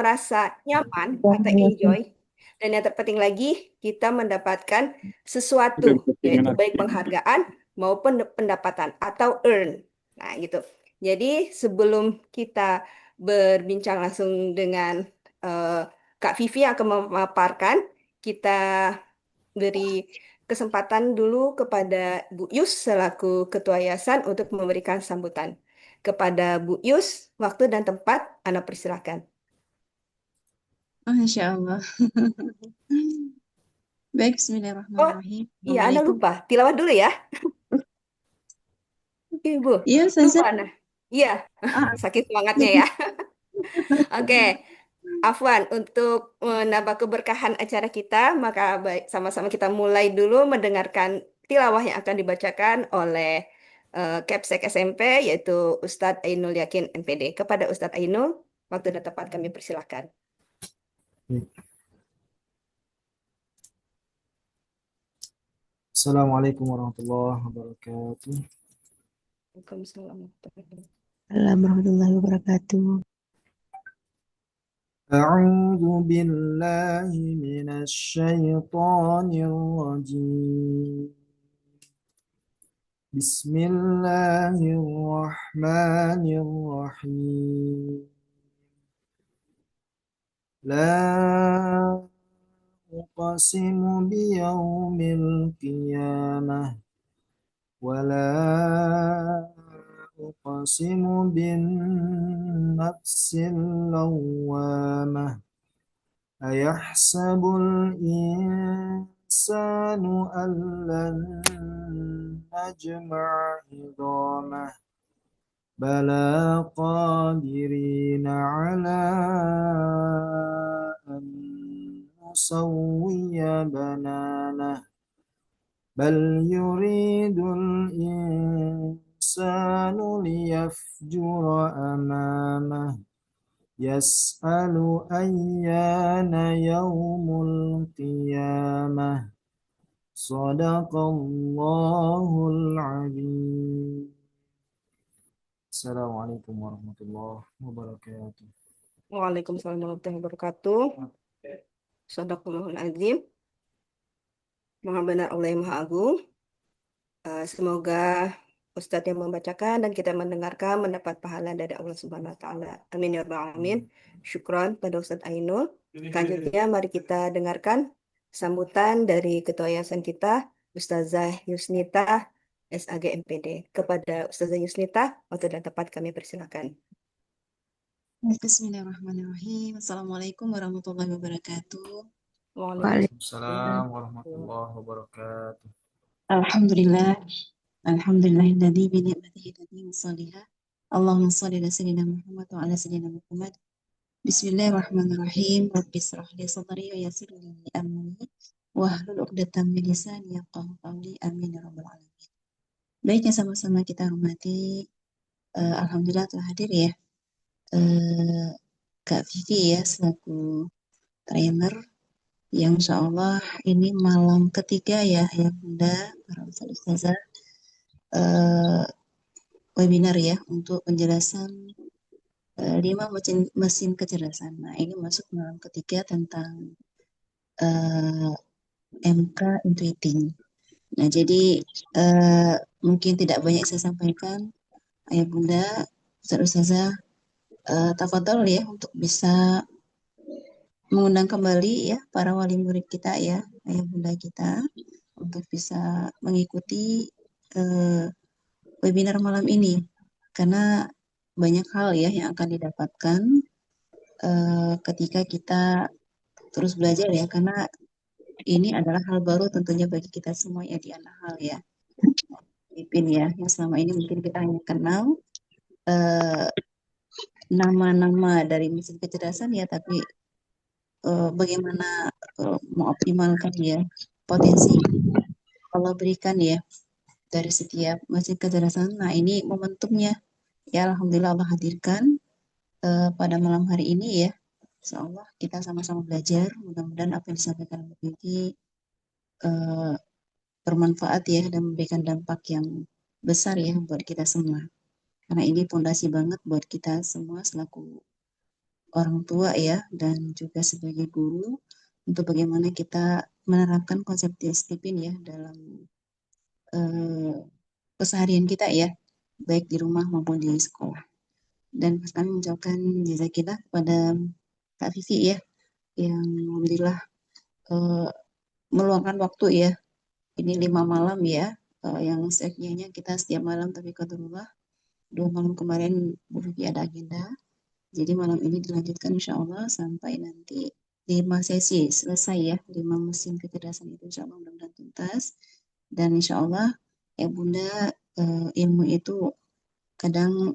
merasa nyaman atau enjoy. Dan yang terpenting lagi, kita mendapatkan sesuatu, yaitu baik penghargaan maupun pendapatan atau earn. Nah, gitu. Jadi sebelum kita berbincang langsung dengan eh, Kak Vivi yang akan memaparkan, kita beri kesempatan dulu kepada Bu Yus selaku Ketua Yayasan untuk memberikan sambutan. Kepada Bu Yus, waktu dan tempat, Anda persilakan. Masya Allah. Baik, Oh, bismillahirrahmanirrahim. iya, Anda Assalamualaikum. lupa. Tilawah dulu ya. Ibu, Iya, lupa Ustazah. Anda. Iya, Ah, saking semangatnya ya. Oke, Afwan, untuk menambah keberkahan acara kita, maka baik sama-sama kita mulai dulu mendengarkan tilawah yang akan dibacakan oleh Kepsek SMP, yaitu Ustadz Ainul Yakin MPD. Kepada Ustadz Ainul, waktu dan tempat kami persilakan. Assalamualaikum warahmatullahi wabarakatuh. Waalaikumsalam warahmatullahi wabarakatuh. Warahmatullahi wabarakatuh. أعوذ بالله من الشيطان الرجيم. بسم الله الرحمن الرحيم. لا أقسم بيوم القيامة ولا أقسم بالنفس اللوامة أيحسب الإنسان أن لن نجمع عظامه بلى قادرين على أن نسوي بنانه بل يريد الإنسان ليفجر أمامه يسأل أيان يوم القيامة صدق الله العظيم. Assalamualaikum warahmatullahi wabarakatuh. Waalaikumsalam warahmatullahi wabarakatuh. Sadaqallahul azim. Maha benar Allah yang Maha Agung. Semoga Ustadz yang membacakan dan kita mendengarkan mendapat pahala dari Allah Subhanahu wa taala. Amin ya rabbal alamin. Syukron pada Ustadz Ainul. Selanjutnya mari kita dengarkan sambutan dari Ketua Yayasan kita, Ustazah Yusnita SAG MPD. Kepada Ustazah Yusnita, waktu dan tempat kami persilakan. Bismillahirrahmanirrahim. Assalamualaikum warahmatullahi wabarakatuh. Waalaikumsalam warahmatullahi wabarakatuh. Alhamdulillah. Alhamdulillahilladzi bi ni'matihi tatimmu shalihat. Allahumma shalli ala sayyidina Muhammad wa ala sayyidina Muhammad. Bismillahirrahmanirrahim. Rabbi israh li sadri wa yassir li amri wahlul 'uqdatam min lisani yafqahu qawli. Amin ya rabbal alamin. Baiknya sama-sama kita hormati, alhamdulillah telah hadir ya, Kak Vivi ya selaku trainer yang insya Allah ini malam ketiga ya Bunda, para ustazah webinar ya untuk penjelasan 5 mesin kecerdasan. Nah ini masuk malam ketiga tentang MK Intuiting. Nah jadi mungkin tidak banyak saya sampaikan, Ayah Bunda, Ustazah, tafadhol ya untuk bisa mengundang kembali ya para wali murid kita ya, Ayah Bunda kita untuk bisa mengikuti webinar malam ini karena banyak hal ya yang akan didapatkan ketika kita terus belajar ya karena ini adalah hal baru tentunya bagi kita semua ya di anak hal ya. Ipin ya yang selama ini mungkin kita hanya kenal nama-nama dari mesin kecerdasan ya tapi bagaimana mengoptimalkan ya potensi Allah berikan ya dari setiap mesin kecerdasan. Nah ini momentumnya ya Alhamdulillah Allah hadirkan pada malam hari ini ya. Insya Allah kita sama-sama belajar. Mudah-mudahan apa yang disampaikan Mbak Vivi bermanfaat ya dan memberikan dampak yang besar ya buat kita semua. Karena ini fondasi banget buat kita semua selaku orang tua ya, dan juga sebagai guru, untuk bagaimana kita menerapkan konsep disiplin ya dalam eh, keseharian kita ya, baik di rumah maupun di sekolah. Dan kami mengucapkan jazakillah kepada Kak Vivi ya, yang alhamdulillah eh, meluangkan waktu ya. Ini 5 malam ya, yang sekiannya kita setiap malam, tapi qadarullah 2 malam kemarin Bu Vivi ada agenda. Jadi malam ini dilanjutkan insya Allah sampai nanti 5 sesi selesai ya, 5 mesin kecerdasan itu insya Allah mudah-mudahan tuntas. Dan insya Allah ya Bunda, ilmu itu kadang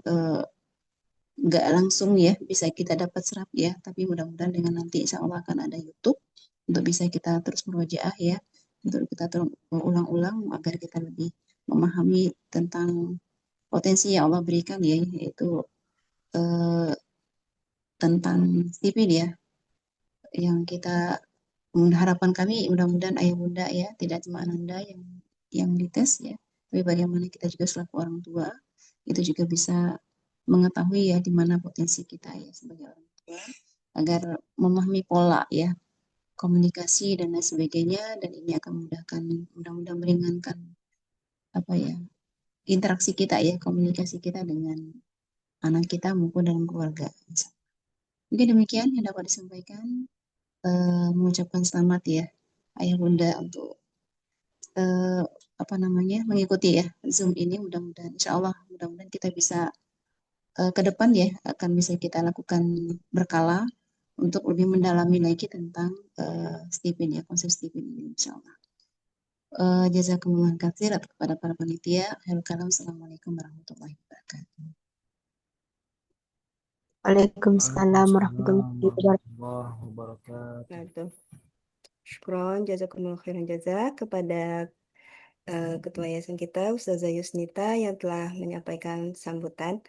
nggak langsung ya bisa kita dapat serap ya, tapi mudah-mudahan dengan nanti insya Allah akan ada YouTube untuk bisa kita terus merojaah ya, untuk kita terus ulang-ulang agar kita lebih memahami tentang potensi yang Allah berikan ya, yaitu eh, tentang Stipin ya, yang kita harapan kami mudah-mudahan ayah bunda ya, tidak cuma ananda yang dites ya, tapi bagaimana kita juga selaku orang tua itu juga bisa mengetahui ya di mana potensi kita ya sebagai orang tua, agar memahami pola ya komunikasi dan lain sebagainya, dan ini akan memudahkan, mudah-mudahan meringankan apa ya interaksi kita ya, komunikasi kita dengan anak kita maupun dalam keluarga. Mungkin demikian yang dapat disampaikan. Mengucapkan selamat ya ayah bunda untuk eh, apa namanya mengikuti ya Zoom ini, mudah-mudahan insya Allah mudah-mudahan kita bisa ke depan ya akan bisa kita lakukan berkala untuk lebih mendalami lagi tentang Stipin ya, konsep Stipin ini insya Allah. Jazakumullah katsir kepada para panitia. Akhirul kalam, assalamualaikum warahmatullahi wabarakatuh. Waalaikumsalam Waalaikumsalam warahmatullahi wabarakatuh. warahmatullahi wabarakatuh. Nah, itu. Syukron, jazakumullah khairan jazak kepada Ketua Yayasan kita, Ustazah Yusnita, yang telah menyampaikan sambutan.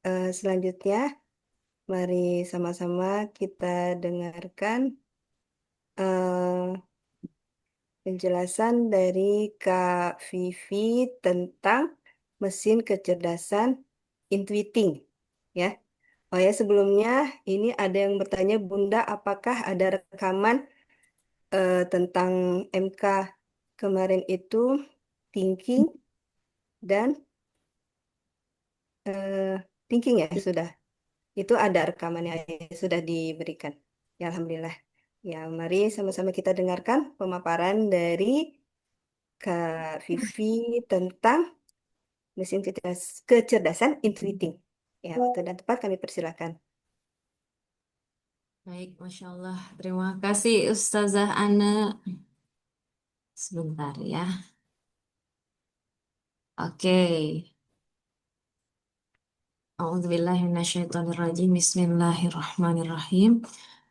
Selanjutnya, mari sama-sama kita dengarkan penjelasan dari Kak Vivi tentang mesin kecerdasan intuiting. Ya. Oh ya, sebelumnya ini ada yang bertanya, Bunda, apakah ada rekaman tentang MK kemarin itu thinking dan thinking ya sudah. Itu ada rekamannya sudah diberikan. Ya Alhamdulillah. Ya mari sama-sama kita dengarkan pemaparan dari Kak Vivi tentang mesin kecerdasan intuiting. Ya, waktu dan tempat kami persilakan. Baik, Masya Allah. Terima kasih Ustazah Ana. Sebentar ya. Oke. A'udzubillahiminasyaitonirrajim. Bismillahirrahmanirrahim.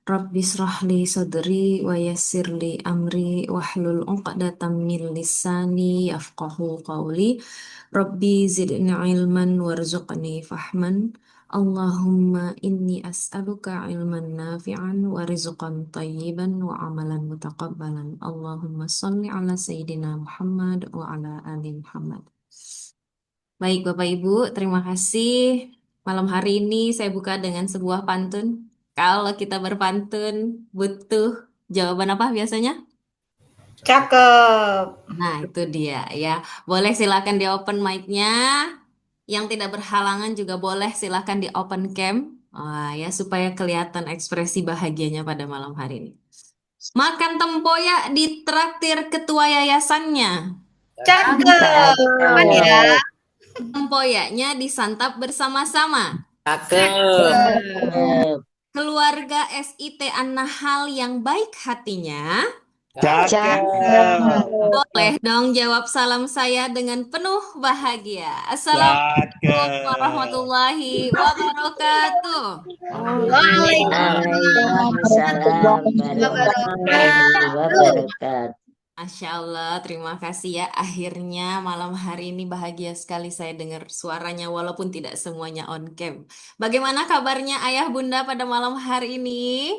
Rabbi srahli sadri wa yassirli amri wahlul 'uqdatam min lisani yafqahu qawli. Rabbi zidni ilman warzuqni fahman. Allahumma inni as'aluka ilman nafi'an wa rizqan tayyiban wa amalan mutaqabbalan. Allahumma salli ala Sayyidina Muhammad wa ala ali Muhammad. Baik Bapak Ibu, terima kasih. Malam hari ini saya buka dengan sebuah pantun. Kalau kita berpantun butuh jawaban apa biasanya? Cakep. Nah, itu dia ya. Boleh silakan di open mic-nya. Yang tidak berhalangan juga boleh silakan di open cam. Wah, ya supaya kelihatan ekspresi bahagianya pada malam hari ini. Makan tempoyak di traktir ketua yayasannya. Cakep. Aman ya. Tempoyaknya disantap bersama-sama. Cakep. Keluarga SIT An-Nahal yang baik hatinya. Cakep. Boleh dong jawab salam saya dengan penuh bahagia. Assalamualaikum warahmatullahi wabarakatuh. Waalaikumsalam warahmatullahi wabarakatuh. Masya Allah, terima kasih ya. Akhirnya malam hari ini bahagia sekali saya dengar suaranya walaupun tidak semuanya on cam. Bagaimana kabarnya ayah bunda pada malam hari ini?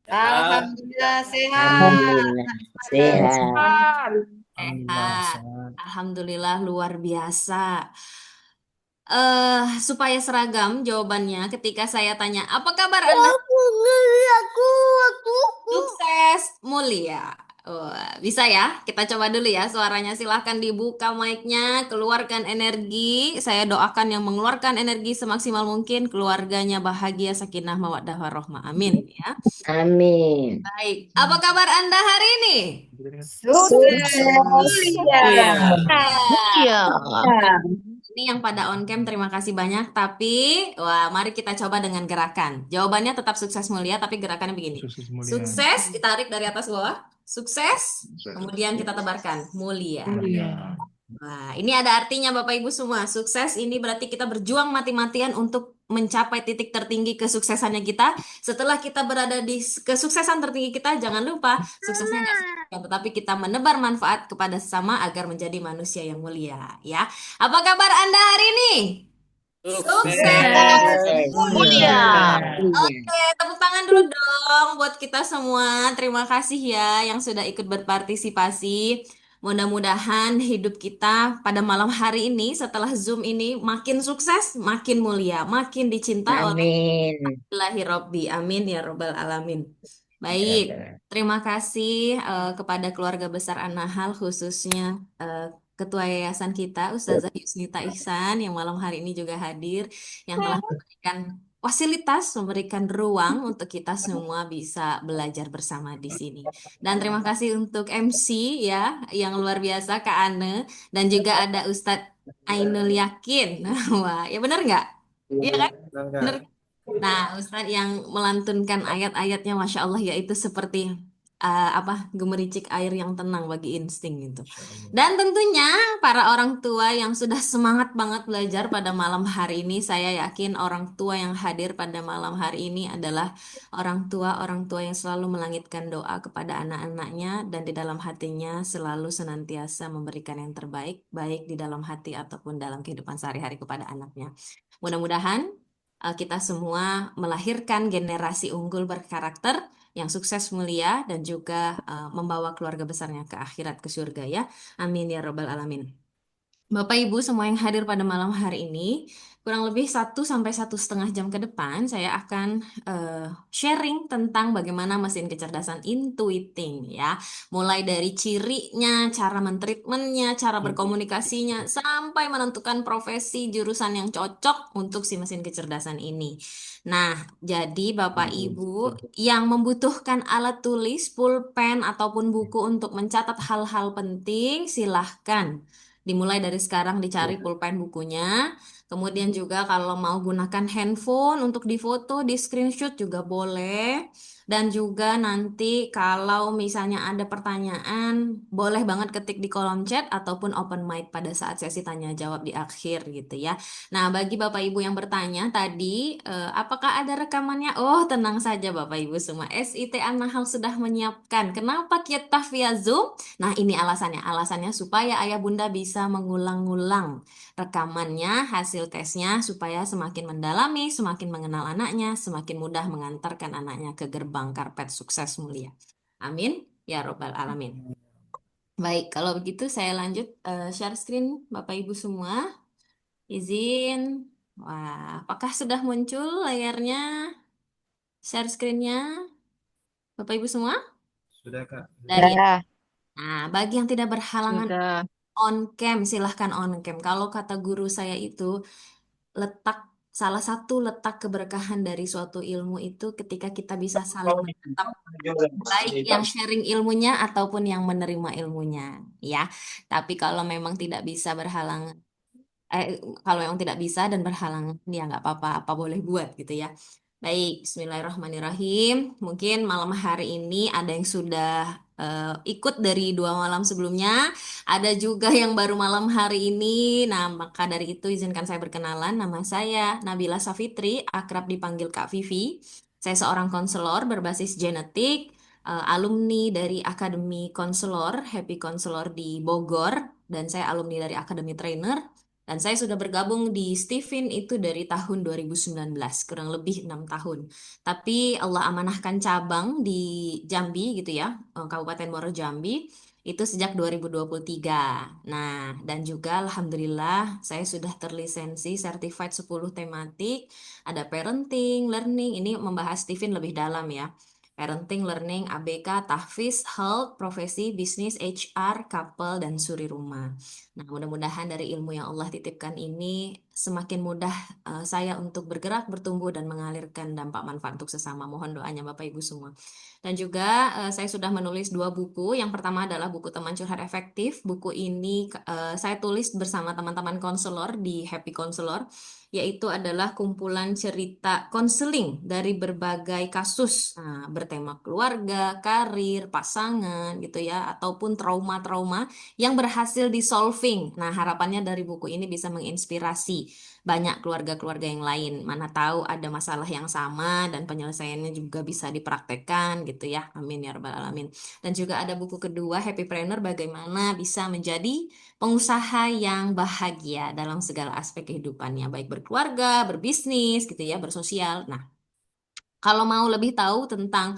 Alhamdulillah sehat. Alhamdulillah sehat. Alhamdulillah Sehat. sehat. Alhamdulillah luar biasa. supaya seragam jawabannya ketika saya tanya, apa kabar Anda? Sukses mulia. Wah, bisa ya? Kita coba dulu ya suaranya. Silahkan dibuka mic-nya, keluarkan energi. Saya doakan yang mengeluarkan energi semaksimal mungkin, keluarganya bahagia, sakinah, mawaddah, warahmah. Amin ya. Amin. Baik. Apa kabar Anda hari ini? Sukses mulia. Nah, ini yang pada on cam terima kasih banyak. Tapi, wah, mari kita coba dengan gerakan. Jawabannya tetap sukses mulia, tapi gerakannya begini. Sukses ditarik dari atas ke bawah. Sukses, kemudian kita tebarkan mulia. Nah, ini ada artinya Bapak Ibu semua. Sukses ini berarti kita berjuang mati-matian untuk mencapai titik tertinggi kesuksesannya kita. Setelah kita berada di kesuksesan tertinggi kita, jangan lupa suksesnya nggak signifikan, tetapi kita menebar manfaat kepada sesama agar menjadi manusia yang mulia. Ya, apa kabar Anda hari ini? Sukses mulia. Oke, tepuk tangan dulu dong buat kita semua. Terima kasih ya yang sudah ikut berpartisipasi. Mudah-mudahan hidup kita pada malam hari ini setelah Zoom ini makin sukses, makin mulia, makin dicinta oleh Amin. Ilahi Robbi. Amin ya Robbal Alamin. Baik, terima kasih kepada keluarga besar An-Nahl, khususnya Ketua Yayasan kita, Ustazah Yusnita Ihsan, yang malam hari ini juga hadir, yang telah memberikan fasilitas, memberikan ruang untuk kita semua bisa belajar bersama di sini. Dan terima kasih untuk MC ya, yang luar biasa Kak Ane, dan juga ada Ustadz Ainul Yakin. Wah, ya benar nggak? Iya kan? Benar. Nah, Ustadz yang melantunkan ayat-ayatnya, Masya Allah, yaitu seperti gemericik air yang tenang bagi insting gitu. Dan tentunya para orang tua yang sudah semangat banget belajar pada malam hari ini, saya yakin orang tua yang hadir pada malam hari ini adalah orang tua yang selalu melangitkan doa kepada anak-anaknya dan di dalam hatinya selalu senantiasa memberikan yang terbaik, baik di dalam hati ataupun dalam kehidupan sehari-hari kepada anaknya. Mudah-mudahan kita semua melahirkan generasi unggul berkarakter yang sukses mulia dan juga membawa keluarga besarnya ke akhirat, ke surga ya. Amin ya Rabbal Alamin. Bapak Ibu semua yang hadir pada malam hari ini, kurang lebih 1 sampai 1,5 jam ke depan saya akan sharing tentang bagaimana mesin kecerdasan intuiting ya. Mulai dari cirinya, cara mentreatmentnya, cara berkomunikasinya, sampai menentukan profesi jurusan yang cocok untuk si mesin kecerdasan ini. Nah, jadi Bapak Ibu yang membutuhkan alat tulis, pulpen, ataupun buku untuk mencatat hal-hal penting, silahkan. Dimulai dari sekarang dicari pulpen bukunya. Kemudian juga kalau mau gunakan handphone untuk difoto, di screenshot juga boleh. Dan juga nanti kalau misalnya ada pertanyaan, boleh banget ketik di kolom chat ataupun open mic pada saat sesi tanya jawab di akhir gitu ya. Nah, bagi Bapak Ibu yang bertanya tadi, apakah ada rekamannya? Oh, tenang saja Bapak Ibu semua. SIT An-Nahl sudah menyiapkan. Kenapa kita via Zoom? Nah, ini alasannya. Alasannya supaya ayah bunda bisa mengulang-ulang rekamannya, hasil tesnya, supaya semakin mendalami, semakin mengenal anaknya, semakin mudah mengantarkan anaknya ke gerbang karpet sukses mulia. Amin. Ya Robbal Alamin. Baik, kalau begitu saya lanjut share screen Bapak Ibu semua. Izin. Wah, apakah sudah muncul layarnya? Share screen-nya Bapak Ibu semua? Sudah, Kak. Dari Nah, bagi yang tidak berhalangan Sudah. on cam, silahkan on cam. Kalau kata guru saya itu, salah satu letak keberkahan dari suatu ilmu itu ketika kita bisa saling menatap, baik yang sharing ilmunya ataupun yang menerima ilmunya, ya. Tapi kalau memang tidak bisa berhalangan, kalau memang tidak bisa dan berhalangan, ya nggak apa-apa, apa boleh buat gitu ya. Baik, Bismillahirrahmanirrahim. Mungkin malam hari ini ada yang sudah ikut dari 2 malam sebelumnya, ada juga yang baru malam hari ini. Nah, maka dari itu izinkan saya berkenalan. Nama saya Nabila Safitri, akrab dipanggil Kak Vivi. Saya seorang konselor berbasis genetik, alumni dari Akademi Konselor, Happy Konselor di Bogor, dan saya alumni dari Akademi Trainer. Dan saya sudah bergabung di Stephen itu dari tahun 2019, kurang lebih 6 tahun. Tapi Allah amanahkan cabang di Jambi gitu ya, Kabupaten Muaro Jambi. Itu sejak 2023. Nah, dan juga alhamdulillah saya sudah terlisensi Certified 10 tematik. Ada parenting, learning, ini membahas Stephen lebih dalam ya. Parenting, learning, ABK, tahfiz, health, profesi, bisnis, HR, couple, dan suri rumah. Nah, mudah-mudahan dari ilmu yang Allah titipkan ini semakin mudah saya untuk bergerak, bertumbuh, dan mengalirkan dampak manfaat untuk sesama. Mohon doanya Bapak Ibu semua. Dan juga saya sudah menulis 2 buku. Yang pertama adalah buku Teman Curhat Efektif. Buku ini saya tulis bersama teman-teman konselor di Happy Counselor, yaitu adalah kumpulan cerita konseling dari berbagai kasus bertema keluarga, karir, pasangan gitu ya, ataupun trauma-trauma yang berhasil di-solving. Nah, harapannya dari buku ini bisa menginspirasi banyak keluarga-keluarga yang lain. Mana tahu ada masalah yang sama dan penyelesaiannya juga bisa dipraktekkan gitu ya. Amin ya rabbal alamin. Dan juga ada buku kedua, Happypreneur, bagaimana bisa menjadi pengusaha yang bahagia dalam segala aspek kehidupannya, baik berkeluarga, berbisnis gitu ya, bersosial. Nah, kalau mau lebih tahu tentang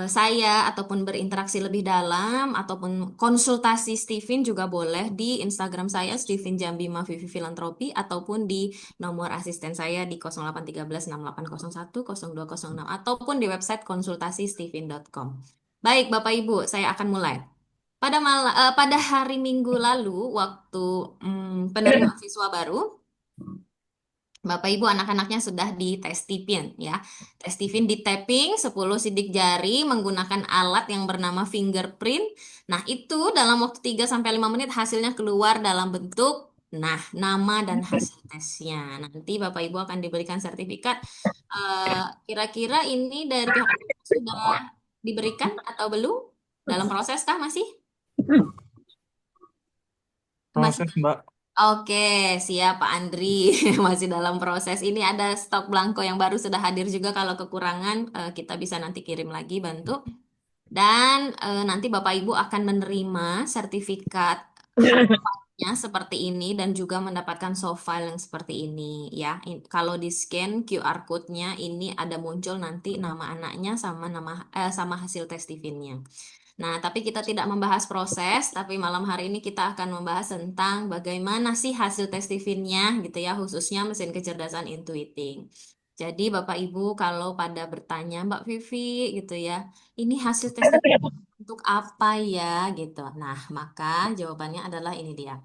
saya ataupun berinteraksi lebih dalam ataupun konsultasi Steven juga boleh di Instagram saya Steven Jambi Mavivi Filantropi ataupun di nomor asisten saya di 0813 6801 0206 ataupun di website konsultasisteven.com. Baik Bapak Ibu, saya akan mulai. Pada hari Minggu lalu waktu penerimaan siswa baru, Bapak Ibu anak-anaknya sudah di tes tipin ya. Tes tipin di tapping 10 sidik jari menggunakan alat yang bernama fingerprint. Nah, itu dalam waktu 3 sampai 5 menit hasilnya keluar dalam bentuk nama dan hasil tesnya. Nanti Bapak Ibu akan diberikan sertifikat. Kira-kira ini dari pihak sudah diberikan atau belum? Dalam proses kah masih? Masih. Proses, Mbak. Oke, siap Pak Andri. Masih dalam proses. Ini ada stok blanko yang baru sudah hadir juga. Kalau kekurangan, kita bisa nanti kirim lagi bantu. Dan nanti Bapak Ibu akan menerima sertifikat hardnya seperti ini dan juga mendapatkan soft file yang seperti ini ya. Kalau di scan QR code-nya ini ada muncul nanti nama anaknya sama sama hasil tes Tifinnya. Nah, tapi kita tidak membahas proses, tapi malam hari ini kita akan membahas tentang bagaimana sih hasil tes Tifinnya gitu ya, khususnya mesin kecerdasan intuiting. Jadi Bapak Ibu kalau pada bertanya Mbak Vivi gitu ya, ini hasil tes Tiffin untuk apa ya gitu. Nah, maka jawabannya adalah ini dia.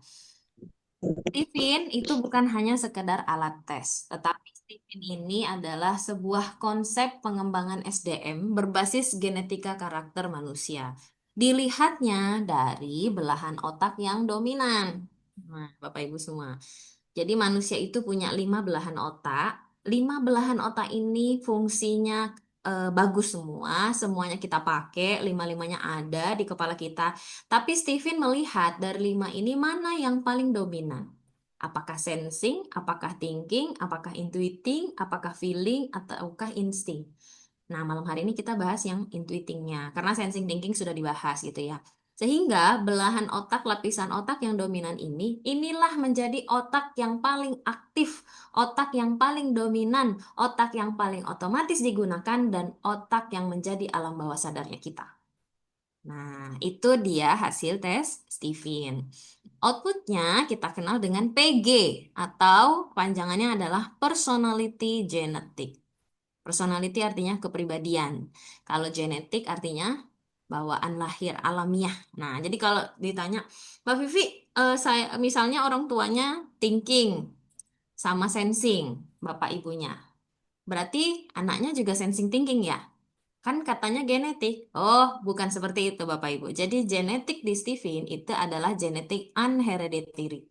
Stephen itu bukan hanya sekedar alat tes, tetapi Stephen ini adalah sebuah konsep pengembangan SDM berbasis genetika karakter manusia. Dilihatnya dari belahan otak yang dominan. Nah, Bapak Ibu semua. Jadi manusia itu punya 5 belahan otak. 5 belahan otak ini fungsinya bagus semua, semuanya kita pakai, 5-5-nya ada di kepala kita. Tapi Stephen melihat dari 5 ini mana yang paling dominan. Apakah sensing, apakah thinking, apakah intuiting, apakah feeling, ataukah insting. Nah, malam hari ini kita bahas yang intuitingnya, karena sensing thinking sudah dibahas gitu ya. Sehingga belahan otak, lapisan otak yang dominan ini, inilah menjadi otak yang paling aktif, otak yang paling dominan, otak yang paling otomatis digunakan, dan otak yang menjadi alam bawah sadarnya kita. Nah, itu dia hasil tes Stephen. Outputnya kita kenal dengan PG atau panjangannya adalah Personality Genetic. Personality artinya kepribadian. Kalau genetik artinya bawaan lahir alamiah. Nah, jadi kalau ditanya, Mbak Vivi, saya misalnya orang tuanya thinking sama sensing, bapak ibunya. Berarti anaknya juga sensing thinking ya? Kan katanya genetik. Oh, bukan seperti itu Bapak Ibu. Jadi genetik di Stephen itu adalah genetik unhereditary.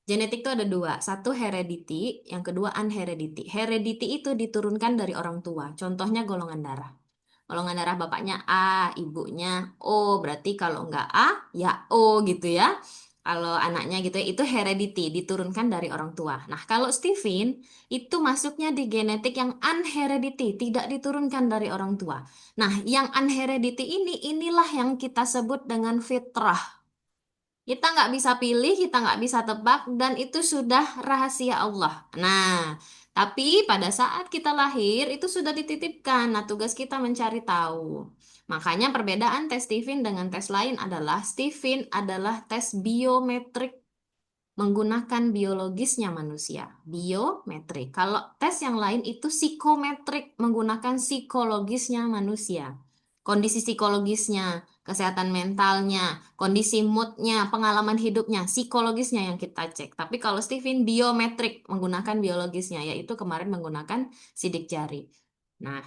Genetik itu ada 2. Satu heredity, yang kedua unheredity. Heredity itu diturunkan dari orang tua. Contohnya golongan darah. Golongan darah bapaknya A, ibunya O. Berarti kalau nggak A, ya O gitu ya. Kalau anaknya gitu ya, itu heredity, diturunkan dari orang tua. Nah, kalau Stephen, itu masuknya di genetik yang unheredity, tidak diturunkan dari orang tua. Nah, yang unheredity inilah yang kita sebut dengan fitrah. Kita nggak bisa pilih, kita nggak bisa tebak, dan itu sudah rahasia Allah. Nah, Tapi pada saat kita lahir itu sudah dititipkan. Nah, tugas kita mencari tahu. Makanya perbedaan tes Stephen dengan tes lain adalah Stephen adalah tes biometrik menggunakan biologisnya manusia. Biometrik. Kalau tes yang lain itu psikometrik menggunakan psikologisnya manusia. Kondisi psikologisnya, kesehatan mentalnya, kondisi moodnya, pengalaman hidupnya, psikologisnya yang kita cek. Tapi kalau Stephen biometrik menggunakan biologisnya, yaitu kemarin menggunakan sidik jari. Nah,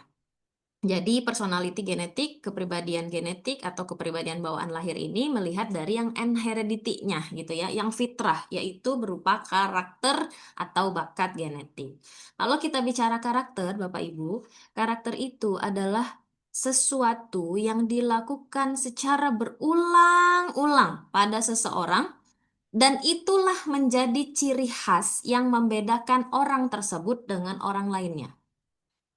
jadi personality genetik, kepribadian genetik atau kepribadian bawaan lahir ini melihat dari yang heredity-nya gitu ya, yang fitrah yaitu berupa karakter atau bakat genetik. Kalau kita bicara karakter, Bapak Ibu, karakter itu adalah sesuatu yang dilakukan secara berulang-ulang pada seseorang dan itulah menjadi ciri khas yang membedakan orang tersebut dengan orang lainnya.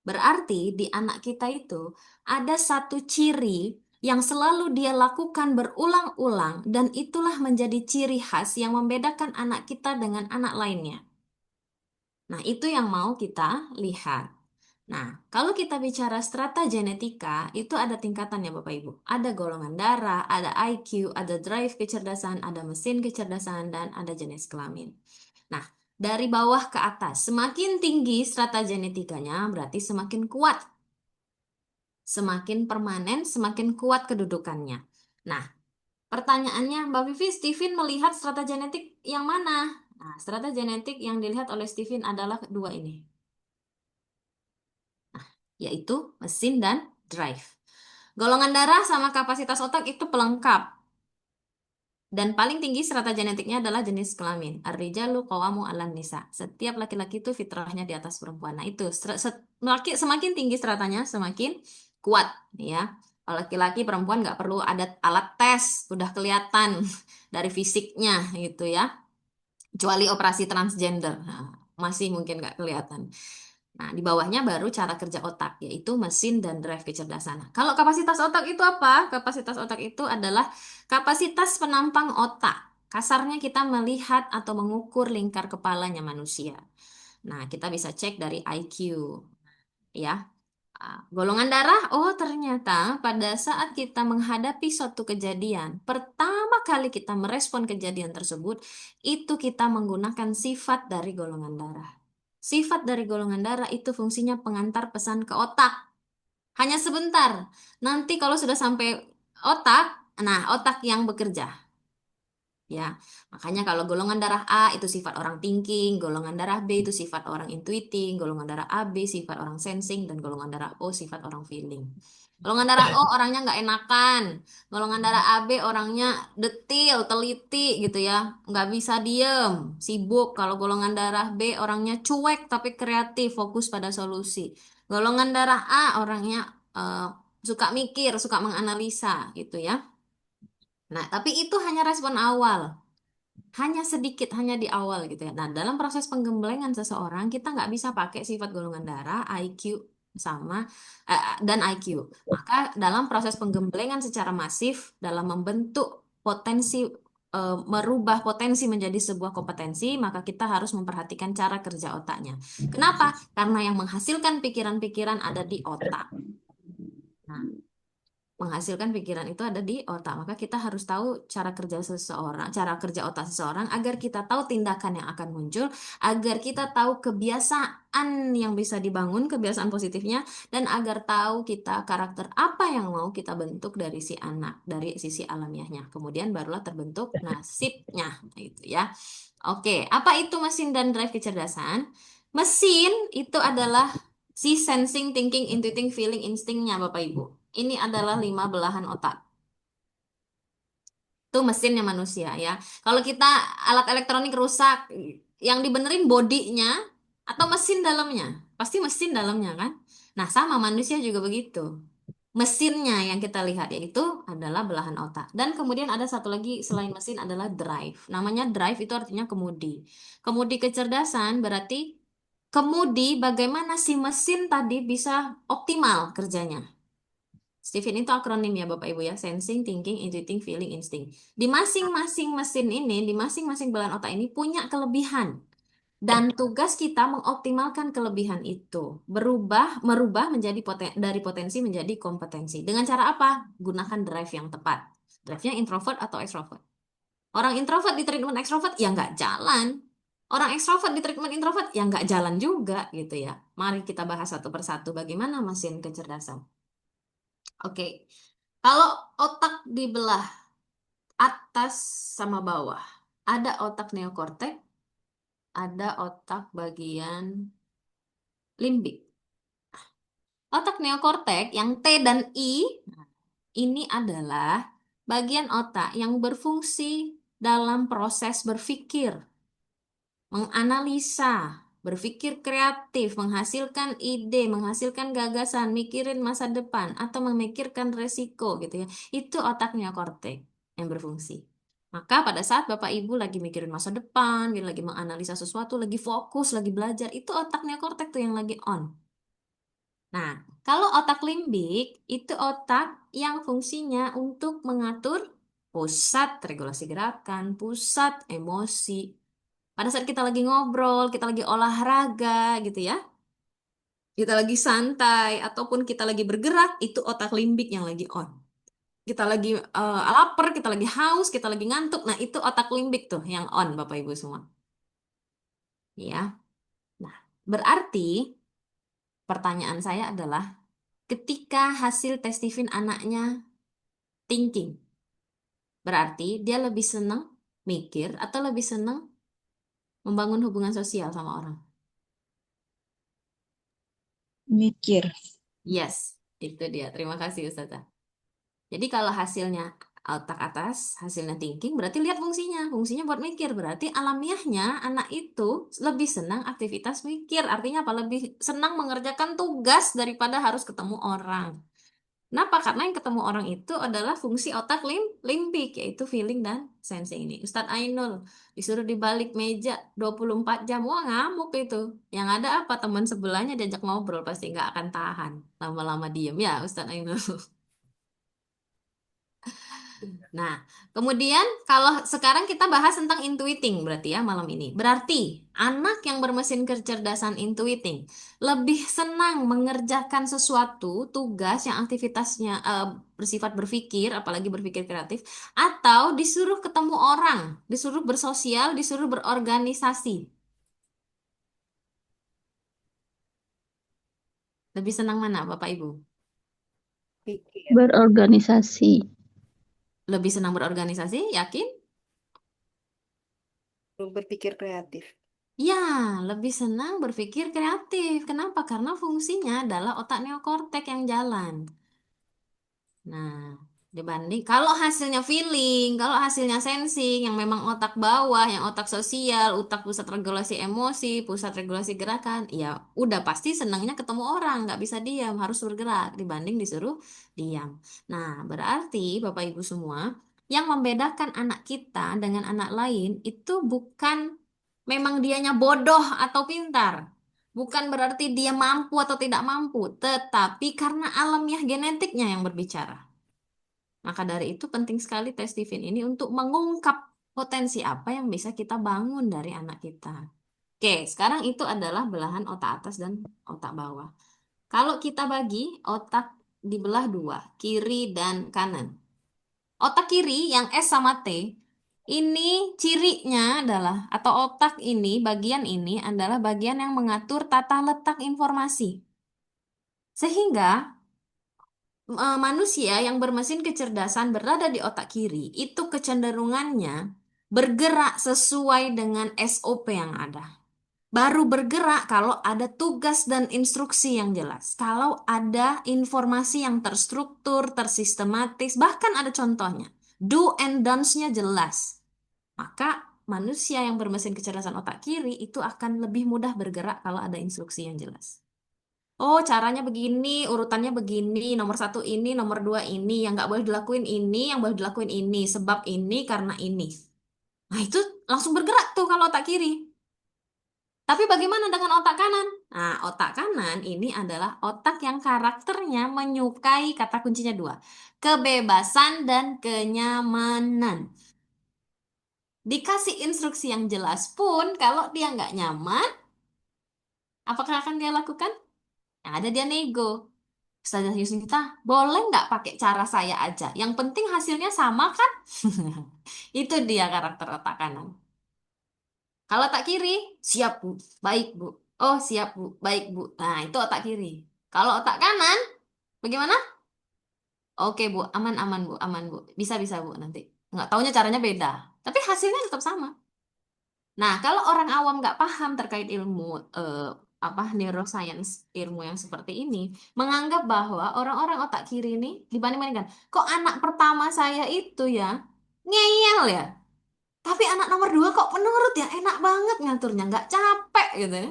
Berarti di anak kita itu ada satu ciri yang selalu dia lakukan berulang-ulang dan itulah menjadi ciri khas yang membedakan anak kita dengan anak lainnya. Nah, itu yang mau kita lihat. Nah, kalau kita bicara strata genetika, itu ada tingkatannya Bapak Ibu. Ada golongan darah, ada IQ, ada drive kecerdasan, ada mesin kecerdasan, dan ada jenis kelamin. Nah, dari bawah ke atas, semakin tinggi strata genetikanya berarti semakin kuat. Semakin permanen, semakin kuat kedudukannya. Nah, pertanyaannya, Mbak Vivi, Stephen melihat strata genetik yang mana? Nah, strata genetik yang dilihat oleh Stephen adalah dua ini, yaitu mesin dan drive. Golongan darah sama kapasitas otak itu pelengkap. Dan paling tinggi strata genetiknya adalah jenis kelamin. Ar-rijalu qawamu 'alan nisa. Setiap laki-laki itu fitrahnya di atas perempuan. Nah, itu semakin tinggi stratanya semakin kuat ya. Kalau laki-laki perempuan nggak perlu ada alat tes, udah kelihatan dari fisiknya gitu ya. Kecuali operasi transgender. Nah, masih mungkin nggak kelihatan. Nah, di bawahnya baru cara kerja otak, yaitu mesin dan drive kecerdasan. Nah, kalau kapasitas otak itu apa? Kapasitas otak itu adalah kapasitas penampang otak. Kasarnya kita melihat atau mengukur lingkar kepalanya manusia. Nah, kita bisa cek dari IQ, ya. Golongan darah, oh ternyata pada saat kita menghadapi suatu kejadian, pertama kali kita merespon kejadian tersebut, itu kita menggunakan sifat dari golongan darah. Sifat dari golongan darah itu fungsinya pengantar pesan ke otak. Hanya sebentar. Nanti kalau sudah sampai otak, nah otak yang bekerja. Ya, makanya kalau golongan darah A itu sifat orang thinking, golongan darah B itu sifat orang intuiting, golongan darah AB sifat orang sensing, dan golongan darah O sifat orang feeling. Golongan darah O orangnya nggak enakan, golongan darah AB orangnya detil, teliti gitu ya, nggak bisa diem, sibuk. Kalau golongan darah B orangnya cuek tapi kreatif, fokus pada solusi. Golongan darah A orangnya suka mikir, suka menganalisa gitu ya. Nah, tapi itu hanya respon awal. Hanya sedikit, hanya di awal gitu ya. Nah, dalam proses penggemblengan seseorang, kita nggak bisa pakai sifat golongan darah, IQ, sama dan IQ. Maka dalam proses penggemblengan secara masif, dalam membentuk potensi, merubah potensi menjadi sebuah kompetensi, maka kita harus memperhatikan cara kerja otaknya. Kenapa? Karena yang menghasilkan pikiran-pikiran ada di otak. Nah, menghasilkan pikiran itu ada di otak. Maka kita harus tahu cara kerja seseorang, cara kerja otak seseorang agar kita tahu tindakan yang akan muncul, agar kita tahu kebiasaan yang bisa dibangun, kebiasaan positifnya, dan agar tahu kita karakter apa yang mau kita bentuk dari si anak, dari sisi alamiahnya. Kemudian barulah terbentuk nasibnya, gitu ya. Oke, apa itu mesin dan drive kecerdasan? Mesin itu adalah si sensing, thinking, intuiting, feeling, instingnya Bapak Ibu. Ini adalah 5 belahan otak. Itu mesinnya manusia ya. Kalau kita alat elektronik rusak, yang dibenerin bodinya atau mesin dalamnya? Pasti mesin dalamnya kan? Nah, sama manusia juga begitu. Mesinnya yang kita lihat yaitu adalah belahan otak. Dan kemudian ada satu lagi selain mesin adalah drive. Namanya drive itu artinya kemudi. Kemudi kecerdasan berarti kemudi bagaimana si mesin tadi bisa optimal kerjanya. Stephen itu akronim ya Bapak Ibu ya, sensing, thinking, intuiting, feeling, instinct. Di masing-masing mesin ini, di masing-masing belahan otak ini punya kelebihan. Dan tugas kita mengoptimalkan kelebihan itu, merubah menjadi dari potensi menjadi kompetensi. Dengan cara apa? Gunakan drive yang tepat. Drive-nya introvert atau extrovert. Orang introvert di treatment extrovert ya nggak jalan. Orang extrovert di treatment introvert ya nggak jalan juga gitu ya. Mari kita bahas satu persatu bagaimana mesin kecerdasan. Oke, kalau otak dibelah atas sama bawah, ada otak neokortek, ada otak bagian limbik. Otak neokortek yang T dan I ini adalah bagian otak yang berfungsi dalam proses berpikir, menganalisa, berpikir kreatif, menghasilkan ide, menghasilkan gagasan, mikirin masa depan, atau memikirkan resiko gitu ya. Itu otak neokortek yang berfungsi. Maka pada saat Bapak Ibu lagi mikirin masa depan, gitu, lagi menganalisa sesuatu, lagi fokus, lagi belajar, itu otak neokortek tuh yang lagi on. Nah, kalau otak limbik itu otak yang fungsinya untuk mengatur pusat regulasi gerakan, pusat emosi. Pada saat kita lagi ngobrol, kita lagi olahraga gitu ya, kita lagi santai, ataupun kita lagi bergerak, itu otak limbik yang lagi on. Kita lagi lapar, kita lagi haus, kita lagi ngantuk, nah itu otak limbik tuh yang on Bapak Ibu semua. Ya, nah berarti pertanyaan saya adalah ketika hasil tes Stephen anaknya thinking, berarti dia lebih senang mikir atau lebih senang membangun hubungan sosial sama orang? Mikir. Yes, itu dia. Terima kasih Ustazah. Jadi kalau hasilnya otak atas, hasilnya thinking, berarti lihat fungsinya. Fungsinya buat mikir. Berarti alamiahnya anak itu lebih senang aktivitas mikir. Artinya apa? Lebih senang mengerjakan tugas daripada harus ketemu orang. Kenapa? Karena yang ketemu orang itu adalah fungsi otak limbik, yaitu feeling dan sensing ini. Ustadz Ainul disuruh di balik meja 24 jam, wah ngamuk itu. Yang ada apa? Teman sebelahnya diajak ngobrol, pasti nggak akan tahan. Lama-lama diem ya Ustadz Ainul. Nah, kemudian kalau sekarang kita bahas tentang intuiting berarti ya malam ini. Berarti anak yang bermesin kecerdasan intuiting lebih senang mengerjakan sesuatu tugas yang aktivitasnya bersifat berpikir, apalagi berpikir kreatif, atau disuruh ketemu orang, disuruh bersosial, disuruh berorganisasi. Lebih senang mana Bapak Ibu? Pikir, Berorganisasi. Lebih senang berorganisasi, yakin? berpikir kreatif. Ya, lebih senang berpikir kreatif. Kenapa? Karena fungsinya adalah otak neokortek yang jalan. Nah, dibanding kalau hasilnya feeling, kalau hasilnya sensing, yang memang otak bawah, yang otak sosial, otak pusat regulasi emosi, pusat regulasi gerakan, ya udah pasti senangnya ketemu orang, nggak bisa diam, harus bergerak dibanding disuruh diam. Nah, berarti Bapak Ibu semua, yang membedakan anak kita dengan anak lain itu bukan memang dianya bodoh atau pintar. Bukan berarti dia mampu atau tidak mampu, tetapi karena alamiah genetiknya yang berbicara. Maka dari itu penting sekali tes Stephen ini untuk mengungkap potensi apa yang bisa kita bangun dari anak kita. Oke, sekarang itu adalah belahan otak atas dan otak bawah. Kalau kita bagi otak dibelah dua, kiri dan kanan. Otak kiri yang S sama T, ini cirinya adalah, atau otak ini, bagian ini adalah bagian yang mengatur tata letak informasi. Sehingga manusia yang bermesin kecerdasan berada di otak kiri itu kecenderungannya bergerak sesuai dengan SOP yang ada. Baru bergerak kalau ada tugas dan instruksi yang jelas. Kalau ada informasi yang terstruktur, tersistematis, bahkan ada contohnya. Do and don'ts-nya jelas. Maka manusia yang bermesin kecerdasan otak kiri itu akan lebih mudah bergerak kalau ada instruksi yang jelas. Oh, caranya begini, urutannya begini, nomor satu ini, nomor dua ini, yang nggak boleh dilakuin ini, yang boleh dilakuin ini, sebab ini, karena ini. Nah, itu langsung bergerak tuh kalau otak kiri. Tapi bagaimana dengan otak kanan? Nah, otak kanan ini adalah otak yang karakternya menyukai kata kuncinya dua. Kebebasan dan kenyamanan. dikasih instruksi yang jelas pun, kalau dia nggak nyaman, apakah akan dia lakukan? Yang ada dia nego. Ustazah Yusnita, boleh nggak pakai cara saya aja? Yang penting hasilnya sama kan? Itu dia karakter otak kanan. Kalau otak kiri, siap Bu, baik Bu. Oh siap Bu, baik Bu. Nah itu otak kiri. Kalau otak kanan, bagaimana? Oke Bu, aman-aman Bu, aman Bu. Bisa-bisa Bu nanti. Nggak taunya caranya beda. Tapi hasilnya tetap sama. Nah, kalau orang awam nggak paham terkait ilmu apa neuroscience, ilmu yang seperti ini, menganggap bahwa orang-orang otak kiri ini dibanding-bandingkan, kok anak pertama saya itu ya ngeyel ya, tapi anak nomor dua kok penurut ya, enak banget ngaturnya, nggak capek gitu ya.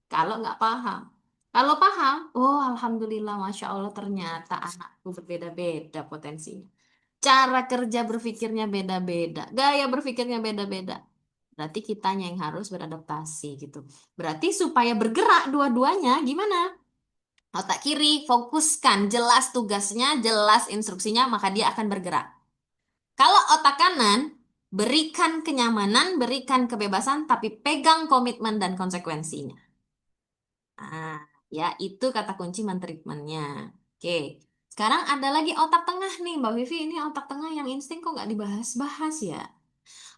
Kalau nggak paham. Kalau paham, oh alhamdulillah, masya Allah ternyata anakku berbeda-beda potensinya. Cara kerja berpikirnya beda-beda, gaya berpikirnya beda-beda. Berarti kitanya yang harus beradaptasi gitu. Berarti supaya bergerak dua-duanya gimana? Otak kiri fokuskan, jelas tugasnya, jelas instruksinya, maka dia akan bergerak. Kalau otak kanan, berikan kenyamanan, berikan kebebasan, tapi pegang komitmen dan konsekuensinya. Nah, ya itu kata kunci mentreatmentnya. Oke, sekarang ada lagi otak tengah nih, Mbak Vivi. Ini otak tengah yang insting kok nggak dibahas-bahas ya?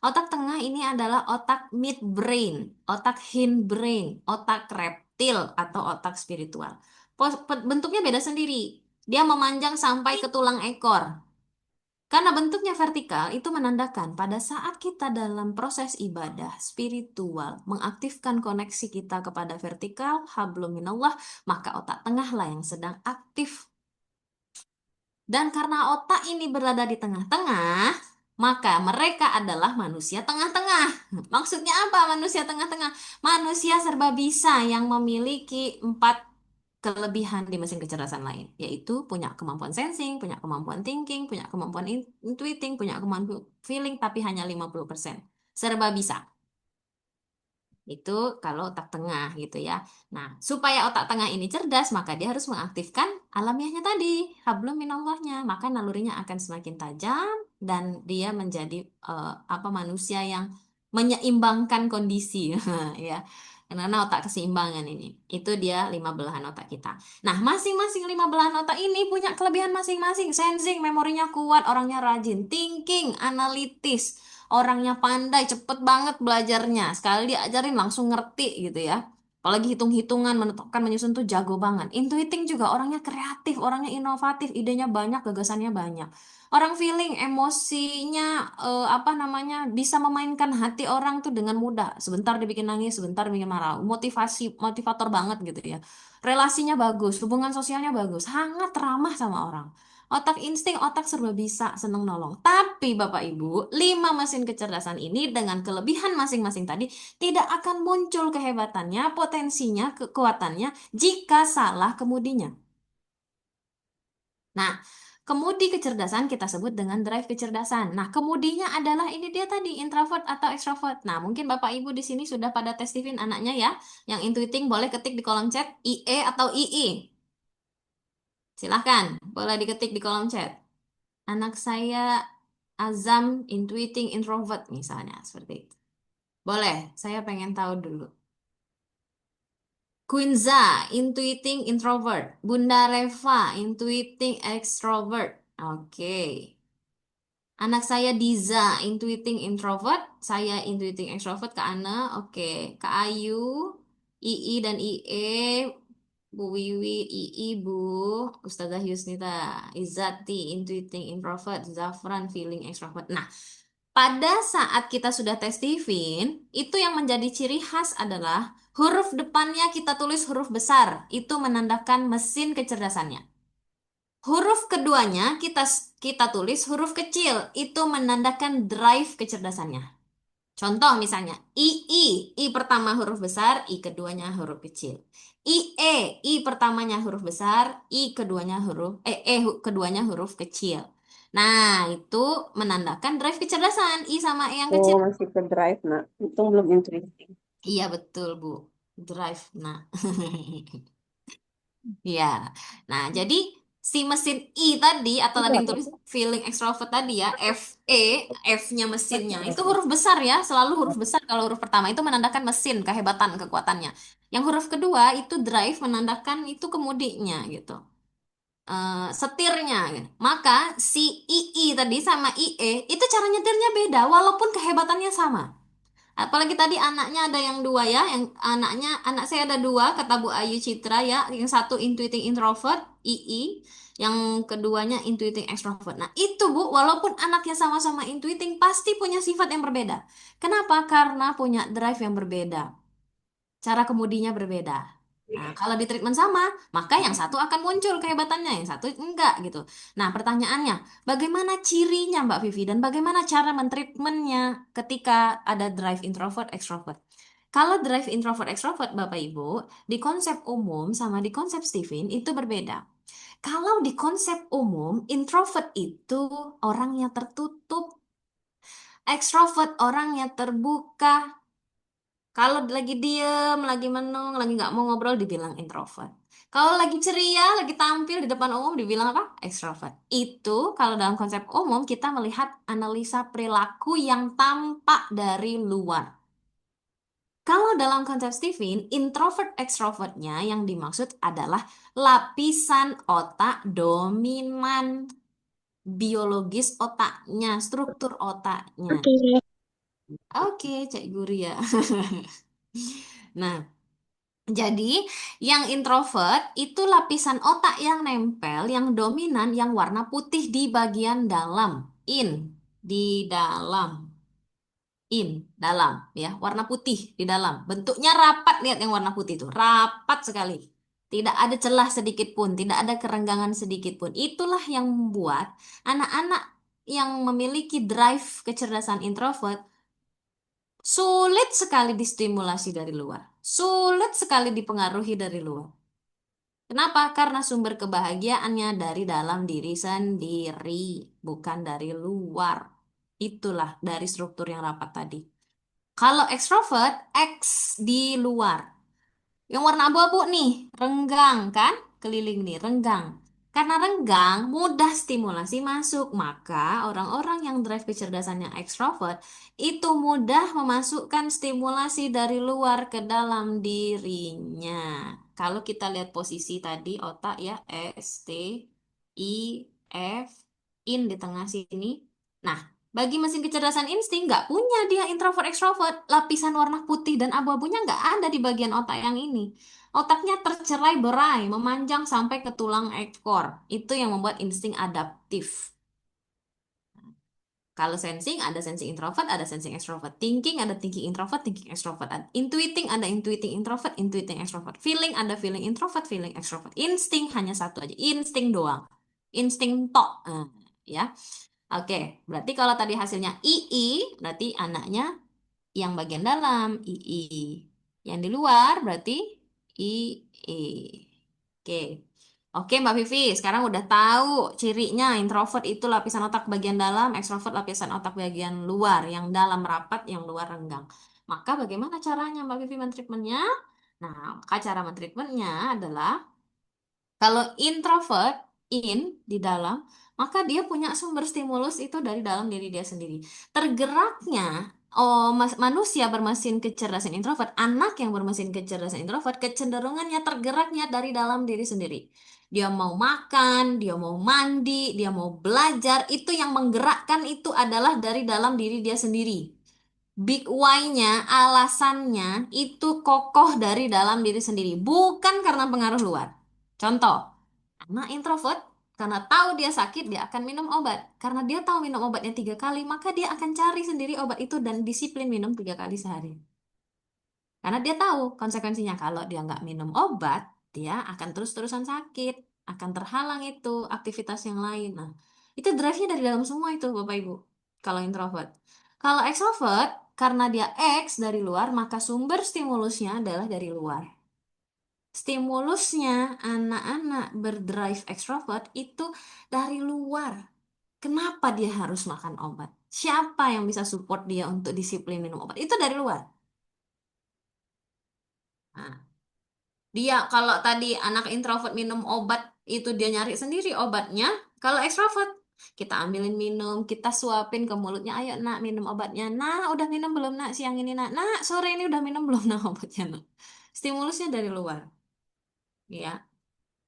Otak tengah ini adalah otak midbrain, otak hindbrain, otak reptil atau otak spiritual. Bentuknya beda sendiri. Dia memanjang sampai ke tulang ekor. Karena bentuknya vertikal, itu menandakan pada saat kita dalam proses ibadah spiritual, mengaktifkan koneksi kita kepada vertikal, hablum minallah, maka otak tengah lah yang sedang aktif. Dan karena otak ini berada di tengah-tengah, maka mereka adalah manusia tengah-tengah. Maksudnya apa manusia tengah-tengah? Manusia serba bisa yang memiliki 4 kelebihan di mesin kecerdasan lain, yaitu punya kemampuan sensing, punya kemampuan thinking, punya kemampuan intuiting, punya kemampuan feeling, tapi hanya 50%. Serba bisa. Itu kalau otak tengah gitu ya. Nah, supaya otak tengah ini cerdas, maka dia harus mengaktifkan alamiahnya tadi, hablum minallahnya. Maka nalurinya akan semakin tajam dan dia menjadi apa manusia yang menyeimbangkan kondisi ya. Karena otak keseimbangan ini, itu dia 5 belahan otak kita. Nah, masing-masing 5 belahan otak ini punya kelebihan masing-masing. Sensing, memorinya kuat, orangnya rajin. Thinking, analitis, orangnya pandai, cepet banget belajarnya. Sekali diajarin langsung ngerti gitu ya. Apalagi hitung-hitungan, menetapkan, menyusun tuh jago banget. Intuiting juga orangnya kreatif, orangnya inovatif, idenya banyak, gagasannya banyak. Orang feeling, emosinya, apa namanya, bisa memainkan hati orang tuh dengan mudah. Sebentar dibikin nangis, sebentar bikin marah. Motivasi, motivator banget gitu ya. Relasinya bagus, hubungan sosialnya bagus, hangat, ramah sama orang. Otak insting, otak serba bisa, seneng nolong. Tapi Bapak Ibu, 5 mesin kecerdasan ini dengan kelebihan masing-masing tadi tidak akan muncul kehebatannya, potensinya, kekuatannya jika salah kemudinya. Nah, kemudi kecerdasan kita sebut dengan drive kecerdasan. Nah, kemudinya adalah ini dia tadi, introvert atau extrovert. Nah, mungkin Bapak Ibu di sini sudah pada testifin anaknya ya. Yang intuiting boleh ketik di kolom chat IE atau II. Silahkan, boleh diketik di kolom chat. Anak saya Azam, intuiting, introvert misalnya, seperti itu. Boleh, saya pengen tahu dulu. Quinza, intuiting, introvert. Bunda Reva, intuiting, extrovert. Oke. Anak saya Diza, intuiting, introvert. Saya intuiting, extrovert. Kak Ana, oke. Kak Ayu, II dan IE. Bu Wiwi, II, Bu Ustazah Yusnita, Izati, intuiting, introvert. Zafran, feeling, extrovert. Nah, pada saat kita sudah tes Steven, itu yang menjadi ciri khas adalah huruf depannya kita tulis huruf besar. Itu menandakan mesin kecerdasannya. Huruf keduanya kita kita tulis huruf kecil. Itu menandakan drive kecerdasannya. Contoh misalnya I pertama huruf besar, I keduanya huruf kecil. I pertamanya huruf besar, keduanya huruf kecil. Nah, itu menandakan drive kecerdasan. I sama E yang kecil. Oh, masih ke drive, nak. Untung belum intuitif. Iya, betul, Bu. Drive. Nah. Ya. Nah, jadi si mesin I tadi atau tadi yang tulis feeling extrovert tadi ya, F-nya mesinnya itu huruf besar ya, selalu huruf besar kalau huruf pertama itu menandakan mesin, kehebatan, kekuatannya. Yang huruf kedua itu drive menandakan itu kemudinya gitu. Setirnya gitu. Maka si II tadi sama IE itu cara nyetirnya beda walaupun kehebatannya sama. Apalagi tadi anaknya ada yang dua ya, yang anak saya ada dua kata Bu Ayu Citra ya, yang satu intuiting introvert II, yang keduanya intuiting extrovert. Nah itu Bu, walaupun anaknya sama-sama intuiting pasti punya sifat yang berbeda. Kenapa? Karena punya drive yang berbeda, cara kemudinya berbeda. Nah, kalau di treatment sama, maka yang satu akan muncul kehebatannya, yang satu enggak gitu. Nah, pertanyaannya, bagaimana cirinya Mbak Vivi dan bagaimana cara mentreatmentnya ketika ada drive introvert extrovert? Kalau drive introvert extrovert Bapak Ibu, di konsep umum sama di konsep Steven itu berbeda. Kalau di konsep umum, introvert itu orangnya tertutup, extrovert orangnya terbuka. Kalau lagi diem, lagi menung, lagi nggak mau ngobrol, dibilang introvert. Kalau lagi ceria, lagi tampil di depan umum, dibilang apa? Extrovert. Itu kalau dalam konsep umum kita melihat analisa perilaku yang tampak dari luar. Kalau dalam konsep Steven, introvert extrovertnya yang dimaksud adalah lapisan otak dominan, biologis otaknya, struktur otaknya. Oke, Cek Guru ya. Nah, jadi, yang introvert itu lapisan otak yang nempel, yang dominan, yang warna putih di bagian dalam, in, di dalam, dalam, ya, warna putih di dalam. Bentuknya rapat, lihat yang warna putih itu, rapat sekali. Tidak ada celah sedikit pun, tidak ada kerenggangan sedikit pun. Itulah yang membuat anak-anak yang memiliki drive kecerdasan introvert sulit sekali distimulasi dari luar, sulit sekali dipengaruhi dari luar. Kenapa? Karena sumber kebahagiaannya dari dalam diri sendiri, bukan dari luar. Itulah dari struktur yang rapat tadi. Kalau ekstrovert, X di luar. Yang warna abu-abu nih, renggang kan? Keliling nih, renggang. Karena renggang, mudah stimulasi masuk. Maka orang-orang yang drive kecerdasannya ekstrovert itu mudah memasukkan stimulasi dari luar ke dalam dirinya. Kalau kita lihat posisi tadi otak ya, S, T, I, F, in di tengah sini. Nah, bagi mesin kecerdasan insting nggak punya dia introvert extrovert, lapisan warna putih dan abu-abunya nggak ada di bagian otak yang ini. Otaknya tercerai berai, memanjang sampai ke tulang ekor. Itu yang membuat insting adaptif. Kalau sensing ada sensing introvert, ada sensing extrovert. Thinking ada thinking introvert, thinking extrovert. Intuiting ada intuiting introvert, intuiting extrovert. Feeling ada feeling introvert, feeling extrovert. Insting hanya satu aja, insting doang. Insting tok. Ya. Oke, berarti kalau tadi hasilnya II, berarti anaknya yang bagian dalam II. Yang di luar berarti IE. Oke. Oke Mbak Vivi, sekarang udah tahu cirinya introvert itu lapisan otak bagian dalam, ekstrovert lapisan otak bagian luar, yang dalam rapat, yang luar renggang. Maka bagaimana caranya Mbak Vivi mentreatmentnya? Nah, maka cara mentreatmentnya adalah kalau introvert in di dalam, maka dia punya sumber stimulus itu dari dalam diri dia sendiri. Tergeraknya manusia bermesin kecerdasan introvert, anak yang bermesin kecerdasan introvert, kecenderungannya tergeraknya dari dalam diri sendiri. Dia mau makan, dia mau mandi, dia mau belajar, itu yang menggerakkan itu adalah dari dalam diri dia sendiri. Big why-nya, alasannya itu kokoh dari dalam diri sendiri, bukan karena pengaruh luar. Contoh, anak introvert, karena tahu dia sakit, dia akan minum obat. Karena dia tahu minum obatnya 3 kali, maka dia akan cari sendiri obat itu dan disiplin minum 3 kali sehari. Karena dia tahu konsekuensinya kalau dia nggak minum obat, dia akan terus-terusan sakit, akan terhalang itu aktivitas yang lain. Nah, itu drive-nya dari dalam semua itu, Bapak Ibu. Kalau introvert. Kalau extrovert, karena dia X dari luar, maka sumber stimulusnya adalah dari luar. Stimulusnya anak-anak berdrive extrovert itu dari luar. Kenapa dia harus makan obat? Siapa yang bisa support dia untuk disiplin minum obat? Itu dari luar. Nah, dia kalau tadi anak introvert minum obat itu dia nyari sendiri obatnya. Kalau ekstrovert, kita ambilin minum, kita suapin ke mulutnya, ayo nak minum obatnya. Nah, udah minum belum nak siang ini nak? Nak, sore ini udah minum belum nak obatnya nak? Stimulusnya dari luar, ya.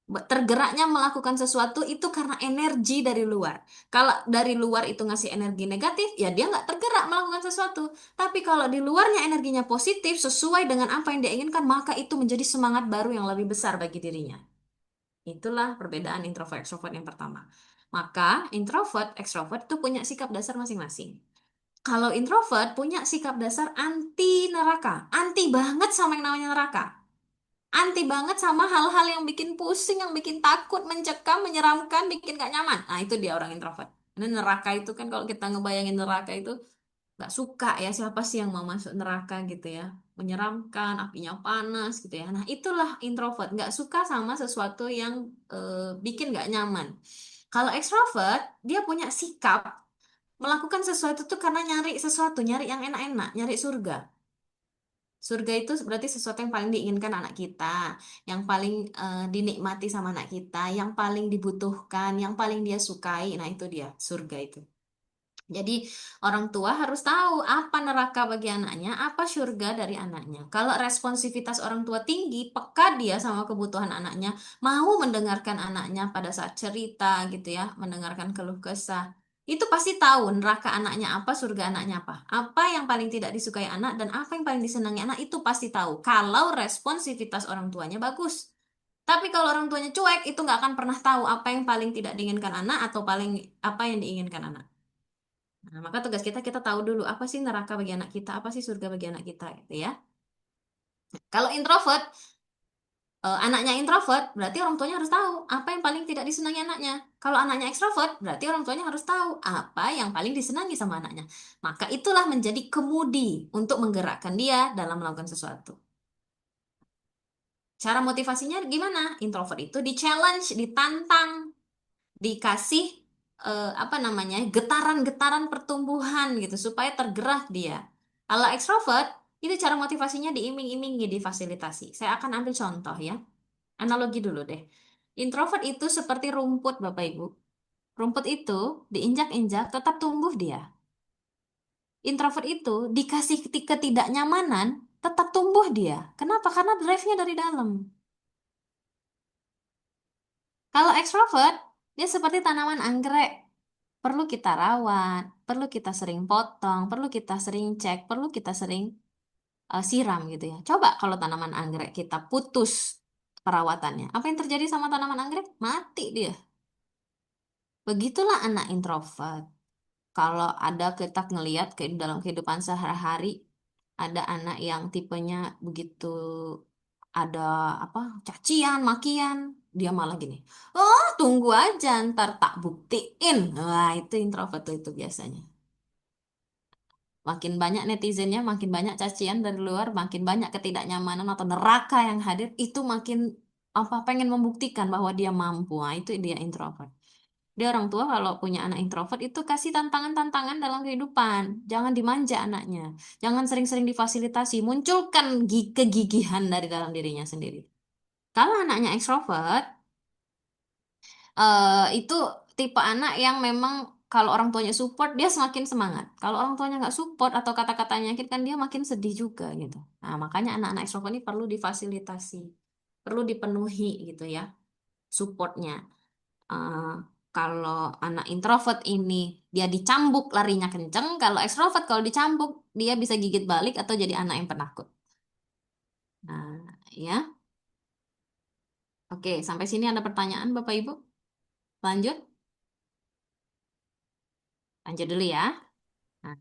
Tergeraknya melakukan sesuatu itu karena energi dari luar. Kalau dari luar itu ngasih energi negatif, ya dia nggak tergerak melakukan sesuatu. Tapi kalau di luarnya energinya positif, sesuai dengan apa yang dia inginkan, maka itu menjadi semangat baru yang lebih besar bagi dirinya. Itulah perbedaan introvert extrovert yang pertama. Maka introvert extrovert itu punya sikap dasar masing-masing. Kalau introvert punya sikap dasar anti neraka, anti banget sama yang namanya neraka. Anti banget sama hal-hal yang bikin pusing, yang bikin takut, mencekam, menyeramkan, bikin gak nyaman. Nah, itu dia orang introvert. Ini neraka itu kan kalau kita ngebayangin neraka itu gak suka ya, siapa sih yang mau masuk neraka gitu ya. Menyeramkan, apinya panas gitu ya. Nah, itulah introvert. Gak suka sama sesuatu yang bikin gak nyaman. Kalau extrovert, dia punya sikap melakukan sesuatu tuh karena nyari sesuatu, nyari yang enak-enak, nyari surga. Surga itu berarti sesuatu yang paling diinginkan anak kita, yang paling dinikmati sama anak kita, yang paling dibutuhkan, yang paling dia sukai. Nah, itu dia surga itu. Jadi, orang tua harus tahu apa neraka bagi anaknya, apa surga dari anaknya. Kalau responsivitas orang tua tinggi, peka dia sama kebutuhan anaknya, mau mendengarkan anaknya pada saat cerita gitu ya, mendengarkan keluh kesah. Itu pasti tahu neraka anaknya apa, surga anaknya apa. Apa yang paling tidak disukai anak dan apa yang paling disenangi anak itu pasti tahu. Kalau responsivitas orang tuanya bagus. Tapi kalau orang tuanya cuek, itu nggak akan pernah tahu apa yang paling tidak diinginkan anak atau paling apa yang diinginkan anak. Nah, maka tugas kita kita tahu dulu apa sih neraka bagi anak kita, apa sih surga bagi anak kita gitu ya. Kalau introvert, anaknya introvert, berarti orang tuanya harus tahu apa yang paling tidak disenangi anaknya. Kalau anaknya ekstrovert, berarti orang tuanya harus tahu apa yang paling disenangi sama anaknya. Maka itulah menjadi kemudi untuk menggerakkan dia dalam melakukan sesuatu. Cara motivasinya gimana? Introvert itu di-challenge, ditantang, dikasih apa namanya getaran-getaran pertumbuhan gitu supaya tergerak dia. Kalau ekstrovert itu cara motivasinya diiming-imingi, difasilitasi. Saya akan ambil contoh ya, analogi dulu deh. Introvert itu seperti rumput Bapak Ibu. Rumput itu diinjak-injak tetap tumbuh dia. Introvert itu dikasih ketidaknyamanan tetap tumbuh dia. Kenapa? Karena drive-nya dari dalam. Kalau ekstrovert, dia seperti tanaman anggrek. Perlu kita rawat, perlu kita sering potong, perlu kita sering cek, perlu kita sering siram gitu ya. Coba kalau tanaman anggrek kita putus perawatannya. Apa yang terjadi sama tanaman anggrek? Mati dia. Begitulah anak introvert. Kalau ada kita ngelihat ke dalam kehidupan sehari-hari, ada anak yang tipenya begitu ada apa cacian, makian, dia malah gini. Oh, tunggu aja ntar tak buktiin. Wah, itu introvert tuh itu biasanya. Makin banyak netizennya, makin banyak cacian dari luar, makin banyak ketidaknyamanan atau neraka yang hadir, itu makin apa pengen membuktikan bahwa dia mampu. Nah, itu dia introvert. Dia orang tua kalau punya anak introvert itu kasih tantangan-tantangan dalam kehidupan. Jangan dimanja anaknya. Jangan sering-sering difasilitasi. Munculkan kegigihan dari dalam dirinya sendiri. Kalau anaknya ekstrovert, itu tipe anak yang memang kalau orang tuanya support, dia semakin semangat. Kalau orang tuanya nggak support atau kata-katanya menyakitkan, dia makin sedih juga gitu. Nah, makanya anak-anak ekstrovert ini perlu difasilitasi. Perlu dipenuhi gitu ya, supportnya. Eh, kalau anak introvert ini dia dicambuk larinya kenceng, kalau ekstrovert kalau dicambuk dia bisa gigit balik atau jadi anak yang penakut. Nah, ya. Oke, sampai sini ada pertanyaan Bapak Ibu? Lanjut? Lanjut dulu ya. Nah,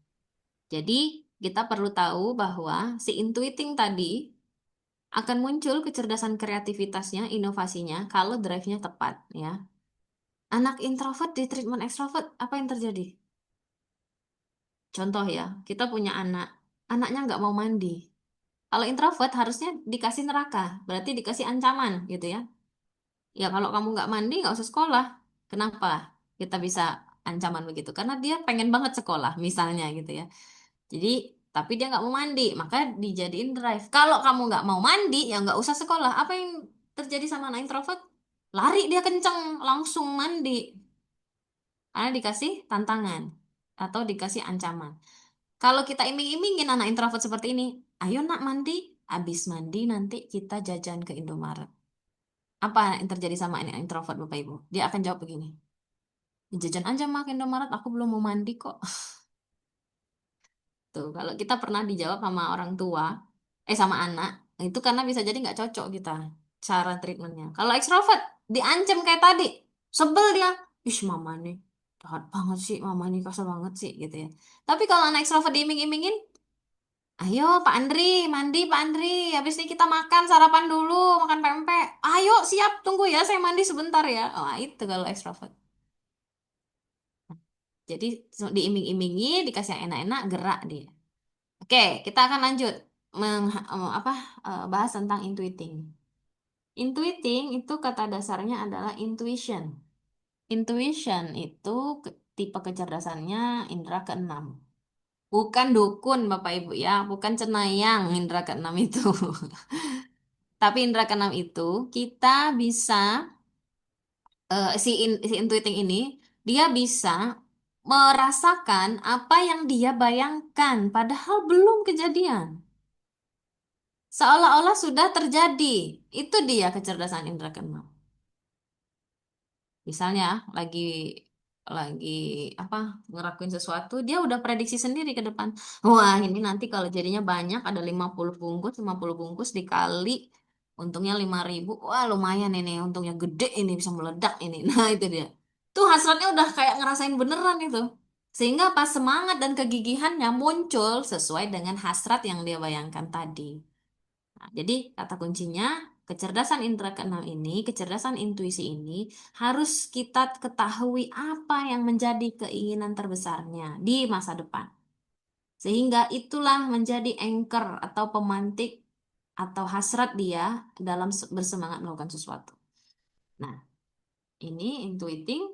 jadi kita perlu tahu bahwa si intuiting tadi akan muncul kecerdasan kreativitasnya, inovasinya kalau drive-nya tepat ya. Anak introvert di treatment ekstrovert apa yang terjadi? Contoh ya, kita punya anak, anaknya nggak mau mandi. Kalau introvert harusnya dikasih neraka, berarti dikasih ancaman gitu ya. Ya kalau kamu nggak mandi nggak usah sekolah. Kenapa? Kita bisa ancaman begitu? Karena dia pengen banget sekolah misalnya gitu ya. Jadi tapi dia nggak mau mandi, maka dijadiin drive. Kalau kamu nggak mau mandi, ya nggak usah sekolah. Apa yang terjadi sama anak introvert? Lari dia kenceng, langsung mandi. Karena dikasih tantangan atau dikasih ancaman. Kalau kita iming-imingin anak introvert seperti ini, ayo nak mandi, habis mandi nanti kita jajan ke Indomaret. Apa yang terjadi sama anak introvert Bapak Ibu? Dia akan jawab begini, jajan aja mak ke Indomaret, aku belum mau mandi kok. Tuh, kalau kita pernah dijawab sama orang tua, sama anak, itu karena bisa jadi nggak cocok kita cara treatmentnya. Kalau ekstrovert, diancam kayak tadi, sebel dia, ih mama nih, jahat banget sih, mama nih kasar banget sih, gitu ya. Tapi kalau anak ekstrovert diiming-imingin, ayo Pak Andri, mandi Pak Andri, habis ini kita makan sarapan dulu, makan pempek. Ayo siap, tunggu ya, saya mandi sebentar ya. Oh, itu kalau ekstrovert. Jadi diiming-imingi, dikasih yang enak-enak, gerak dia. Oke, kita akan lanjut bahas tentang intuiting. Intuiting itu kata dasarnya adalah intuition. Intuition itu tipe kecerdasannya indera keenam. Bukan dukun Bapak Ibu ya, bukan cenayang indera keenam itu. Tapi indera keenam itu kita bisa si intuiting ini dia bisa merasakan apa yang dia bayangkan padahal belum kejadian. Seolah-olah sudah terjadi. Itu dia kecerdasan indera keenam. Misalnya lagi apa ngelakuin sesuatu, dia udah prediksi sendiri ke depan. Wah, ini nanti kalau jadinya banyak ada 50 bungkus dikali untungnya 5.000. Wah, lumayan ini, untungnya gede ini bisa meledak ini. Nah, itu dia. Tuh hasratnya udah kayak ngerasain beneran itu. Sehingga pas semangat dan kegigihannya muncul sesuai dengan hasrat yang dia bayangkan tadi. Nah, jadi kata kuncinya kecerdasan indera keenam ini, kecerdasan intuisi ini harus kita ketahui apa yang menjadi keinginan terbesarnya di masa depan. Sehingga itulah menjadi anchor atau pemantik atau hasrat dia dalam bersemangat melakukan sesuatu. Nah, ini intuiting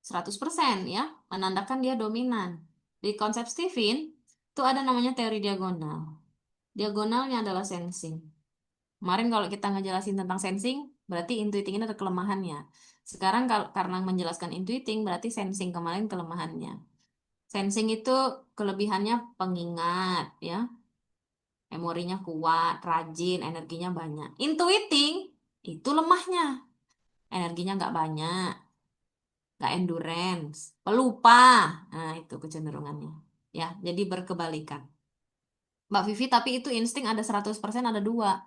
100% ya, menandakan dia dominan. Di konsep Stephen, itu ada namanya teori diagonal. Diagonalnya adalah sensing. Kemarin kalau kita ngejelasin tentang sensing, berarti intuiting ini ada kelemahannya. Sekarang kalau karena menjelaskan intuiting, berarti sensing kemarin kelemahannya. Sensing itu kelebihannya pengingat, ya, memorinya kuat, rajin, energinya banyak. Intuiting itu lemahnya, energinya nggak banyak, nggak endurance, pelupa. Nah, itu kecenderungannya. Ya, jadi berkebalikan. Mbak Vivi, tapi itu insting ada 100%, ada dua.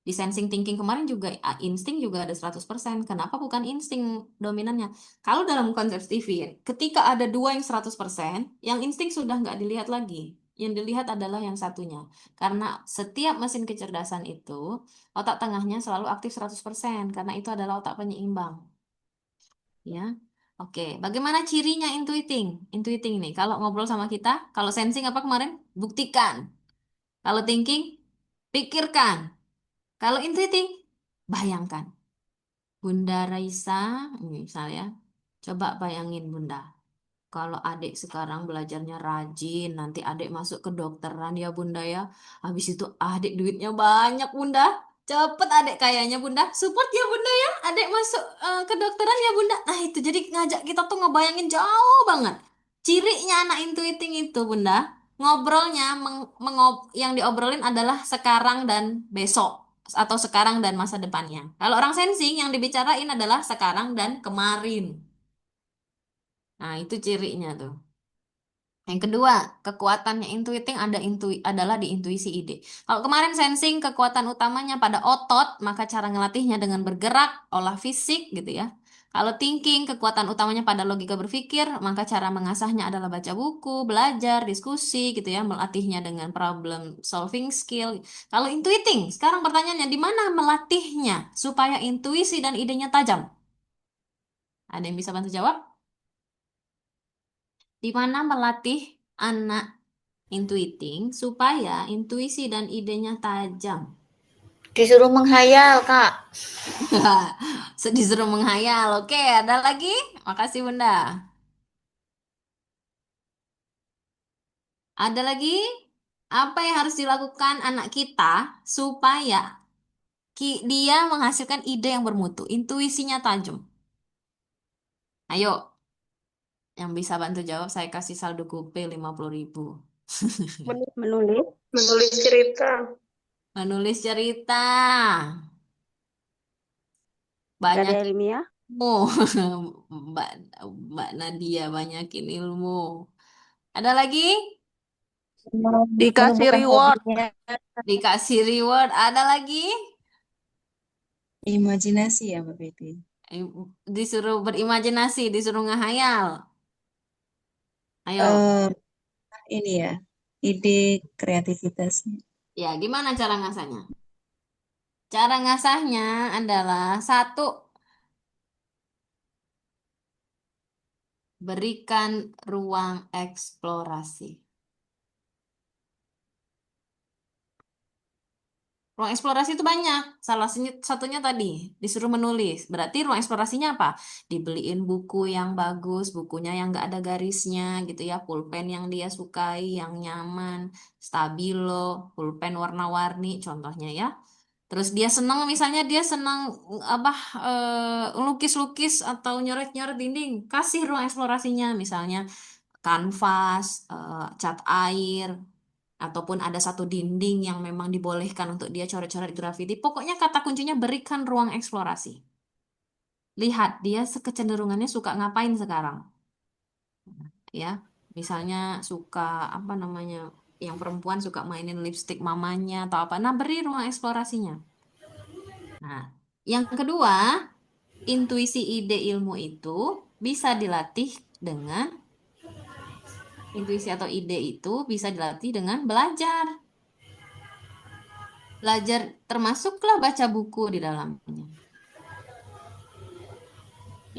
Di sensing thinking kemarin juga insting juga ada 100%. Kenapa bukan insting dominannya? Kalau dalam konsep Stephen, ketika ada dua yang 100%, yang insting sudah nggak dilihat lagi. Yang dilihat adalah yang satunya. Karena setiap mesin kecerdasan itu, otak tengahnya selalu aktif 100%. Karena itu adalah otak penyeimbang. Ya. Oke, bagaimana cirinya intuiting? Intuiting nih, kalau ngobrol sama kita, kalau sensing apa kemarin? Buktikan. Kalau thinking, pikirkan. Kalau intuiting, bayangkan. Bunda Raisa, misalnya, coba bayangin Bunda. Kalau adik sekarang belajarnya rajin, nanti adik masuk ke dokteran ya Bunda ya. Habis itu adik duitnya banyak Bunda. Cepet adik kayaknya Bunda. Support ya Bunda ya. Adik masuk ke dokteran ya Bunda. Nah itu jadi ngajak kita tuh ngebayangin jauh banget. Cirinya anak intuiting itu Bunda. Ngobrolnya yang diobrolin adalah sekarang dan besok. Atau sekarang dan masa depannya. Kalau orang sensing yang dibicarain adalah sekarang dan kemarin. Nah, itu cirinya tuh. Yang kedua, kekuatannya intuiting adalah di intuisi ide. Kalau kemarin sensing kekuatan utamanya pada otot, maka cara ngelatihnya dengan bergerak, olah fisik gitu ya. Kalau thinking, kekuatan utamanya pada logika berpikir, maka cara mengasahnya adalah baca buku, belajar, diskusi gitu ya, melatihnya dengan problem solving skill. Kalau intuiting, sekarang pertanyaannya di mana melatihnya supaya intuisi dan idenya tajam? Ada yang bisa bantu jawab? Di mana melatih anak intuiting supaya intuisi dan idenya tajam. Disuruh menghayal, Kak. Disuruh menghayal. Oke, ada lagi? Makasih Bunda. Ada lagi? Apa yang harus dilakukan anak kita supaya Dia menghasilkan ide yang bermutu, intuisinya tajam. Ayo, yang bisa bantu jawab saya kasih saldo GoPay 50.000. Menulis. Menulis cerita. Menulis cerita. Gak ada Banyak ilmiah. ilmu. Mbak, Mbak Nadia banyakin ilmu. Ada lagi? Dikasih Menumbuhkan reward. hobinya, Dikasih reward. Ada lagi? imajinasi ya Mbak Betty. Eh, Disuruh berimajinasi, disuruh ngehayal. Ayo. Eh, ini ya, ide kreativitasnya. Ya, gimana cara ngasahnya? Cara ngasahnya adalah satu, berikan ruang eksplorasi. Ruang eksplorasi itu banyak. Satunya tadi disuruh menulis. Berarti ruang eksplorasinya apa? Dibeliin buku yang bagus, bukunya yang nggak ada garisnya gitu ya, pulpen yang dia sukai, yang nyaman, stabilo, pulpen warna-warni, contohnya ya. Terus dia senang, misalnya dia senang apa lukis-lukis atau nyoret-nyoret dinding, kasih ruang eksplorasinya, misalnya kanvas, cat air, ataupun ada satu dinding yang memang dibolehkan untuk dia coret-coret grafiti. Pokoknya kata kuncinya berikan ruang eksplorasi. Lihat dia kecenderungannya suka ngapain sekarang, ya. Misalnya suka apa namanya, yang perempuan suka mainin lipstick mamanya atau apa. Nah, beri ruang eksplorasinya. Nah, yang kedua, intuisi ide ilmu itu bisa dilatih dengan intuisi atau ide itu bisa dilatih dengan belajar. Belajar termasuklah baca buku di dalamnya.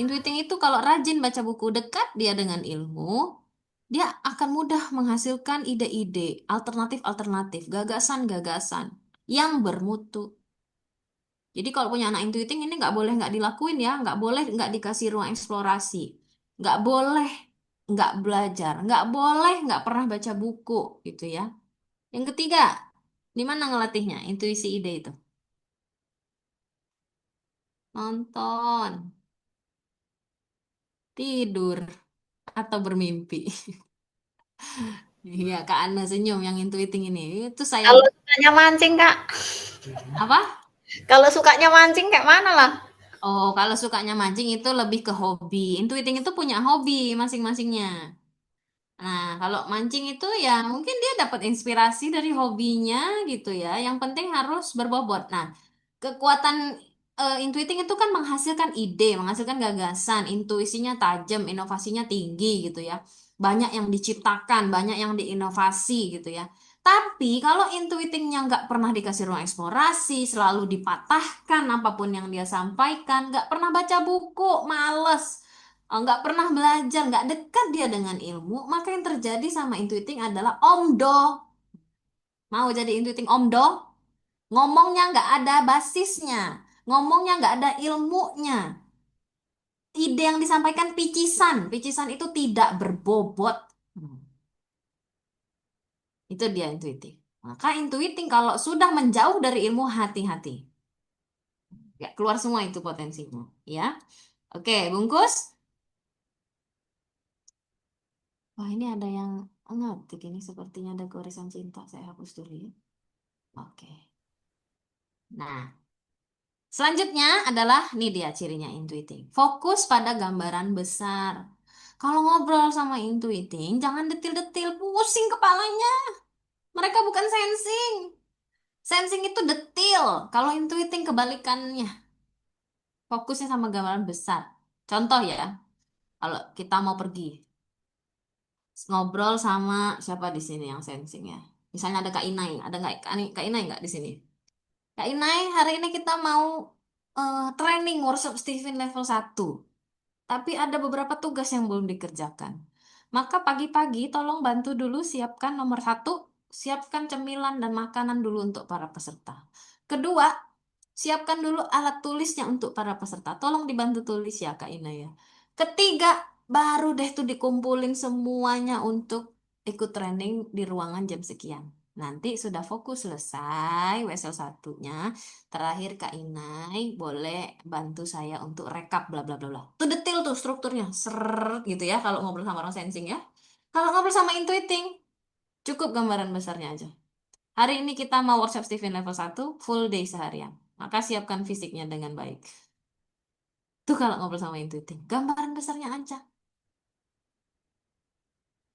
Intuiting itu kalau rajin baca buku, dekat dia dengan ilmu, dia akan mudah menghasilkan ide-ide, alternatif-alternatif, gagasan-gagasan yang bermutu. Jadi kalau punya anak intuiting ini nggak boleh nggak dilakuin ya, nggak boleh nggak dikasih ruang eksplorasi, nggak boleh nggak belajar, nggak boleh nggak pernah baca buku gitu ya. Yang ketiga, di mana ngelatihnya intuisi ide itu? Nonton, tidur, atau bermimpi. Iya, Kak Ana senyum yang intuiting ini. Itu saya Kalau sukanya mancing, Kak. apa? Kalau sukanya mancing kayak mana lah? Oh, kalau sukanya mancing itu lebih ke hobi. Intuiting itu punya hobi masing-masingnya. Nah, kalau mancing itu ya mungkin dia dapat inspirasi dari hobinya gitu ya. Yang penting harus berbobot. Nah, kekuatan intuiting itu kan menghasilkan ide, menghasilkan gagasan, intuisinya tajam, inovasinya tinggi gitu ya. Banyak yang diciptakan, banyak yang diinovasi gitu ya. Tapi kalau intuitingnya nggak pernah dikasih ruang eksplorasi, selalu dipatahkan apapun yang dia sampaikan, nggak pernah baca buku, males, nggak pernah belajar, nggak dekat dia dengan ilmu, maka yang terjadi sama intuiting adalah omdo. Mau jadi intuiting omdo? Ngomongnya nggak ada basisnya, ngomongnya nggak ada ilmunya. Ide yang disampaikan picisan, picisan itu tidak berbobot. Hmm, Itu dia intuiting. Maka intuiting kalau sudah menjauh dari ilmu, hati-hati. Ya, keluar semua itu potensinya. Ya, oke, bungkus. Wah, ini ada yang ngetik ini sepertinya ada goresan cinta. Saya hapus dulu ya. Oke. Nah, selanjutnya adalah, ini dia cirinya intuiting. Fokus pada gambaran besar. Kalau ngobrol sama intuiting, jangan detil-detil, pusing kepalanya. Mereka bukan sensing. Sensing itu detil. Kalau intuiting kebalikannya. Fokusnya sama gambaran besar. Contoh ya, kalau kita mau pergi, ngobrol sama siapa di sini yang sensing ya. Misalnya ada Kak Inai, ada nggak Kak Inai nggak di sini? Kak Inai, hari ini kita mau training workshop Stephen level 1. Tapi ada beberapa tugas yang belum dikerjakan. Maka pagi-pagi tolong bantu dulu siapkan nomor satu, siapkan cemilan dan makanan dulu untuk para peserta. Kedua, siapkan dulu alat tulisnya untuk para peserta. Tolong dibantu tulis ya Kak Ina ya. Ketiga, baru deh tuh dikumpulin semuanya untuk ikut training di ruangan jam sekian. Nanti sudah fokus selesai WSL 1-nya. Terakhir Kak Inai boleh bantu saya untuk rekap bla bla bla bla. Itu detail tuh strukturnya. Seret gitu ya kalau ngobrol sama orang sensing ya. Kalau ngobrol sama intuiting, cukup gambaran besarnya aja. Hari ini kita mau workshop Stephen level 1, full day seharian. Maka siapkan fisiknya dengan baik. Tuh kalau ngobrol sama intuiting, gambaran besarnya aja.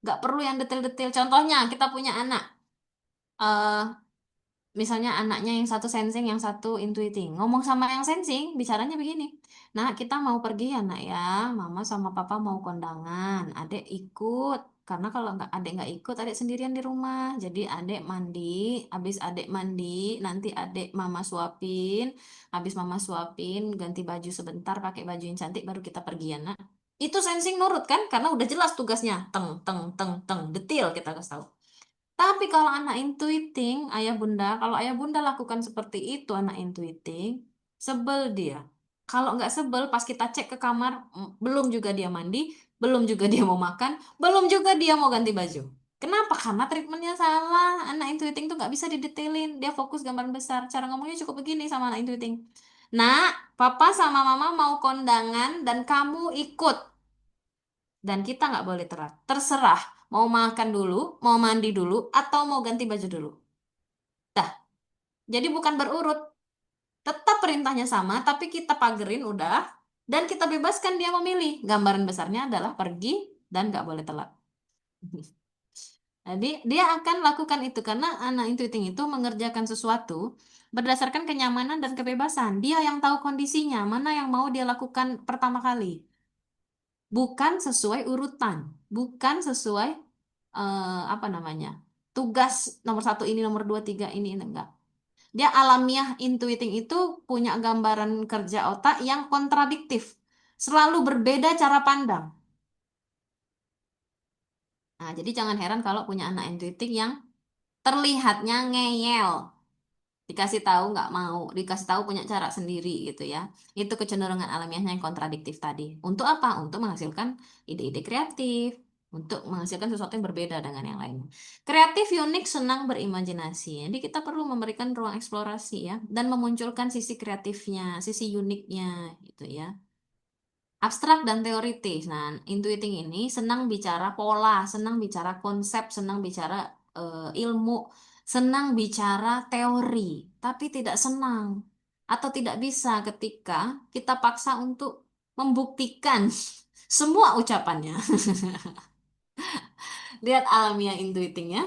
Nggak perlu yang detail-detail. Contohnya, kita punya anak. eh Misalnya anaknya yang satu sensing, yang satu intuiting. Ngomong sama yang sensing, bicaranya begini. Nah, kita mau pergi ya nak ya. Mama sama papa mau kondangan. Adek ikut. Karena kalau nggak adek nggak ikut, adek sendirian di rumah. Jadi adek mandi. Habis adek mandi, nanti adek mama suapin. Habis mama suapin, ganti baju sebentar, pakai baju yang cantik, baru kita pergi ya nak. Itu sensing nurut kan? Karena udah jelas tugasnya. Teng, teng, teng, teng. Detail kita kasih tahu. Tapi kalau anak intuiting, ayah bunda, kalau ayah bunda lakukan seperti itu, anak intuiting, sebel dia. Kalau nggak sebel, pas kita cek ke kamar, belum juga dia mandi, belum juga dia mau makan, belum juga dia mau ganti baju. Kenapa? Karena treatmentnya salah. Anak intuiting tuh nggak bisa didetailin. Dia fokus gambaran besar. Cara ngomongnya cukup begini sama anak intuiting. Nah, papa sama mama mau kondangan dan kamu ikut. Dan kita nggak boleh telat. Terserah mau makan dulu, mau mandi dulu, atau mau ganti baju dulu. Dah, jadi bukan berurut. Tetap perintahnya sama, tapi kita pagerin udah. Dan kita bebaskan dia memilih. Gambaran besarnya adalah pergi dan nggak boleh telat. Jadi dia akan lakukan itu karena anak intuiting itu mengerjakan sesuatu berdasarkan kenyamanan dan kebebasan. Dia yang tahu kondisinya, mana yang mau dia lakukan pertama kali. Bukan sesuai urutan, bukan sesuai apa namanya tugas nomor satu ini nomor dua tiga ini enggak. Dia alamiah intuiting itu punya gambaran kerja otak yang kontradiktif, selalu berbeda cara pandang. Nah, jadi jangan heran kalau punya anak intuiting yang terlihatnya ngeyel. Dikasih tahu nggak mau, dikasih tahu punya cara sendiri gitu ya. Itu kecenderungan alamiahnya yang kontradiktif tadi. Untuk apa? Untuk menghasilkan ide-ide kreatif, untuk menghasilkan sesuatu yang berbeda dengan yang lain. Kreatif, unik, senang berimajinasi. Jadi kita perlu memberikan ruang eksplorasi ya dan memunculkan sisi kreatifnya, sisi uniknya gitu ya. Abstrak dan teoritis. Nah, intuiting ini senang bicara pola, senang bicara konsep, senang bicara ilmu, senang bicara teori, tapi tidak senang atau tidak bisa ketika kita paksa untuk membuktikan semua ucapannya. Lihat alamiah intuiting ya.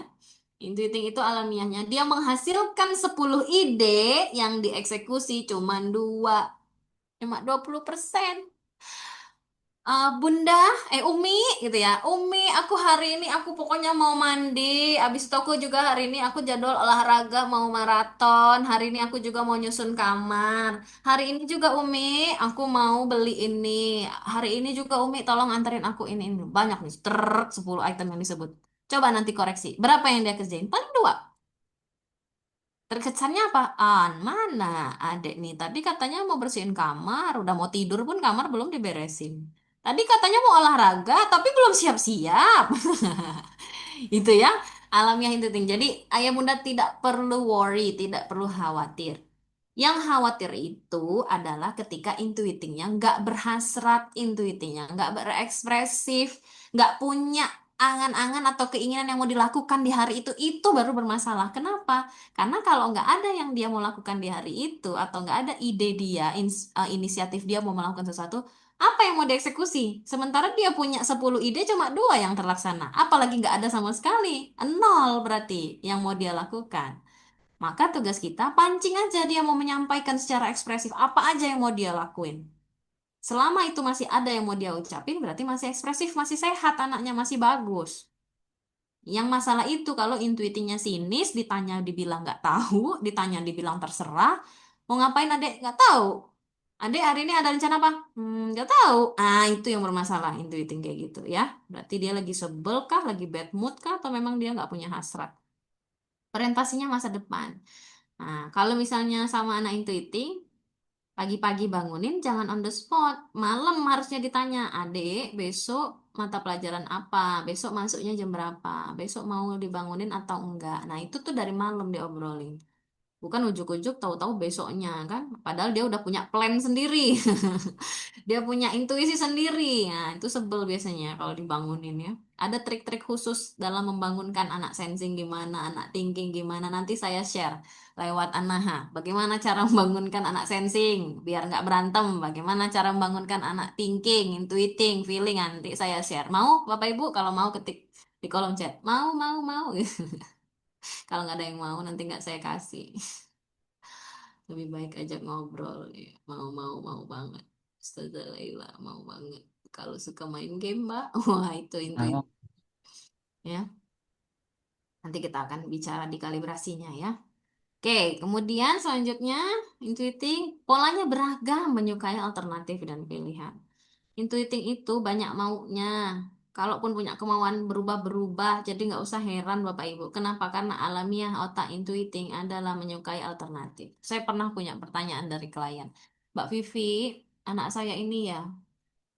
Intuiting itu alamiahnya. Dia menghasilkan 10 ide yang dieksekusi cuma 20%. Bunda, Umi gitu ya. Umi, aku hari ini aku pokoknya mau mandi. Abis itu aku juga hari ini aku jadwal olahraga mau maraton. Hari ini aku juga mau nyusun kamar. Hari ini juga Umi, aku mau beli ini. Hari ini juga Umi tolong anterin aku ini. Banyak nih, 10 item yang disebut. Coba nanti koreksi. Berapa yang dia kerjain? Paling 2. Terkesannya apa? Mana adek nih? Tadi katanya mau bersihin kamar, udah mau tidur pun kamar belum diberesin. Tadi katanya mau olahraga, tapi belum siap-siap. Itu ya, alamiah intuiting. Jadi ayah bunda tidak perlu worry, tidak perlu khawatir. Yang khawatir itu adalah ketika intuitingnya nggak berhasrat, intuitingnya nggak berekspresif, nggak punya angan-angan atau keinginan yang mau dilakukan di hari itu baru bermasalah. Kenapa? Karena kalau nggak ada yang dia mau lakukan di hari itu, atau nggak ada ide dia, inisiatif dia mau melakukan sesuatu, apa yang mau dieksekusi? Sementara dia punya 10 ide, cuma 2 yang terlaksana. Apalagi nggak ada sama sekali. Nol berarti yang mau dia lakukan. Maka tugas kita pancing aja dia mau menyampaikan secara ekspresif apa aja yang mau dia lakuin. Selama itu masih ada yang mau dia ucapin, berarti masih ekspresif, masih sehat anaknya, masih bagus. Yang masalah itu kalau intuitinya sinis, ditanya dibilang nggak tahu, ditanya dibilang terserah, mau ngapain adek nggak tahu. Adek hari ini ada rencana apa? Nggak tahu. Itu yang bermasalah intuiting kayak gitu ya. Berarti dia lagi sebel kah, lagi bad mood kah, atau memang dia nggak punya hasrat. Orientasinya masa depan. Nah, kalau misalnya sama anak intuiting, pagi-pagi bangunin jangan on the spot. Malam harusnya ditanya, adek besok mata pelajaran apa, besok masuknya jam berapa, besok mau dibangunin atau enggak. Nah, itu tuh dari malam diobrolin. Bukan ujuk-ujuk tahu-tahu besoknya kan. Padahal dia udah punya plan sendiri. Dia punya intuisi sendiri. Nah, itu sebel biasanya kalau dibangunin ya. Ada trik-trik khusus dalam membangunkan anak sensing gimana, anak thinking gimana. Nanti saya share lewat Anaha. Bagaimana cara membangunkan anak sensing biar nggak berantem. Bagaimana cara membangunkan anak thinking, intuiting, feeling. Nanti saya share. Mau Bapak Ibu? Kalau mau ketik di kolom chat. Mau. Kalau nggak ada yang mau nanti nggak saya kasih. Lebih baik ajak ngobrol ya. Mau banget. Ustazah Laila mau banget. Kalau suka main game, Mbak, wah itu intuit Ayo. ya. Nanti kita akan bicara di kalibrasinya ya. Oke, kemudian selanjutnya intuiting polanya beragam, menyukai alternatif dan pilihan. Intuiting itu banyak maunya. Kalaupun punya kemauan berubah-berubah, jadi nggak usah heran Bapak Ibu. Kenapa? Karena alamiah otak intuiting adalah menyukai alternatif. Saya pernah punya pertanyaan dari klien. Mbak Vivi, anak saya ini ya,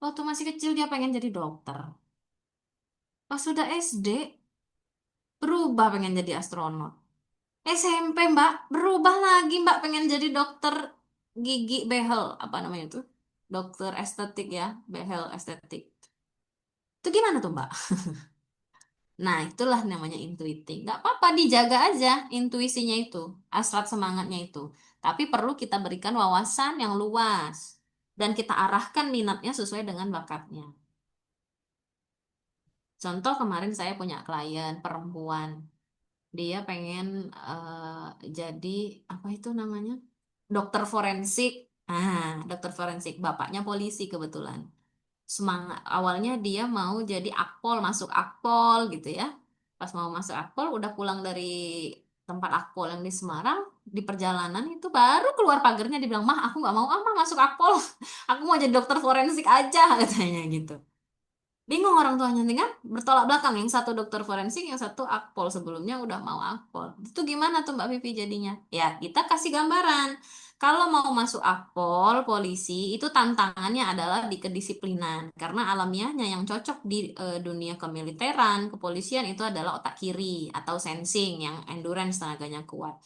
waktu masih kecil dia pengen jadi dokter. Pas sudah SD, berubah pengen jadi astronot. SMP Mbak, berubah lagi Mbak pengen jadi dokter gigi behel. Apa namanya itu? Dokter estetik ya, behel estetik. Itu gimana tuh Mbak? Nah, itulah namanya intuiting. Nggak apa-apa, dijaga aja intuisinya itu, hasrat semangatnya itu. Tapi perlu kita berikan wawasan yang luas. Dan kita arahkan minatnya sesuai dengan bakatnya. Contoh kemarin saya punya klien perempuan. Dia pengen jadi, apa itu namanya? Dokter forensik. Dokter forensik. Bapaknya polisi kebetulan. Semangat awalnya dia mau jadi akpol, masuk akpol gitu ya. Pas mau masuk akpol udah pulang dari tempat akpol yang di Semarang, di perjalanan itu baru keluar pagernya dibilang, "Mah, aku nggak mau mah masuk akpol. Aku mau jadi dokter forensik aja," katanya gitu. Bingung orang tuanya nih kan, bertolak belakang. Yang satu dokter forensik, yang satu akpol. Sebelumnya udah mau akpol. Itu gimana tuh Mbak Vivi jadinya? Ya, kita kasih gambaran. Kalau mau masuk akpol, polisi, itu tantangannya adalah di kedisiplinan. Karena alamiahnya yang cocok di dunia kemiliteran, kepolisian itu adalah otak kiri atau sensing, yang endurance tenaganya kuat.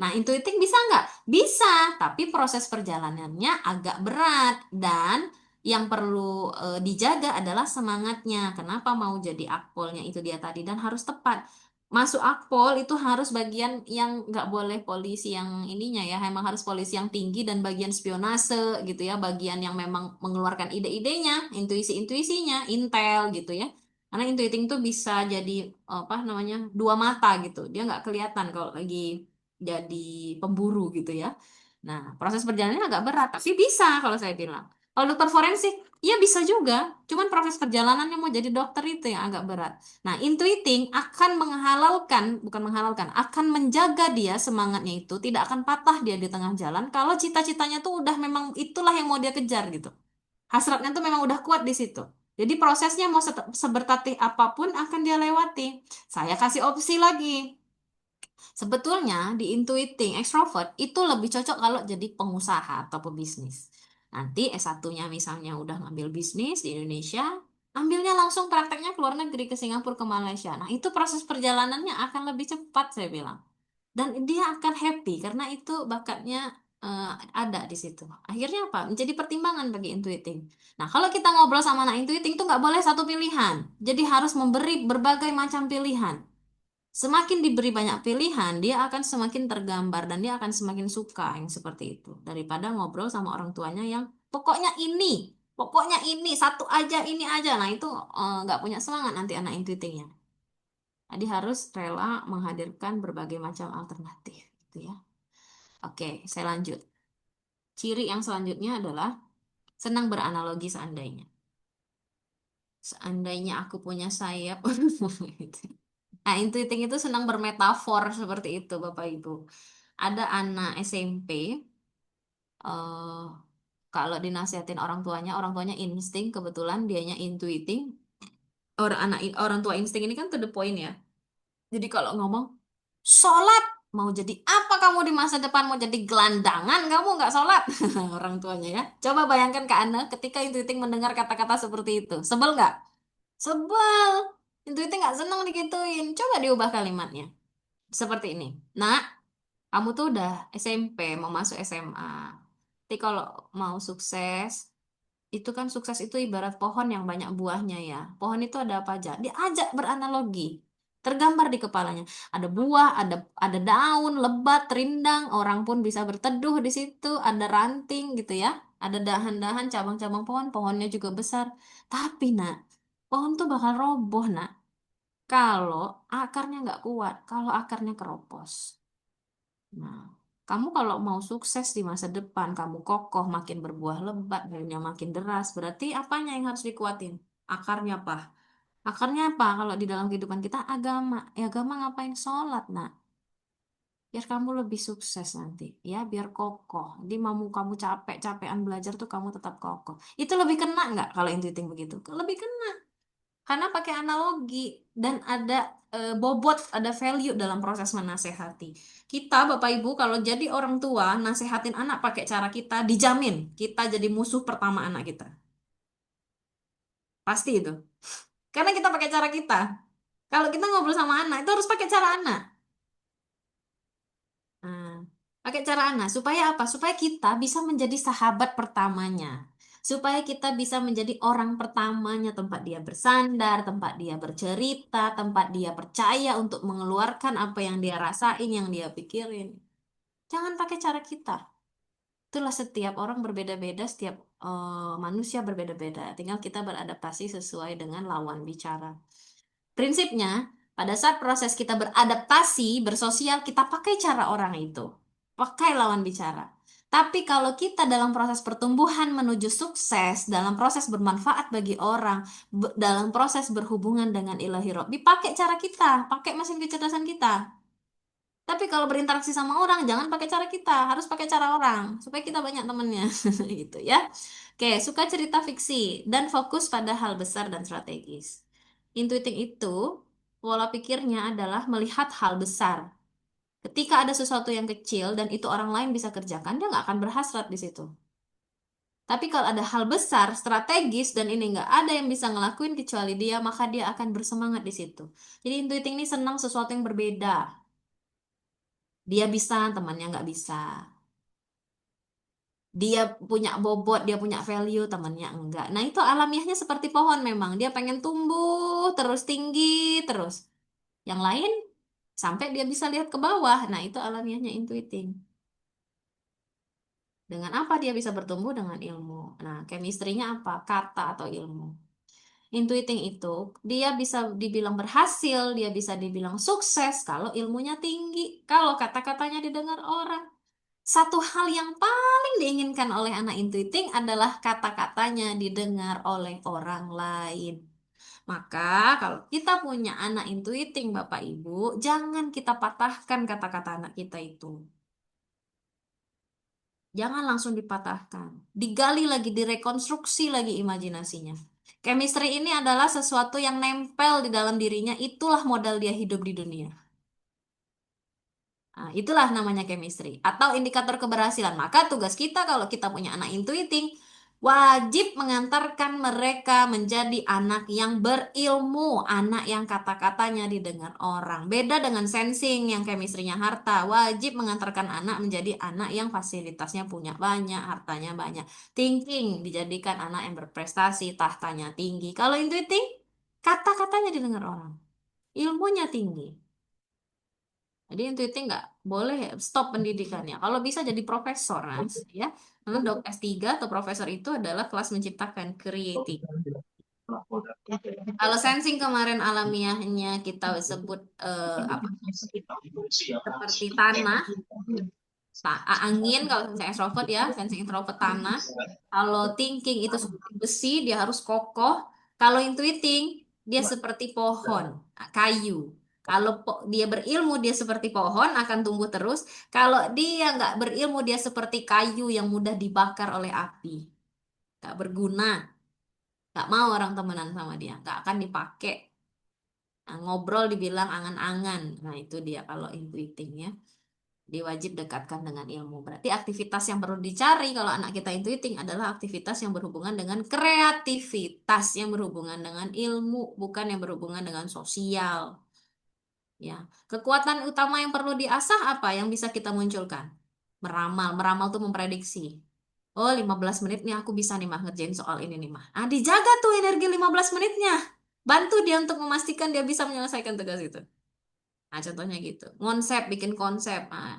Nah, intuiting bisa nggak? Bisa, tapi proses perjalanannya agak berat dan yang perlu dijaga adalah semangatnya. Kenapa mau jadi akpolnya itu dia tadi dan harus tepat. Masuk akpol itu harus bagian yang nggak boleh polisi yang ininya ya, memang harus polisi yang tinggi dan bagian spionase gitu ya, bagian yang memang mengeluarkan ide-idenya, intuisi-intuisinya, intel gitu ya. Karena intuiting tuh bisa jadi apa namanya dua mata gitu, dia nggak kelihatan kalau lagi jadi pemburu gitu ya. Nah, proses perjalanannya agak berat, tapi bisa kalau saya bilang. Kalau dokter forensik, ya bisa juga. Cuman proses perjalanannya mau jadi dokter itu yang agak berat. Nah, intuiting akan menghalalkan, bukan menghalalkan, akan menjaga dia semangatnya itu, tidak akan patah dia di tengah jalan kalau cita-citanya tuh udah memang itulah yang mau dia kejar gitu. Hasratnya tuh memang udah kuat di situ. Jadi prosesnya mau sebertatih apapun akan dia lewati. Saya kasih opsi lagi. Sebetulnya di intuiting extrovert itu lebih cocok kalau jadi pengusaha atau pebisnis. Nanti S1-nya misalnya udah ngambil bisnis di Indonesia, ambilnya langsung prakteknya ke luar negeri, ke Singapura, ke Malaysia. Nah, itu proses perjalanannya akan lebih cepat saya bilang. Dan dia akan happy karena itu bakatnya ada di situ. Akhirnya apa? Menjadi pertimbangan bagi intuiting. Nah, kalau kita ngobrol sama anak intuiting itu nggak boleh satu pilihan. Jadi harus memberi berbagai macam pilihan. Semakin diberi banyak pilihan, dia akan semakin tergambar dan dia akan semakin suka yang seperti itu. Daripada ngobrol sama orang tuanya yang pokoknya ini, satu aja, ini aja. Nah itu nggak punya semangat nanti anak intuitingnya. Jadi harus rela menghadirkan berbagai macam alternatif, gitu ya. Oke, saya lanjut. Ciri yang selanjutnya adalah senang beranalogi seandainya. Seandainya aku punya sayap. Nah, intuiting itu senang bermetafor seperti itu, Bapak Ibu. Ada anak SMP, eh, kalau dinasihatin orang tuanya insting, kebetulan dianya intuiting. Orang tua insting ini kan to the point ya. Jadi kalau ngomong, sholat, mau jadi apa kamu di masa depan? Mau jadi gelandangan kamu nggak sholat? Orang tuanya ya. Coba bayangkan ke Anda ketika intuiting mendengar kata-kata seperti itu. Sebel nggak? Sebel. Intuiting nggak seneng digituin. Coba diubah kalimatnya. Seperti ini. Nak, kamu tuh udah SMP, mau masuk SMA. Tapi kalau mau sukses, itu kan sukses itu ibarat pohon yang banyak buahnya ya. Pohon itu ada apa aja? Diajak beranalogi. Tergambar di kepalanya. Ada buah, ada daun, lebat, rindang, orang pun bisa berteduh di situ, ada ranting gitu ya. Ada dahan-dahan, cabang-cabang pohon, pohonnya juga besar. Tapi nak, pohon tuh bakal roboh nak. Kalau akarnya nggak kuat, kalau akarnya keropos. Nah, kamu kalau mau sukses di masa depan, kamu kokoh, makin berbuah lebat, daunnya makin deras, berarti apanya yang harus dikuatin? Akarnya apa? Akarnya apa? Kalau di dalam kehidupan kita agama. Ya agama ngapain sholat, nak? Biar kamu lebih sukses nanti, ya, biar kokoh. Jadi mau kamu capek-capean belajar tuh kamu tetap kokoh. Itu lebih kena nggak kalau intuiting begitu? Lebih kena. Karena pakai analogi dan ada bobot, ada value dalam proses menasehati. Kita, Bapak Ibu, kalau jadi orang tua, nasehatin anak pakai cara kita, dijamin kita jadi musuh pertama anak kita. Pasti itu. Karena kita pakai cara kita. Kalau kita ngobrol sama anak, itu harus pakai cara anak. Nah, pakai cara anak. Supaya apa? Supaya kita bisa menjadi sahabat pertamanya. Supaya kita bisa menjadi orang pertamanya, tempat dia bersandar, tempat dia bercerita, tempat dia percaya untuk mengeluarkan apa yang dia rasain, yang dia pikirin. Jangan pakai cara kita. Itulah setiap orang berbeda-beda, setiap manusia berbeda-beda. Tinggal kita beradaptasi sesuai dengan lawan bicara. Prinsipnya, pada saat proses kita beradaptasi, bersosial, kita pakai cara orang itu. Pakai lawan bicara. Tapi kalau kita dalam proses pertumbuhan menuju sukses, dalam proses bermanfaat bagi orang, dalam proses berhubungan dengan ilahi Rabbi, pakai cara kita, pakai mesin kecerdasan kita. Tapi kalau berinteraksi sama orang, jangan pakai cara kita, harus pakai cara orang, supaya kita banyak temennya, gitu ya. Oke, suka cerita fiksi dan fokus pada hal besar dan strategis. Intuiting itu, pola pikirnya adalah melihat hal besar. Ketika ada sesuatu yang kecil dan itu orang lain bisa kerjakan, dia nggak akan berhasrat di situ. Tapi kalau ada hal besar, strategis, dan ini nggak ada yang bisa ngelakuin kecuali dia, maka dia akan bersemangat di situ. Jadi intuiting ini senang sesuatu yang berbeda. Dia bisa, temannya nggak bisa. Dia punya bobot, dia punya value, temannya enggak. Nah, itu alamiahnya seperti pohon memang. Dia pengen tumbuh terus tinggi terus. Yang lain sampai dia bisa lihat ke bawah. Nah, itu alamiahnya intuiting. Dengan apa dia bisa bertumbuh? Dengan ilmu. Nah, chemistry-nya apa? Kata atau ilmu. Intuiting itu dia bisa dibilang berhasil, dia bisa dibilang sukses kalau ilmunya tinggi, kalau kata-katanya didengar orang. Satu hal yang paling diinginkan oleh anak intuiting adalah kata-katanya didengar oleh orang lain. Maka kalau kita punya anak intuiting, Bapak Ibu, jangan kita patahkan kata-kata anak kita itu. Jangan langsung dipatahkan. Digali lagi, direkonstruksi lagi imajinasinya. Chemistry ini adalah sesuatu yang nempel di dalam dirinya, itulah modal dia hidup di dunia. Nah, itulah namanya chemistry atau indikator keberhasilan. Maka tugas kita kalau kita punya anak intuiting, wajib mengantarkan mereka menjadi anak yang berilmu, anak yang kata-katanya didengar orang. Beda dengan sensing yang chemistry-nya harta, wajib mengantarkan anak menjadi anak yang fasilitasnya punya banyak, hartanya banyak. Thinking dijadikan anak yang berprestasi, tahtanya tinggi. Kalau intuiting, kata-katanya didengar orang, ilmunya tinggi. Jadi intuiting nggak boleh stop pendidikannya. Kalau bisa jadi profesor, Nas, ya. Karena dok S3 atau profesor itu adalah kelas menciptakan creating. Kalau sensing kemarin alamiahnya kita sebut apa? Seperti tanah, angin kalau misalnya extrovert ya, sensing introvert tanah. Kalau thinking itu seperti besi, dia harus kokoh. Kalau intuiting, dia seperti pohon, kayu. Kalau dia berilmu, dia seperti pohon, akan tumbuh terus. Kalau dia nggak berilmu, dia seperti kayu yang mudah dibakar oleh api. Nggak berguna. Nggak mau orang temenan sama dia. Nggak akan dipakai. Nah, ngobrol dibilang angan-angan. Nah, itu dia kalau intuiting ya. Diwajib dekatkan dengan ilmu. Berarti aktivitas yang perlu dicari kalau anak kita intuiting adalah aktivitas yang berhubungan dengan kreativitas, yang berhubungan dengan ilmu, bukan yang berhubungan dengan sosial. Ya, kekuatan utama yang perlu diasah apa yang bisa kita munculkan? Meramal. Meramal tuh memprediksi. Oh, 15 menit nih aku bisa nih mah ngerjain soal ini nih mah. Ah, dijaga tuh energi 15 menitnya. Bantu dia untuk memastikan dia bisa menyelesaikan tugas itu. Nah, contohnya gitu. Konsep, bikin konsep. Nah,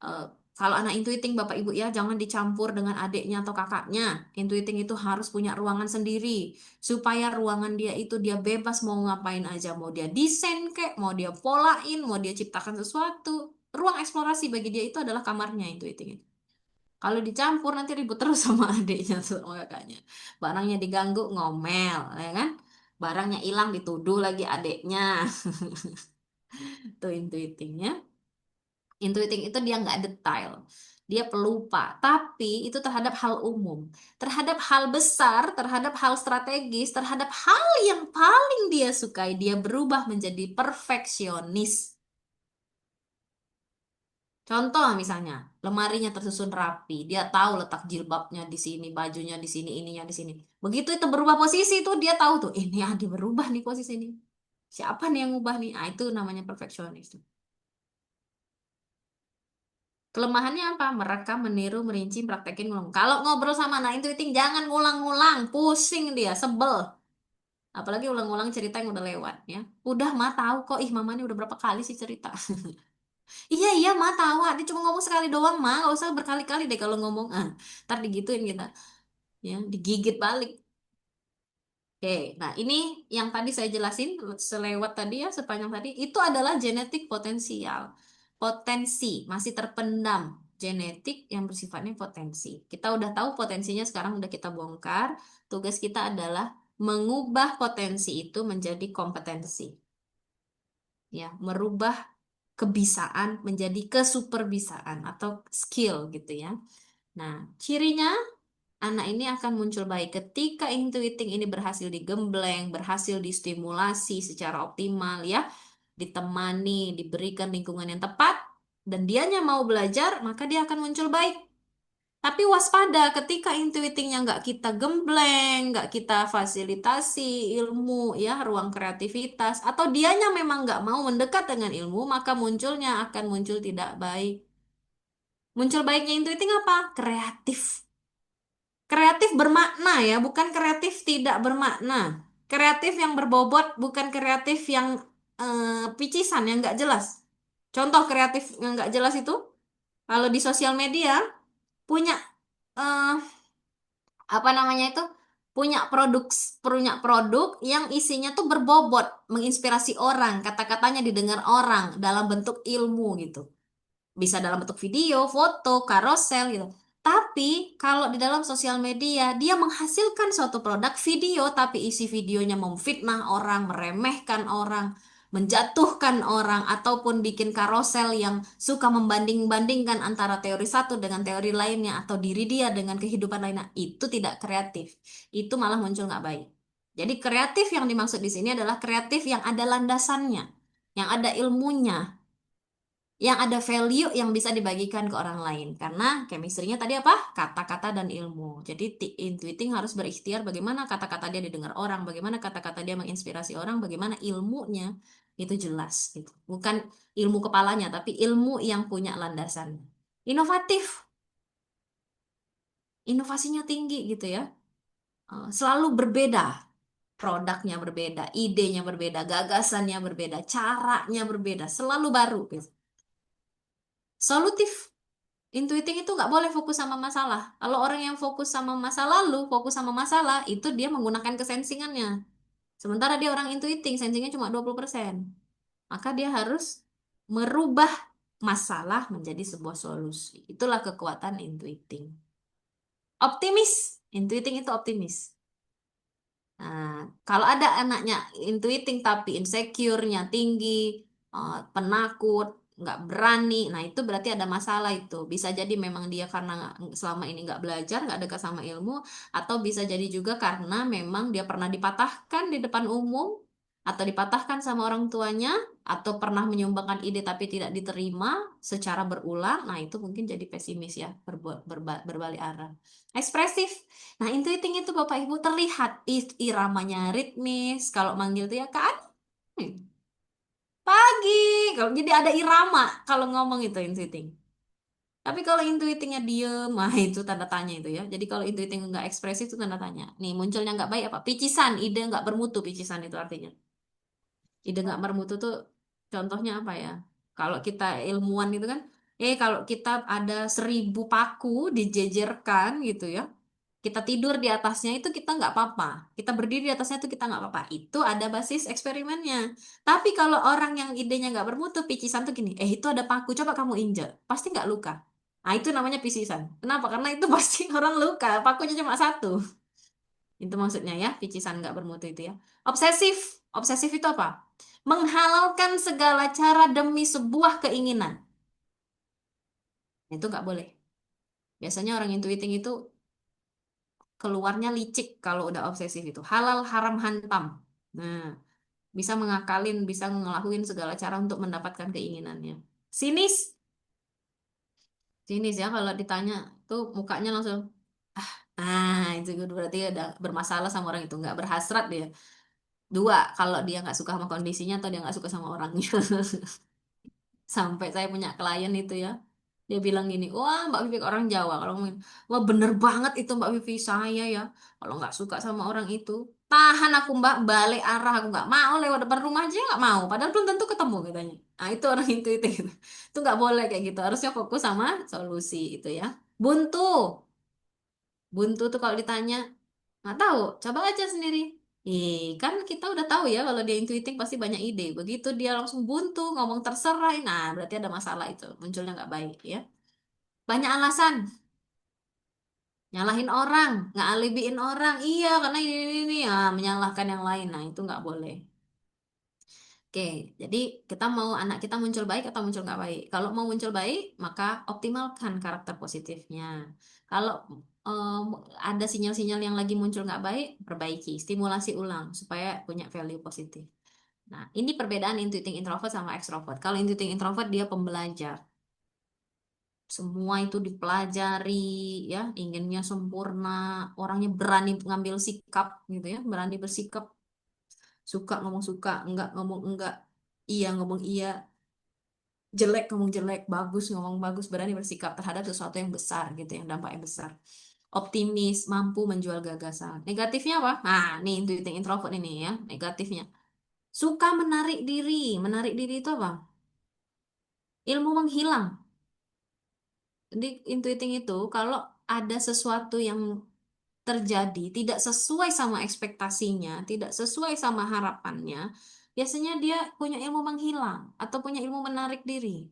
eh, kalau anak intuiting, Bapak Ibu ya, jangan dicampur dengan adiknya atau kakaknya. Intuiting itu harus punya ruangan sendiri. Supaya ruangan dia itu dia bebas mau ngapain aja. Mau dia desain kek, mau dia polain, mau dia ciptakan sesuatu. Ruang eksplorasi bagi dia itu adalah kamarnya intuiting itu. Kalau dicampur nanti ribut terus sama adiknya atau sama kakaknya. Barangnya diganggu, ngomel, ya kan? Barangnya hilang dituduh lagi adiknya. Itu intuitingnya. Intuiting itu dia nggak detail. Dia pelupa. Tapi itu terhadap hal umum. Terhadap hal besar, terhadap hal strategis, terhadap hal yang paling dia sukai, dia berubah menjadi perfeksionis. Contoh misalnya, lemarinya tersusun rapi. Dia tahu letak jilbabnya di sini, bajunya di sini, ininya di sini. Begitu itu berubah posisi itu dia tahu tuh, ini ada berubah nih posisi ini. Siapa nih yang ngubah nih? Ah, itu namanya perfeksionis. Kelemahannya apa? Merekam, meniru, merinci, praktekin, ngulang. Kalau ngobrol sama anak intuiting, jangan ngulang-ngulang. Pusing dia, sebel. Apalagi ulang-ulang cerita yang udah lewat ya. Udah mah tahu kok, ih mama ini udah berapa kali sih cerita. Iya, iya mah tahu, dia cuma ngomong sekali doang mah, gak usah berkali-kali deh kalau ngomong. Ah, ntar digituin kita. Ya, digigit balik. Oke, nah ini yang tadi saya jelasin selewat tadi ya, sepanjang tadi, itu adalah genetik potensial. Potensi, masih terpendam. Genetik yang bersifatnya potensi. Kita udah tahu potensinya, sekarang udah kita bongkar. Tugas kita adalah mengubah potensi itu menjadi kompetensi. Ya, merubah kebisaan menjadi kesuperbisaan atau skill gitu ya. Nah, cirinya anak ini akan muncul baik ketika intuiting ini berhasil digembleng, berhasil distimulasi secara optimal ya, ditemani, diberikan lingkungan yang tepat, dan dianya mau belajar, maka dia akan muncul baik. Tapi waspada ketika intuitingnya nggak kita gembleng, nggak kita fasilitasi ilmu ya, ruang kreativitas, atau dianya memang nggak mau mendekat dengan ilmu, maka munculnya akan muncul tidak baik. Muncul baiknya intuiting apa? Kreatif. Kreatif bermakna ya, bukan kreatif tidak bermakna. Kreatif yang berbobot, bukan kreatif yang picisan, yang nggak jelas. Contoh kreatif yang nggak jelas itu, kalau di sosial media, punya eh, apa namanya itu? Punya produk yang isinya tuh berbobot, menginspirasi orang, kata-katanya didengar orang dalam bentuk ilmu gitu. Bisa dalam bentuk video, foto, karosel gitu. Tapi kalau di dalam sosial media dia menghasilkan suatu produk video tapi isi videonya memfitnah orang, meremehkan orang, menjatuhkan orang ataupun bikin karosel yang suka membanding-bandingkan antara teori satu dengan teori lainnya atau diri dia dengan kehidupan lainnya, itu tidak kreatif. Itu malah muncul nggak baik. Jadi kreatif yang dimaksud di sini adalah kreatif yang ada landasannya, yang ada ilmunya, yang ada value yang bisa dibagikan ke orang lain. Karena chemistry-nya tadi apa? Kata-kata dan ilmu. Jadi intuiting harus berikhtiar bagaimana kata-kata dia didengar orang, bagaimana kata-kata dia menginspirasi orang, bagaimana ilmunya itu jelas gitu. Bukan ilmu kepalanya, tapi ilmu yang punya landasan. Inovatif, inovasinya tinggi gitu ya. Selalu berbeda. Produknya berbeda, idenya berbeda, gagasannya berbeda, caranya berbeda, selalu baru gitu. Solutif. Intuiting itu nggak boleh fokus sama masalah. Kalau orang yang fokus sama masa lalu, fokus sama masalah, itu dia menggunakan kesensingannya. Sementara dia orang intuiting, sensingnya cuma 20%. Maka dia harus merubah masalah menjadi sebuah solusi. Itulah kekuatan intuiting. Optimis. Intuiting itu optimis. Nah, kalau ada anaknya intuiting tapi insecure-nya tinggi, penakut, nggak berani, nah itu berarti ada masalah itu. Bisa jadi memang dia karena selama ini nggak belajar, nggak dekat sama ilmu, atau bisa jadi juga karena memang dia pernah dipatahkan di depan umum, atau dipatahkan sama orang tuanya, atau pernah menyumbangkan ide tapi tidak diterima secara berulang, nah itu mungkin jadi pesimis ya, berbalik arah. Ekspresif. Nah, intuiting itu Bapak Ibu terlihat iramanya ritmis, kalau manggil tuh ya Kak Ani, pagi. Kalau jadi ada irama kalau ngomong itu intuiting. Tapi kalau intuitingnya diem, nah itu tanda tanya itu ya. Jadi kalau intuiting nggak ekspresif itu tanda tanya. Nih munculnya nggak baik apa? Picisan, ide nggak bermutu, picisan itu artinya. Ide nggak bermutu tuh contohnya apa ya? Kalau kita ilmuwan itu kan, kalau kita ada 1.000 paku dijejerkan gitu ya, kita tidur di atasnya itu kita nggak apa-apa. Kita berdiri di atasnya itu kita nggak apa-apa. Itu ada basis eksperimennya. Tapi kalau orang yang idenya nggak bermutu, picisan tuh gini, itu ada paku, coba kamu injak, pasti nggak luka. Nah itu namanya picisan. Kenapa? Karena itu pasti orang luka. Pakunya cuma satu. Itu maksudnya ya, picisan nggak bermutu itu ya. Obsesif. Obsesif itu apa? Menghalalkan segala cara demi sebuah keinginan. Itu nggak boleh. Biasanya orang intuiting itu keluarnya licik kalau udah obsesif itu. Halal, haram, hantam. Nah, bisa mengakalin, bisa ngelakuin segala cara untuk mendapatkan keinginannya. Sinis. Sinis ya, kalau ditanya tuh mukanya langsung, itu berarti ada bermasalah sama orang itu. Nggak berhasrat dia. Dua, kalau dia nggak suka sama kondisinya atau dia nggak suka sama orangnya. Sampai saya punya klien itu ya. Dia bilang gini, wah Mbak Vivi orang Jawa. Kalau ngomongin, wah bener banget itu Mbak Vivi saya ya. Kalau nggak suka sama orang itu, tahan aku Mbak, balik arah aku nggak mau lewat depan rumah aja nggak mau. Padahal belum tentu ketemu katanya. Nah itu orang intuitif. Itu nggak boleh kayak gitu. Harusnya fokus sama solusi itu ya. Buntu, buntu tuh kalau ditanya nggak tahu, coba aja sendiri. Kan kita udah tahu ya kalau dia intuiting pasti banyak ide. Begitu dia langsung buntu, ngomong terserah, nah berarti ada masalah itu, munculnya nggak baik ya. Banyak alasan, nyalahin orang, nggak alibiin orang. Iya, karena ini ya, menyalahkan yang lain. Nah itu nggak boleh. Oke, jadi kita mau anak kita muncul baik atau muncul nggak baik. Kalau mau muncul baik, maka optimalkan karakter positifnya. Kalau em, ada sinyal-sinyal yang lagi muncul nggak baik, perbaiki, stimulasi ulang supaya punya value positif. Nah, ini perbedaan intuiting introvert sama extrovert. Kalau intuiting introvert dia pembelajar. Semua itu dipelajari, ya, inginnya sempurna, orangnya berani ngambil sikap gitu ya, berani bersikap, suka, enggak ngomong enggak, iya ngomong iya, jelek ngomong jelek, bagus ngomong bagus, berani bersikap terhadap sesuatu yang besar gitu, yang dampaknya besar. Optimis, mampu menjual gagasan. Negatifnya apa? Nah, nih intuiting introvert ini ya, negatifnya. Suka menarik diri. Menarik diri itu apa? Ilmu menghilang. Jadi intuiting itu kalau ada sesuatu yang terjadi tidak sesuai sama ekspektasinya, tidak sesuai sama harapannya, biasanya dia punya ilmu menghilang atau punya ilmu menarik diri.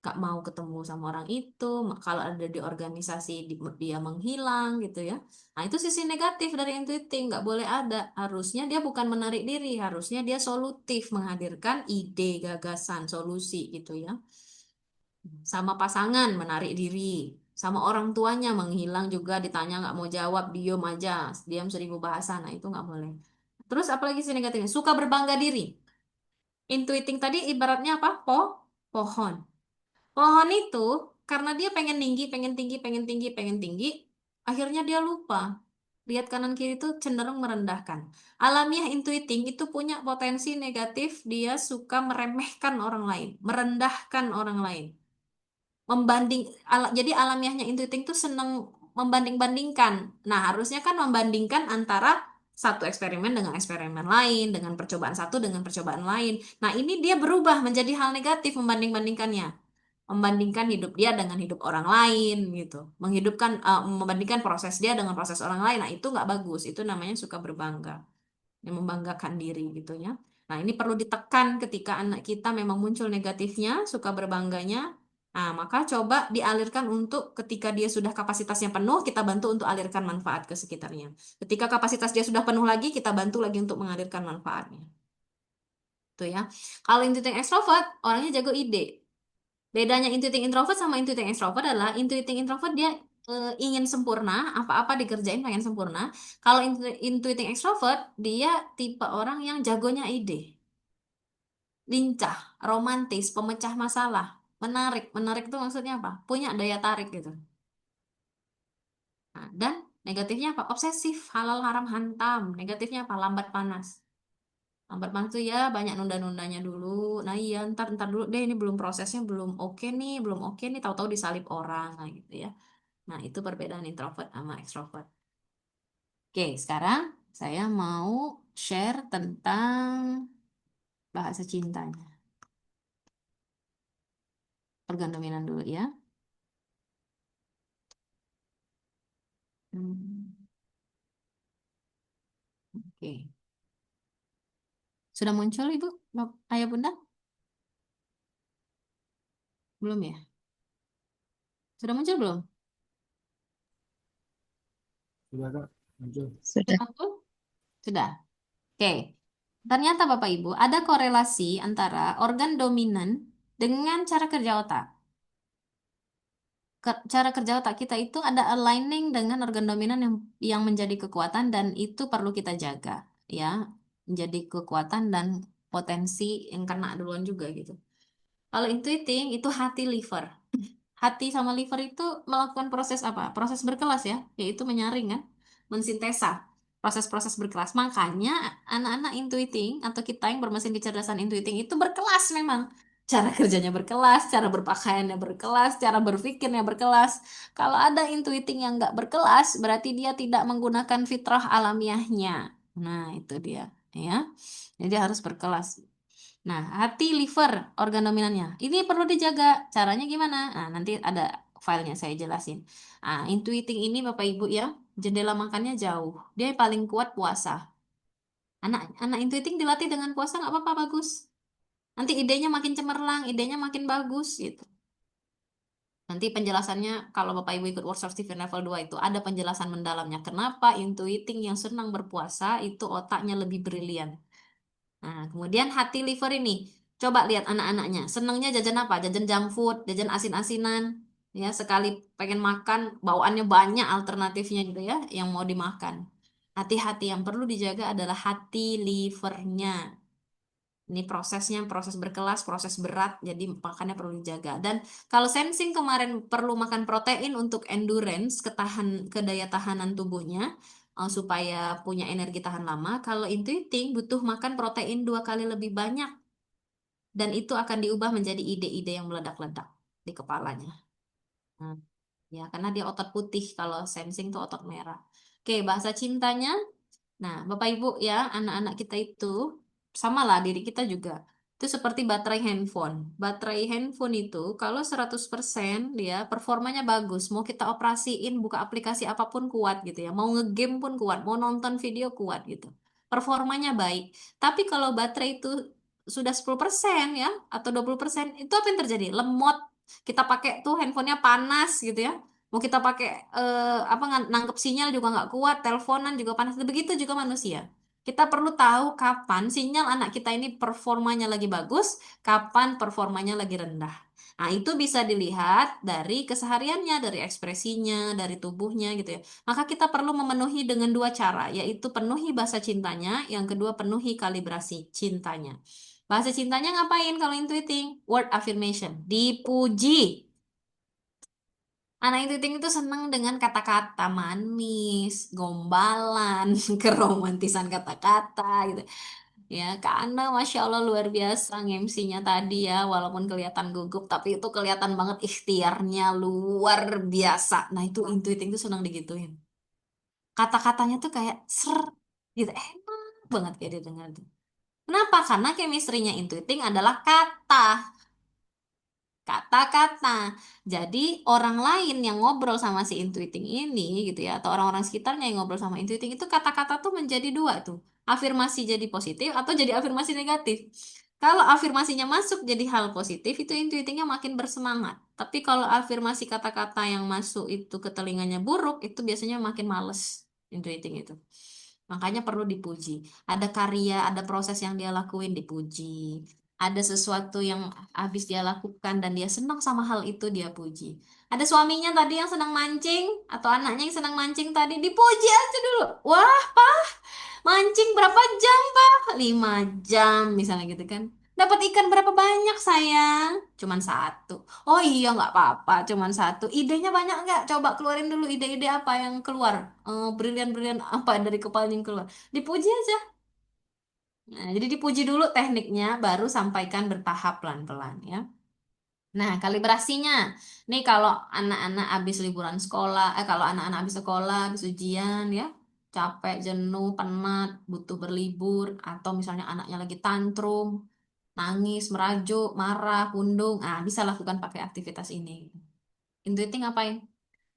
Gak mau ketemu sama orang itu, kalau ada di organisasi dia menghilang gitu ya. Nah itu sisi negatif dari intuiting, nggak boleh ada. Harusnya dia bukan menarik diri, harusnya dia solutif, menghadirkan ide, gagasan, solusi gitu ya. Sama pasangan menarik diri, sama orang tuanya menghilang juga, ditanya nggak mau jawab, diem aja, diam 1.000 bahasa. Nah itu nggak boleh. Terus apalagi sih negatifnya? Suka berbangga diri. Intuiting tadi ibaratnya apa? Pohon. Pohon itu karena dia pengen tinggi, pengen tinggi, pengen tinggi, pengen tinggi, akhirnya dia lupa. Lihat kanan kiri itu cenderung merendahkan. Alamiah intuiting itu punya potensi negatif, dia suka meremehkan orang lain, merendahkan orang lain. Jadi alamiahnya intuiting tuh seneng membanding-bandingkan. Nah, harusnya kan membandingkan antara satu eksperimen dengan eksperimen lain, dengan percobaan satu dengan percobaan lain. Nah, ini dia berubah menjadi hal negatif membanding-bandingkannya. Membandingkan hidup dia dengan hidup orang lain gitu. Membandingkan proses dia dengan proses orang lain. Nah, itu nggak bagus. Itu namanya suka berbangga, yang membanggakan diri gitu ya. Nah, ini perlu ditekan ketika anak kita memang muncul negatifnya, suka berbangganya. Nah, maka coba dialirkan untuk ketika dia sudah kapasitasnya penuh, kita bantu untuk alirkan manfaat ke sekitarnya. Ketika kapasitas dia sudah penuh lagi, kita bantu lagi untuk mengalirkan manfaatnya. Tuh ya. Kalau intuiting extrovert, orangnya jago ide. Bedanya intuiting introvert sama intuiting extrovert adalah intuiting introvert dia ingin sempurna, apa-apa dikerjain pengen sempurna. Kalau intuiting extrovert, dia tipe orang yang jagonya ide, lincah, romantis, pemecah masalah, menarik. Menarik itu maksudnya apa? Punya daya tarik gitu. Nah, dan negatifnya apa? Obsesif, halal haram hantam. Negatifnya apa? Lambat panas. Lambat panas tuh ya banyak nunda-nundanya dulu. Nah iya ntar dulu deh ini belum prosesnya belum oke nih tahu-tahu disalip orang nah gitu ya. Nah itu perbedaan introvert sama extrovert. Oke sekarang saya mau share tentang bahasa cintanya. Organ dominan dulu ya. Hmm, Oke. Sudah muncul Ibu? Ayah Bunda? Belum ya? Sudah muncul belum? Sudah Kak, muncul. Sudah Sudah. muncul? Sudah. Oke. Ternyata Bapak Ibu ada korelasi antara organ dominan dengan cara kerja otak. Cara kerja otak kita itu ada aligning dengan organ dominan yang menjadi kekuatan dan itu perlu kita jaga ya. Menjadi kekuatan dan potensi yang kena duluan juga gitu. Kalau intuiting itu hati liver. Hati sama liver itu melakukan proses apa? Proses berkelas ya, yaitu menyaring kan, mensintesa. Proses-proses berkelas. Makanya anak-anak intuiting atau kita yang bermesin kecerdasan intuiting itu berkelas memang. Cara kerjanya berkelas, cara berpakaiannya berkelas, cara berpikirnya berkelas. Kalau ada intuiting yang nggak berkelas, berarti dia tidak menggunakan fitrah alamiahnya. Nah, itu dia, ya. Jadi harus berkelas. Nah, hati, liver, organ dominannya. Ini perlu dijaga. Caranya gimana? Nah, nanti ada filenya saya jelasin. Nah, intuiting ini Bapak Ibu ya, jendela makannya jauh. Dia yang paling kuat puasa. Anak intuiting dilatih dengan puasa nggak apa-apa bagus. Nanti idenya makin cemerlang, idenya makin bagus gitu. Nanti penjelasannya kalau Bapak Ibu ikut workshop Stephen level 2 itu ada penjelasan mendalamnya. Kenapa intuiting yang senang berpuasa itu otaknya lebih brilian. Nah, kemudian hati liver ini. Coba lihat anak-anaknya. Senangnya jajan apa? Jajan junk food, jajan asin-asinan. Ya, sekali pengen makan, bawaannya banyak alternatifnya gitu ya, yang mau dimakan. Hati-hati yang perlu dijaga adalah hati livernya. Ini prosesnya, proses berkelas, proses berat, jadi makannya perlu dijaga. Dan kalau sensing kemarin perlu makan protein untuk endurance, ke daya tahanan tubuhnya, supaya punya energi tahan lama. Kalau intuiting butuh makan protein 2 kali lebih banyak. Dan itu akan diubah menjadi ide-ide yang meledak-ledak di kepalanya. Nah, ya, karena dia otot putih, kalau sensing tuh otot merah. Oke, bahasa cintanya. Nah, Bapak Ibu ya, anak-anak kita itu sama lah diri kita juga. Itu seperti baterai handphone. Baterai handphone itu kalau 100% dia performanya bagus. Mau kita operasiin, buka aplikasi apapun kuat gitu ya. Mau ngegame pun kuat, mau nonton video kuat gitu. Performanya baik. Tapi kalau baterai itu sudah 10% ya atau 20% itu apa yang terjadi? Lemot. Kita pakai tuh handphonenya panas gitu ya. Mau kita pakai apa nangkep sinyal juga nggak kuat, teleponan juga panas. Begitu juga manusia. Kita perlu tahu kapan sinyal anak kita ini performanya lagi bagus, kapan performanya lagi rendah. Nah, itu bisa dilihat dari kesehariannya, dari ekspresinya, dari tubuhnya gitu ya. Maka kita perlu memenuhi dengan 2 cara, yaitu penuhi bahasa cintanya, yang kedua penuhi kalibrasi cintanya. Bahasa cintanya ngapain kalau intuiting? Word affirmation, dipuji. Anak intuiting itu senang dengan kata-kata manis, gombalan, keromantisan kata-kata gitu. Ya, karena Masya Allah luar biasa MC-nya tadi ya, walaupun kelihatan gugup, tapi itu kelihatan banget ikhtiarnya luar biasa. Nah, itu intuiting itu senang digituin. Kata-katanya tuh kayak ser, gitu, enak banget kayak didengar tuh. Kenapa? Karena chemistry-nya intuiting adalah kata. Kata-kata. Jadi orang lain yang ngobrol sama si intuiting ini gitu ya, atau orang-orang sekitarnya yang ngobrol sama intuiting itu kata-kata tuh menjadi 2 tuh. Afirmasi jadi positif atau jadi afirmasi negatif. Kalau afirmasinya masuk jadi hal positif itu intuitingnya makin bersemangat. Tapi kalau afirmasi kata-kata yang masuk itu ke telinganya buruk itu biasanya makin males intuiting itu. Makanya perlu dipuji. Ada karya, ada proses yang dia lakuin dipuji. Ada sesuatu yang habis dia lakukan dan dia senang sama hal itu, dia puji. Ada suaminya tadi yang senang mancing atau anaknya yang senang mancing tadi, dipuji aja dulu. Wah, Pak, mancing berapa jam, Pak? 5 jam misalnya gitu kan. Dapat ikan berapa banyak, sayang? Cuman satu. Oh iya, nggak apa-apa, cuman satu. Idenya banyak nggak? Coba keluarin dulu ide-ide apa yang keluar. Brilian-brilian apa dari kepalanya yang keluar. Dipuji aja. Nah, jadi dipuji dulu tekniknya, baru sampaikan bertahap pelan-pelan ya. Nah, kalibrasinya. Nih kalau anak-anak habis liburan sekolah, kalau anak-anak habis sekolah, habis ujian ya, capek, jenuh, penat, butuh berlibur, atau misalnya anaknya lagi tantrum, nangis, merajuk, marah, pundung, bisa lakukan pakai aktivitas ini. Intuiting ngapain?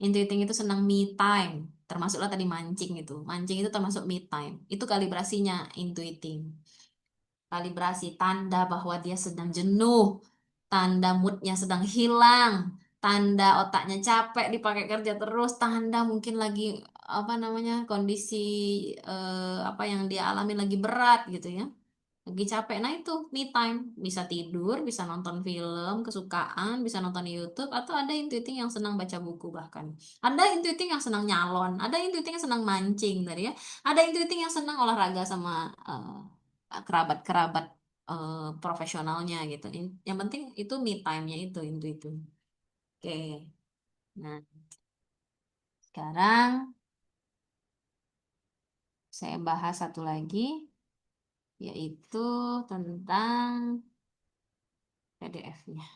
Intuiting itu senang me time, termasuklah tadi mancing itu. Mancing itu termasuk me time. Itu kalibrasinya intuiting. Kalibrasi tanda bahwa dia sedang jenuh, tanda moodnya sedang hilang, tanda otaknya capek dipakai kerja terus, tanda mungkin lagi apa namanya kondisi apa yang dia alami lagi berat gitu ya, lagi capek. Nah itu me time, bisa tidur, bisa nonton film kesukaan, bisa nonton YouTube, atau ada intuiting yang senang baca buku, bahkan ada intuiting yang senang nyalon, ada intuiting yang senang mancing tadi ya, ada intuiting yang senang olahraga sama kerabat-kerabat profesionalnya gitu. Yang penting itu me time-nya itu. Oke. Nah, sekarang saya bahas satu lagi, yaitu tentang PDF-nya.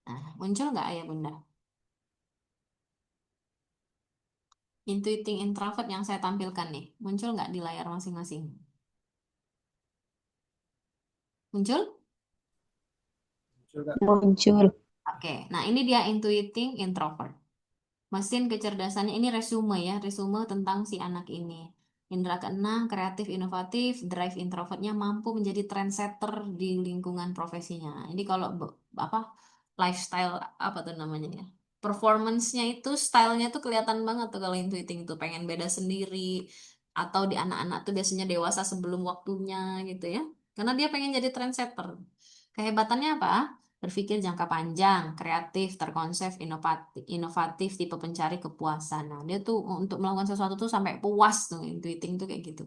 Nah, muncul nggak ayah bunda? Intuiting introvert yang saya tampilkan nih, muncul nggak di layar masing-masing? Muncul? Muncul, Kak. Muncul. Oke, nah ini dia intuiting introvert. Mesin kecerdasannya ini resume ya, resume tentang si anak ini. Indra keenam, kreatif, inovatif, drive introvertnya mampu menjadi trendsetter di lingkungan profesinya. Ini kalau apa lifestyle apa tuh namanya ya? Performance-nya itu, stylenya tuh kelihatan banget tuh kalau intuiting tuh pengen beda sendiri, atau di anak-anak tuh biasanya dewasa sebelum waktunya gitu ya. Karena dia pengen jadi trendsetter. Kehebatannya apa? Berpikir jangka panjang, kreatif, terkonsep, inovatif, tipe pencari kepuasan. Nah, dia tuh untuk melakukan sesuatu tuh sampai puas tuh, intuiting tuh kayak gitu.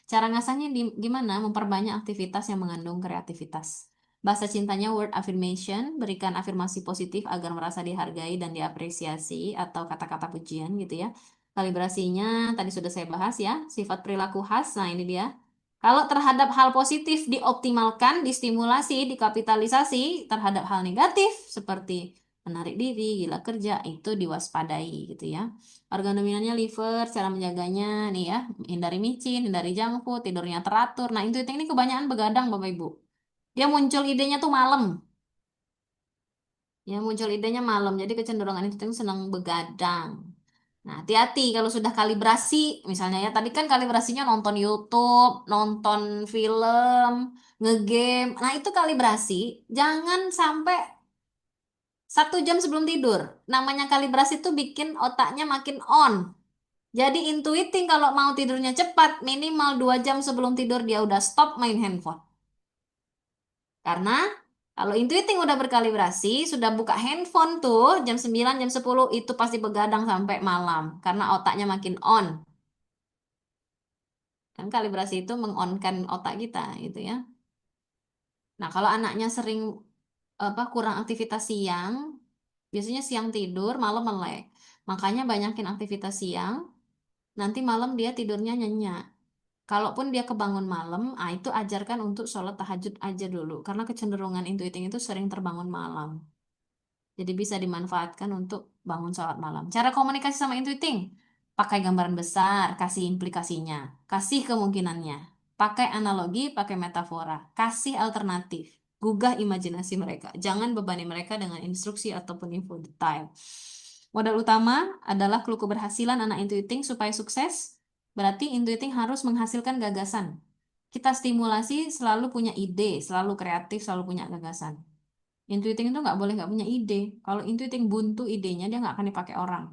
Cara ngasahnya gimana? Memperbanyak aktivitas yang mengandung kreativitas. Bahasa cintanya word affirmation, berikan afirmasi positif agar merasa dihargai dan diapresiasi, atau kata-kata pujian gitu ya. Kalibrasinya tadi sudah saya bahas ya, sifat perilaku khas. Nah, ini dia. Kalau terhadap hal positif dioptimalkan, distimulasi, dikapitalisasi, terhadap hal negatif seperti menarik diri, gila kerja, itu diwaspadai gitu ya. Organ dominannya liver, cara menjaganya nih ya, hindari micin, hindari junk food, tidurnya teratur. Nah, intuiting ini kebanyakan begadang Bapak Ibu. Dia muncul idenya tuh malam. Ya, muncul idenya malam. Jadi kecenderungan intuiting senang begadang. Nah, hati-hati kalau sudah kalibrasi, misalnya ya, tadi kan kalibrasinya nonton YouTube, nonton film, ngegame. Nah, itu kalibrasi. Jangan sampai 1 jam sebelum tidur. Namanya kalibrasi itu bikin otaknya makin on. Jadi intuiting kalau mau tidurnya cepat, minimal 2 jam sebelum tidur dia udah stop main handphone. Karena kalau intuiting udah berkalibrasi, sudah buka handphone tuh jam 9, jam 10 itu pasti begadang sampai malam. Karena otaknya makin on. Kan kalibrasi itu mengonkan otak kita gitu ya. Nah, kalau anaknya sering apa kurang aktivitas siang, biasanya siang tidur, malam melek. Makanya banyakin aktivitas siang, nanti malam dia tidurnya nyenyak. Kalaupun dia kebangun malam, itu ajarkan untuk sholat tahajud aja dulu. Karena kecenderungan intuiting itu sering terbangun malam. Jadi bisa dimanfaatkan untuk bangun sholat malam. Cara komunikasi sama intuiting, pakai gambaran besar, kasih implikasinya, kasih kemungkinannya, pakai analogi, pakai metafora, kasih alternatif, gugah imajinasi mereka. Jangan bebani mereka dengan instruksi ataupun info detail. Modal utama adalah clue keberhasilan anak intuiting supaya sukses. Berarti intuiting harus menghasilkan gagasan. Kita stimulasi selalu punya ide, selalu kreatif, selalu punya gagasan. Intuiting itu nggak boleh nggak punya ide. Kalau intuiting buntu idenya, dia nggak akan dipakai orang.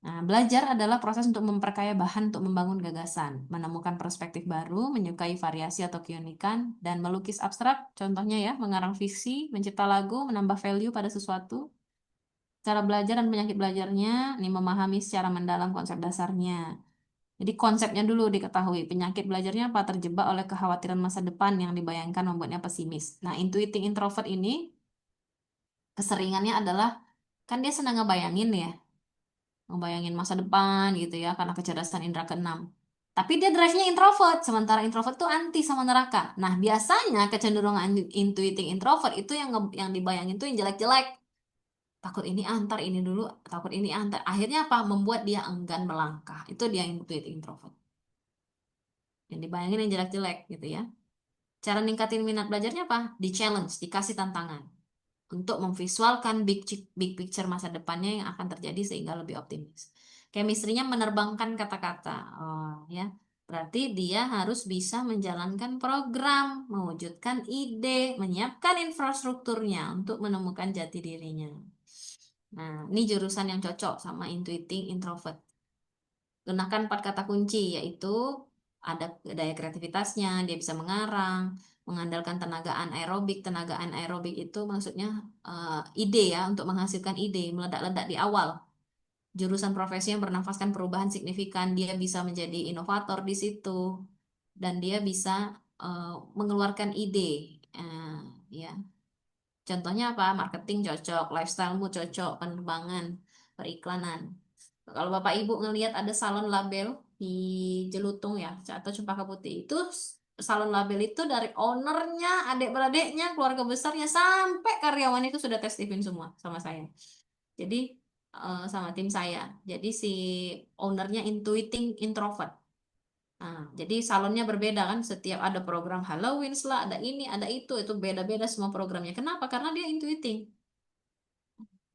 Nah, belajar adalah proses untuk memperkaya bahan untuk membangun gagasan, menemukan perspektif baru, menyukai variasi atau keunikan, dan melukis abstrak. Contohnya ya, mengarang fiksi, mencipta lagu, menambah value pada sesuatu. Cara belajar dan penyakit belajarnya, ini memahami secara mendalam konsep dasarnya. Jadi konsepnya dulu diketahui. Penyakit belajarnya apa? Terjebak oleh kekhawatiran masa depan yang dibayangkan membuatnya pesimis. Nah, intuiting introvert ini keseringannya adalah, kan dia senang ngebayangin ya, ngebayangin masa depan gitu ya, karena kecerdasan indera keenam. Tapi dia drive-nya introvert, sementara introvert tuh anti sama neraka. Nah, biasanya kecenderungan intuiting introvert itu yang dibayangin tuh yang jelek-jelek. Takut ini antar ini dulu, takut ini antar. Akhirnya apa? Membuat dia enggan melangkah. Itu dia intuiting introvert. Yang dibayangin yang jelek-jelek gitu ya. Cara ningkatin minat belajarnya apa? Di challenge, dikasih tantangan untuk memvisualkan big picture masa depannya yang akan terjadi sehingga lebih optimis. Chemistry-nya menerbangkan kata-kata. Oh, ya. Berarti dia harus bisa menjalankan program, mewujudkan ide, menyiapkan infrastrukturnya untuk menemukan jati dirinya. Nah, ini jurusan yang cocok sama intuiting introvert. Gunakan 4 kata kunci, yaitu ada daya kreativitasnya, dia bisa mengarang, mengandalkan tenaga anaerobik. Tenaga anaerobik itu maksudnya ide ya, untuk menghasilkan ide, meledak-ledak di awal. Jurusan profesi yang bernafaskan perubahan signifikan, dia bisa menjadi inovator di situ, dan dia bisa mengeluarkan ide. Ya, contohnya apa? Marketing cocok, lifestyle-mu cocok, penerbangan, periklanan. Kalau Bapak Ibu ngelihat ada salon label di Jelutung ya, atau Cempaka Putih, itu salon label itu dari ownernya, adik-beradiknya, keluarga besarnya, sampai karyawan itu sudah tes driven semua sama saya. Jadi sama tim saya. Jadi si ownernya intuiting introvert. Nah, jadi salonnya berbeda kan, setiap ada program Halloween lah, ada ini, ada itu beda-beda semua programnya. Kenapa? Karena dia intuiting.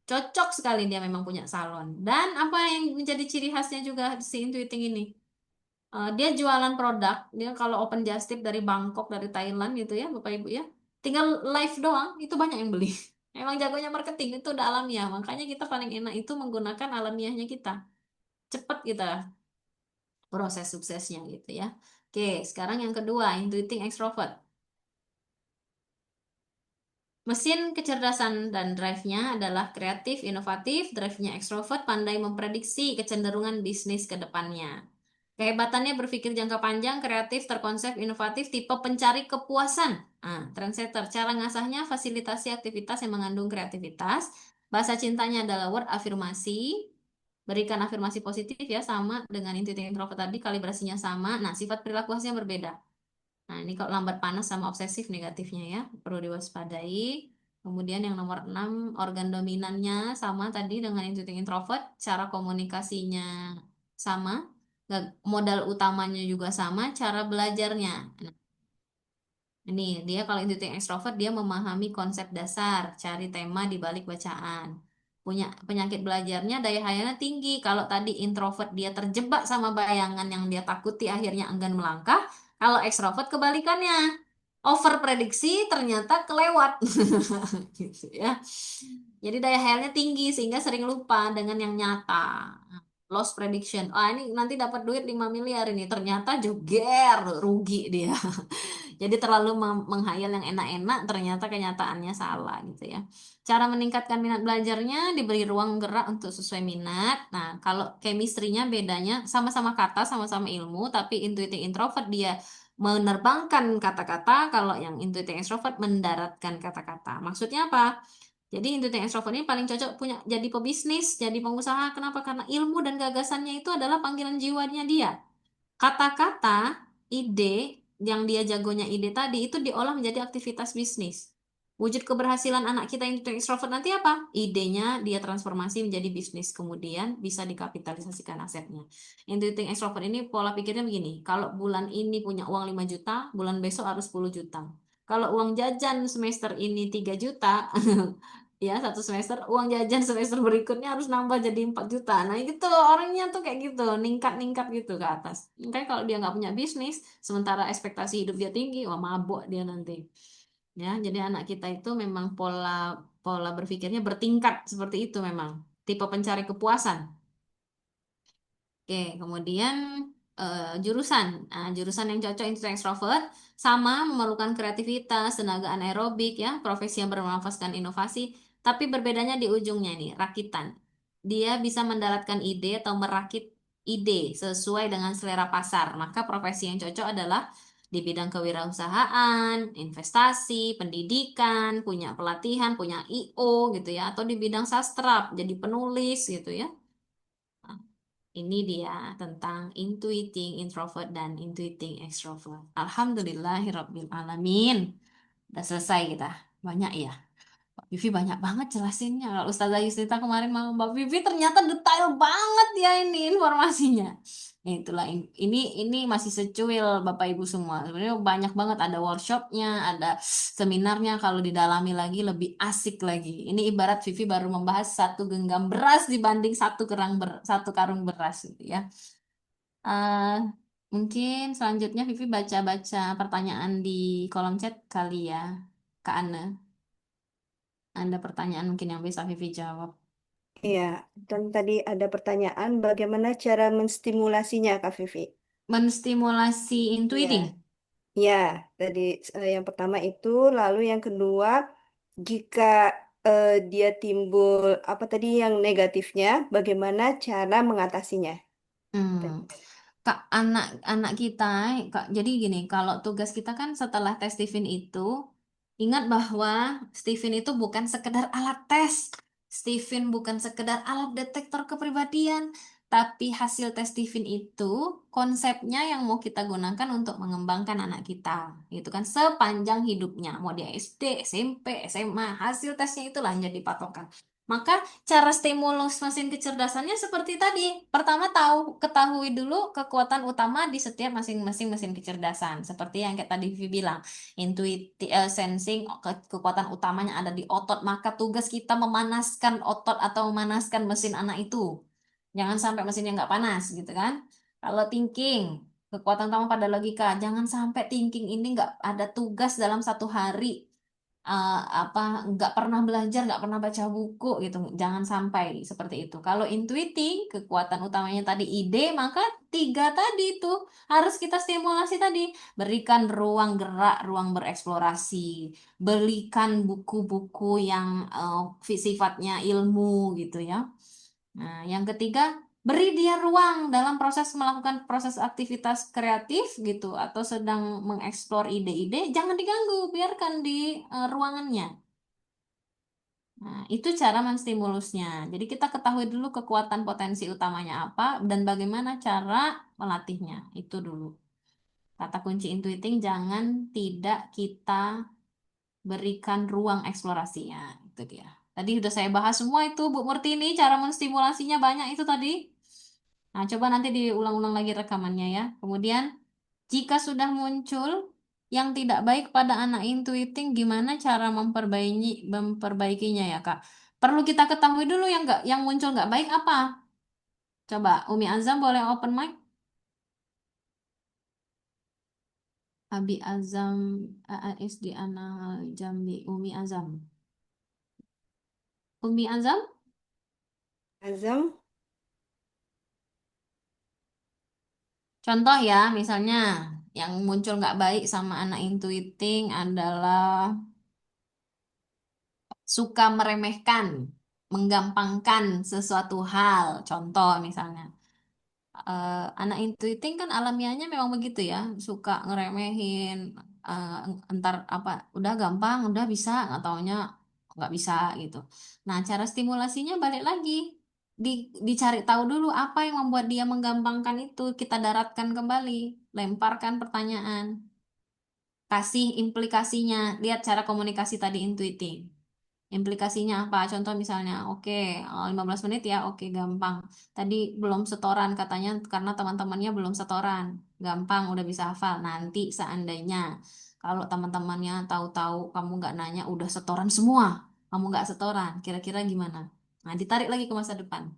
Cocok sekali dia memang punya salon. Dan apa yang menjadi ciri khasnya juga si intuiting ini? Dia jualan produk, dia kalau open just tip dari Bangkok, dari Thailand gitu ya, Bapak Ibu ya. Tinggal live doang, itu banyak yang beli. Emang jagonya marketing, itu udah alamiah. Makanya kita paling enak itu menggunakan alamiahnya kita. Cepet kita proses suksesnya gitu ya. Oke, sekarang yang kedua, intuiting extrovert. Mesin kecerdasan dan drive-nya adalah kreatif, inovatif, drive-nya ekstrovert, pandai memprediksi kecenderungan bisnis ke depannya. Kehebatannya berpikir jangka panjang, kreatif, terkonsep, inovatif, tipe pencari kepuasan. Trendsetter. Cara ngasahnya fasilitasi aktivitas yang mengandung kreativitas. Bahasa cintanya adalah word afirmasi. Berikan afirmasi positif ya, sama dengan intuitive introvert tadi, kalibrasinya sama. Nah, sifat perilaku khasnya berbeda. Nah, ini kok lambat panas sama obsesif negatifnya ya, perlu diwaspadai. Kemudian yang nomor 6, organ dominannya sama tadi dengan intuitive introvert, cara komunikasinya sama, modal utamanya juga sama, cara belajarnya. Nah, ini dia kalau intuitive extrovert dia memahami konsep dasar, cari tema di balik bacaan. Punya penyakit belajarnya, daya hayalnya tinggi. Kalau tadi introvert dia terjebak sama bayangan yang dia takuti akhirnya enggan melangkah. Kalau ekstrovert kebalikannya. Over prediksi ternyata kelewat. Gitu ya. Jadi daya hayalnya tinggi sehingga sering lupa dengan yang nyata. Loss prediction. Ini nanti dapat duit 5 miliar ini. Ternyata joger, rugi dia. Jadi terlalu menghayal yang enak-enak, ternyata kenyataannya salah gitu ya. Cara meningkatkan minat belajarnya, diberi ruang gerak untuk sesuai minat. Nah, kalau chemistry-nya bedanya sama-sama kata, sama-sama ilmu, tapi intuitive introvert dia menerbangkan kata-kata, kalau yang intuitive extrovert mendaratkan kata-kata. Maksudnya apa? Jadi intuitive extrovert ini paling cocok punya jadi pebisnis, jadi pengusaha. Kenapa? Karena ilmu dan gagasannya itu adalah panggilan jiwanya dia. Kata-kata, ide, yang dia jagonya ide tadi, itu diolah menjadi aktivitas bisnis. Wujud keberhasilan anak kita yang itu extrovert nanti apa? Idenya dia transformasi menjadi bisnis, kemudian bisa dikapitalisasikan asetnya. Intuiting extrovert ini pola pikirnya begini, kalau bulan ini punya uang 5 juta, bulan besok harus 10 juta. Kalau uang jajan semester ini 3 juta, ya 1 semester, uang jajan semester berikutnya harus nambah jadi 4 juta. Nah gitu orangnya tuh kayak gitu, ningkat-ningkat gitu ke atas. Makanya kalau dia nggak punya bisnis, sementara ekspektasi hidup dia tinggi, wah mabuk dia nanti. Ya, jadi anak kita itu memang pola berpikirnya bertingkat seperti itu memang. Tipe pencari kepuasan. Oke, kemudian jurusan. Nah, jurusan yang cocok untuk extrovert sama memerlukan kreativitas, tenaga anaerobik ya, profesi yang bermanfaatkan inovasi, tapi berbedanya di ujungnya nih, rakitan. Dia bisa mendaratkan ide atau merakit ide sesuai dengan selera pasar. Maka profesi yang cocok adalah di bidang kewirausahaan, investasi, pendidikan, punya pelatihan, punya IO gitu ya, atau di bidang sastra, jadi penulis gitu ya. Ini dia tentang intuiting introvert dan intuiting extrovert. Alhamdulillahirabbil alamin. Udah selesai kita. Banyak ya. Mbak Vivi banyak banget jelasinnya. Kalau Ustazah Yusrita kemarin sama Mbak Vivi ternyata detail banget ya ini informasinya. Ya, itulah ini masih secuil Bapak Ibu semua. Sebenarnya banyak banget, ada workshopnya, ada seminarnya. Kalau didalami lagi lebih asik lagi. Ini ibarat Vivi baru membahas satu genggam beras dibanding satu karung beras gitu ya. Eh, Mungkin selanjutnya Vivi baca-baca pertanyaan di kolom chat kali ya, Kak Anne. Ada pertanyaan mungkin yang bisa Vivi jawab. Iya, dan tadi ada pertanyaan bagaimana cara menstimulasinya, Kak Vivi? Menstimulasi intuiting. Ya, ya, tadi yang pertama itu, lalu yang kedua, jika dia timbul apa tadi yang negatifnya, bagaimana cara mengatasinya? Hmm. Kak, anak-anak kita, Kak, jadi gini, kalau tugas kita kan setelah tes Stephen itu, ingat bahwa Stephen itu bukan sekedar alat tes. Stephen bukan sekedar alat detektor kepribadian, tapi hasil tes Stephen itu konsepnya yang mau kita gunakan untuk mengembangkan anak kita, gitu kan, sepanjang hidupnya, mau dia SD, SMP, SMA, hasil tesnya itulah yang jadi patokan. Maka cara stimulus mesin kecerdasannya seperti tadi. Pertama ketahui dulu kekuatan utama di setiap masing-masing mesin kecerdasan. Seperti yang kayak tadi Vivi bilang, sensing kekuatan utamanya ada di otot. Maka tugas kita memanaskan otot atau memanaskan mesin anak itu. Jangan sampai mesinnya nggak panas gitu kan. Kalau thinking, kekuatan utama pada logika. Jangan sampai thinking ini nggak ada tugas dalam satu hari, apa nggak pernah belajar, nggak pernah baca buku gitu, jangan sampai seperti itu. Kalau intuiting, kekuatan utamanya tadi ide, maka tiga tadi itu harus kita stimulasi tadi. Berikan ruang gerak, ruang bereksplorasi, belikan buku-buku yang sifatnya ilmu gitu ya. Nah, yang ketiga, beri dia ruang dalam proses melakukan proses aktivitas kreatif gitu atau sedang mengeksplor ide-ide, jangan diganggu, biarkan di ruangannya. Nah, itu cara menstimulusnya. Jadi kita ketahui dulu kekuatan potensi utamanya apa dan bagaimana cara melatihnya. Itu dulu. Kata kunci intuiting, jangan tidak kita berikan ruang eksplorasinya. Itu dia. Tadi sudah saya bahas semua itu, Bu Murti, ini cara menstimulasinya banyak itu tadi. Nah, coba nanti diulang-ulang lagi rekamannya ya. Kemudian, jika sudah muncul yang tidak baik pada anak intuiting, gimana cara memperbaikinya ya, Kak? Perlu kita ketahui dulu yang muncul nggak baik apa? Coba, Umi Azam boleh open mic? Abi Azam, AAS di Anal Jambi, Umi Azam. Umi Azam? Azam, Contoh ya, misalnya yang muncul nggak baik sama anak intuiting adalah suka meremehkan, menggampangkan sesuatu hal. Contoh misalnya, anak intuiting kan alamiahnya memang begitu ya, suka ngeremehin, eh, entar apa, udah gampang, udah bisa, nggak taunya nggak bisa gitu. Nah, cara stimulasinya balik lagi. Dicari tahu dulu apa yang membuat dia menggampangkan itu, kita daratkan kembali, lemparkan pertanyaan, kasih implikasinya, lihat cara komunikasi tadi intuiting. Implikasinya apa? Contoh misalnya, oke, 15 menit ya, oke, gampang. Tadi belum setoran katanya karena teman-temannya belum setoran. Gampang, udah bisa hafal. Nanti seandainya kalau teman-temannya tahu-tahu kamu nggak nanya, udah setoran semua, kamu nggak setoran, kira-kira gimana? Nah, ditarik lagi ke masa depan.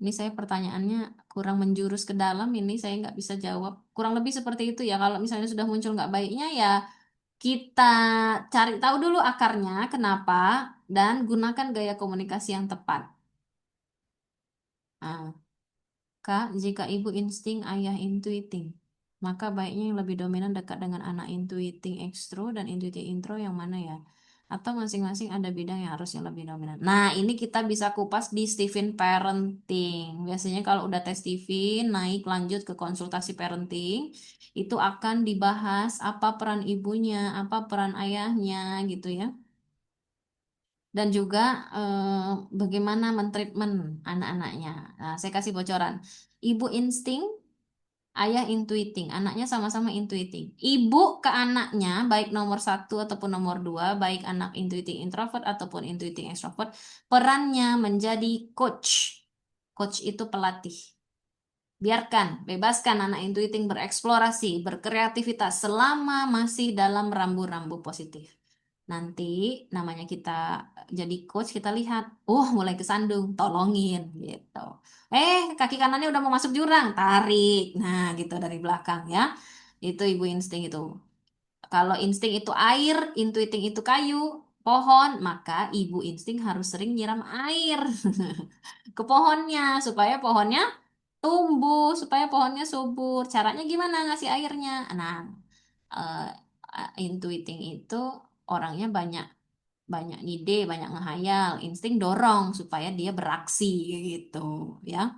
Ini saya pertanyaannya kurang menjurus ke dalam, ini saya nggak bisa jawab. Kurang lebih seperti itu ya. Kalau misalnya sudah muncul nggak baiknya ya kita cari tahu dulu akarnya kenapa dan gunakan gaya komunikasi yang tepat. Nah, Kak, jika ibu insting, ayah intuiting, maka baiknya yang lebih dominan dekat dengan anak intuiting ekstro dan intuiting intro yang mana ya? Atau masing-masing ada bidang yang harus yang lebih dominan. Nah, ini kita bisa kupas di Stephen Parenting. Biasanya kalau udah tes Stephen, naik lanjut ke konsultasi parenting, itu akan dibahas apa peran ibunya, apa peran ayahnya gitu ya. Dan juga bagaimana mentreatment anak-anaknya. Nah, saya kasih bocoran. Ibu insting, ayah intuiting, anaknya sama-sama intuiting. Ibu ke anaknya, baik nomor satu ataupun nomor dua, baik anak intuiting introvert ataupun intuiting extrovert, perannya menjadi coach. Coach itu pelatih. Biarkan, bebaskan anak intuiting bereksplorasi, berkreativitas selama masih dalam rambu-rambu positif. Nanti namanya kita jadi coach, kita lihat, mulai kesandung, tolongin gitu. Kaki kanannya udah mau masuk jurang, tarik. Nah, gitu dari belakang ya. Itu ibu insting itu. Kalau insting itu air, intuiting itu kayu, pohon, maka ibu insting harus sering nyiram air ke pohonnya supaya pohonnya tumbuh, supaya pohonnya subur. Caranya gimana ngasih airnya? Nah, eh, intuiting itu orangnya banyak banyak ide, banyak ngehayal, insting dorong supaya dia beraksi gitu, ya.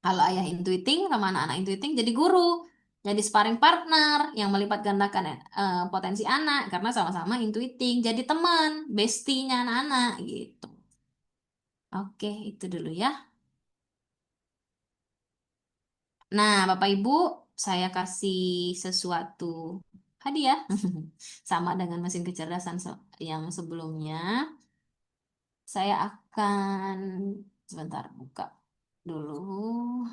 Kalau ayah intuiting sama anak-anak intuiting jadi guru, jadi sparring partner yang melipat gandakan potensi anak karena sama-sama intuiting, jadi teman, bestinya anak-anak gitu. Oke, itu dulu ya. Nah, Bapak Ibu, saya kasih sesuatu hadiah sama dengan mesin kecerdasan yang sebelumnya. Saya akan sebentar buka dulu.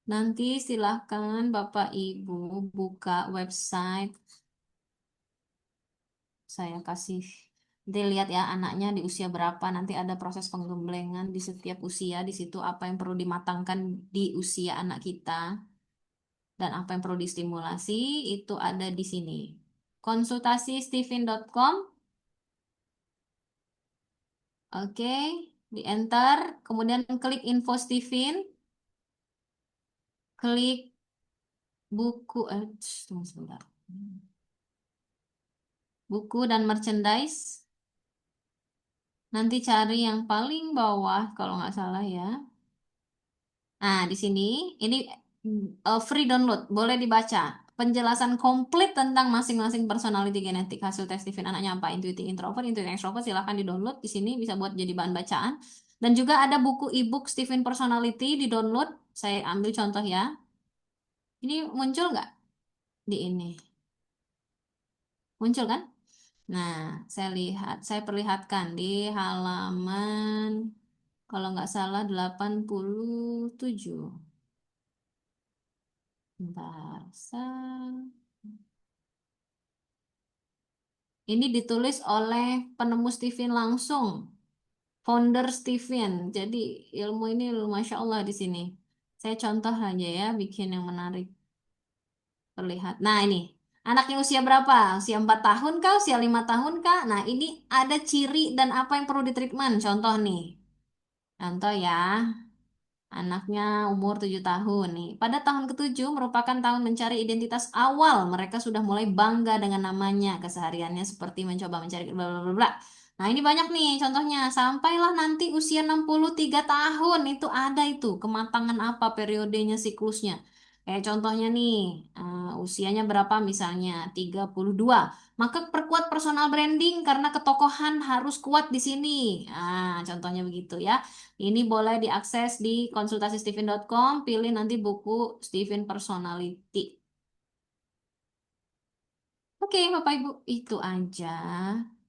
Nanti silahkan Bapak Ibu buka website. Saya kasih, nanti lihat ya anaknya di usia berapa. Nanti ada proses penggemblengan di setiap usia. Di situ apa yang perlu dimatangkan di usia anak kita dan apa yang perlu distimulasi itu ada di sini. Konsultasi Stephen.com. Oke, di enter. Kemudian klik info Stephen. Klik buku, tunggu sebentar. Buku dan merchandise. Nanti cari yang paling bawah kalau nggak salah ya. Nah, di sini ini free download, boleh dibaca. Penjelasan komplit tentang masing-masing personality genetik hasil tes Stephen anaknya apa, intuitive introvert, intuitive extrovert, silahkan di-download di sini bisa buat jadi bahan bacaan. Dan juga ada buku ebook Stephen Personality di-download. Saya ambil contoh ya. Ini muncul nggak di ini? Muncul kan? Nah, saya perlihatkan di halaman kalau nggak salah 87. Bentar. Ini ditulis oleh penemu Stephen langsung, founder Stephen. Jadi ilmu ini Masya Allah di sini. Saya contoh aja ya, bikin yang menarik. Terlihat. Nah ini, anaknya usia berapa? Usia 4 tahun kah? Usia 5 tahun kah? Nah ini ada ciri dan apa yang perlu ditreatment. Contoh nih. Contoh ya. Anaknya umur 7 tahun nih. Pada tahun ketujuh merupakan tahun mencari identitas awal. Mereka sudah mulai bangga dengan namanya. Kesehariannya seperti mencoba mencari bla bla bla bla. Nah, ini banyak nih contohnya. Sampailah nanti usia 63 tahun itu ada itu. Kematangan apa periodenya siklusnya. Kayak contohnya nih, usianya berapa misalnya? 32. Maka perkuat personal branding karena ketokohan harus kuat di sini. Contohnya begitu ya. Ini boleh diakses di konsultasistephen.com, pilih nanti buku Stephen Personality. Oke, Bapak Ibu, itu aja.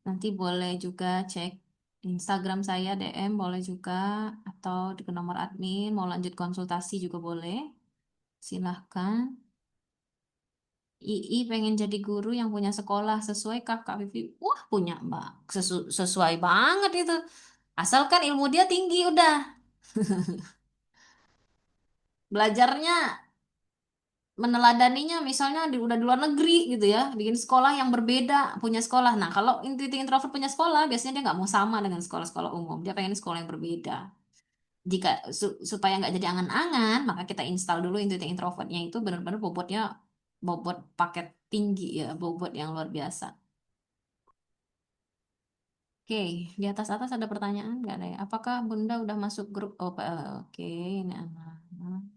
Nanti boleh juga cek Instagram saya, DM boleh juga, atau di nomor admin, mau lanjut konsultasi juga boleh. Silahkan. II pengen jadi guru yang punya sekolah sesuai Kak Vivi. Wah, punya Mbak. Sesuai banget itu. Asalkan ilmu dia tinggi udah. Belajarnya meneladaninya misalnya udah di luar negeri gitu ya, bikin sekolah yang berbeda, punya sekolah. Nah, kalau intuitive introvert punya sekolah, biasanya dia nggak mau sama dengan sekolah-sekolah umum. Dia pengen sekolah yang berbeda. jika supaya nggak jadi angan-angan, maka kita install dulu Intuiting Introvertnya itu benar-benar bobotnya bobot paket tinggi ya, bobot yang luar biasa. Oke, di atas-atas ada pertanyaan nggak ada ya? Apakah Bunda udah masuk grup? Oh, oke, ini anak-anak.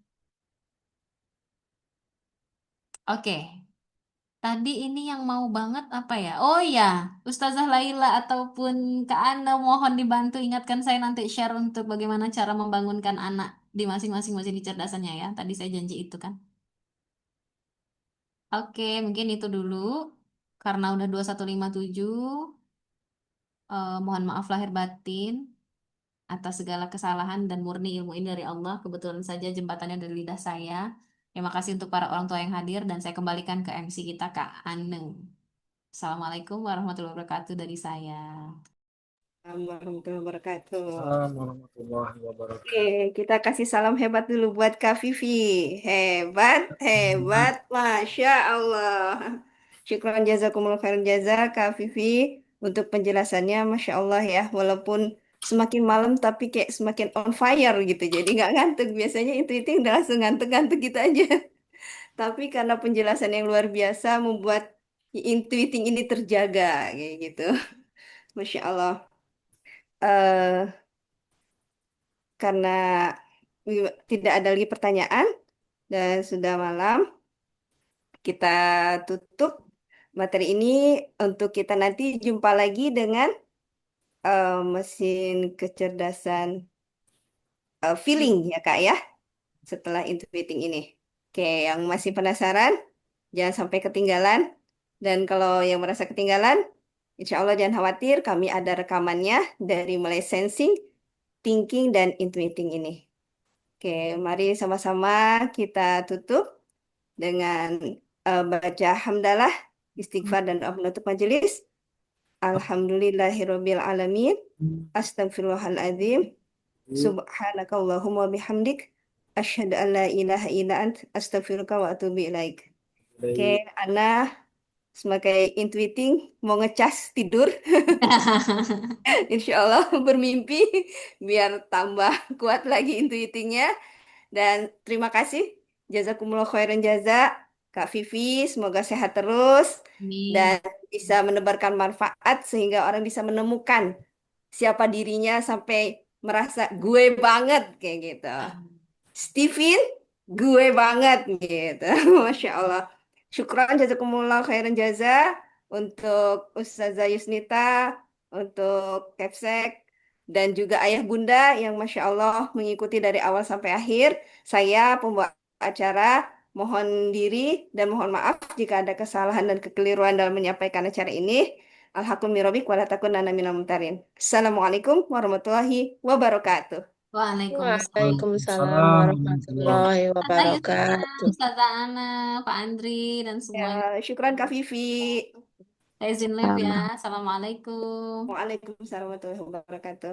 Oke, tadi ini yang mau banget apa ya? Oh ya, Ustazah Laila ataupun Kak Ana mohon dibantu ingatkan saya nanti share untuk bagaimana cara membangunkan anak di masing-masing mesin kecerdasannya ya. Tadi saya janji itu kan. Oke, mungkin itu dulu. Karena udah 2157, mohon maaf lahir batin atas segala kesalahan dan murni ilmu ini dari Allah. Kebetulan saja jembatannya dari lidah saya. Terima kasih untuk para orang tua yang hadir dan saya kembalikan ke MC kita Kak Aneng. Assalamualaikum warahmatullahi wabarakatuh dari saya. Assalamualaikum warahmatullahi wabarakatuh. Assalamualaikum warahmatullahi wabarakatuh. Oke, kita kasih salam hebat dulu buat Kak Vivi. Hebat, hebat, Masya Allah. Syukran jazakumullah khairan jaza, Kak Vivi, untuk penjelasannya, Masya Allah ya. Walaupun semakin malam tapi kayak semakin on fire gitu. Jadi nggak ngantuk. Biasanya intuiting udah langsung ngantuk-ngantuk gitu aja. Tapi karena penjelasan yang luar biasa membuat intuiting ini terjaga kayak gitu. Masya Allah. eh karena tidak ada lagi pertanyaan dan sudah malam, kita tutup materi ini untuk kita nanti jumpa lagi dengan mesin kecerdasan feeling ya Kak ya, setelah intuiting ini. Oke, yang masih penasaran, jangan sampai ketinggalan. Dan kalau yang merasa ketinggalan, insya Allah jangan khawatir, kami ada rekamannya dari mulai sensing, thinking, dan intuiting ini. Oke, mari sama-sama kita tutup dengan baca hamdalah, istighfar, dan doa penutup majelis. Alhamdulillahirabbil alamin. Astagfirullahaladzim. Subhanakallahumma bihamdik. Asyhadu an la ilaha illa ant. Astaghfiruka wa atubu ilaik. Oke, Ana sebagai intuiting mau ngecas tidur. Insya Allah bermimpi biar tambah kuat lagi intuitingnya. Dan terima kasih. Jazakumullah khairan jaza. Kak Vivi, semoga sehat terus Amin. dan bisa menebarkan manfaat sehingga orang bisa menemukan siapa dirinya sampai merasa gue banget kayak gitu. Steven, gue banget gitu. Masya Allah. Syukran jazakumullah khairan jaza untuk Ustazah Yusnita, untuk Kepsek, dan juga ayah bunda yang Masya Allah mengikuti dari awal sampai akhir. Saya pembawa acara mohon diri dan mohon maaf jika ada kesalahan dan kekeliruan dalam menyampaikan acara ini. Alhamdulillah wala takunanna minal mumtarin. Assalamualaikum warahmatullahi wabarakatuh. Waalaikumsalam. Waalaikumsalam Assalamualaikum. warahmatullahi Ustazah Yusnita, wabarakatuh. Ustazah Ana, Pak Andri, dan Ya, semuanya. syukran Kak Vivi. Saya izin live ya. Assalamualaikum. Waalaikumsalam warahmatullahi wabarakatuh.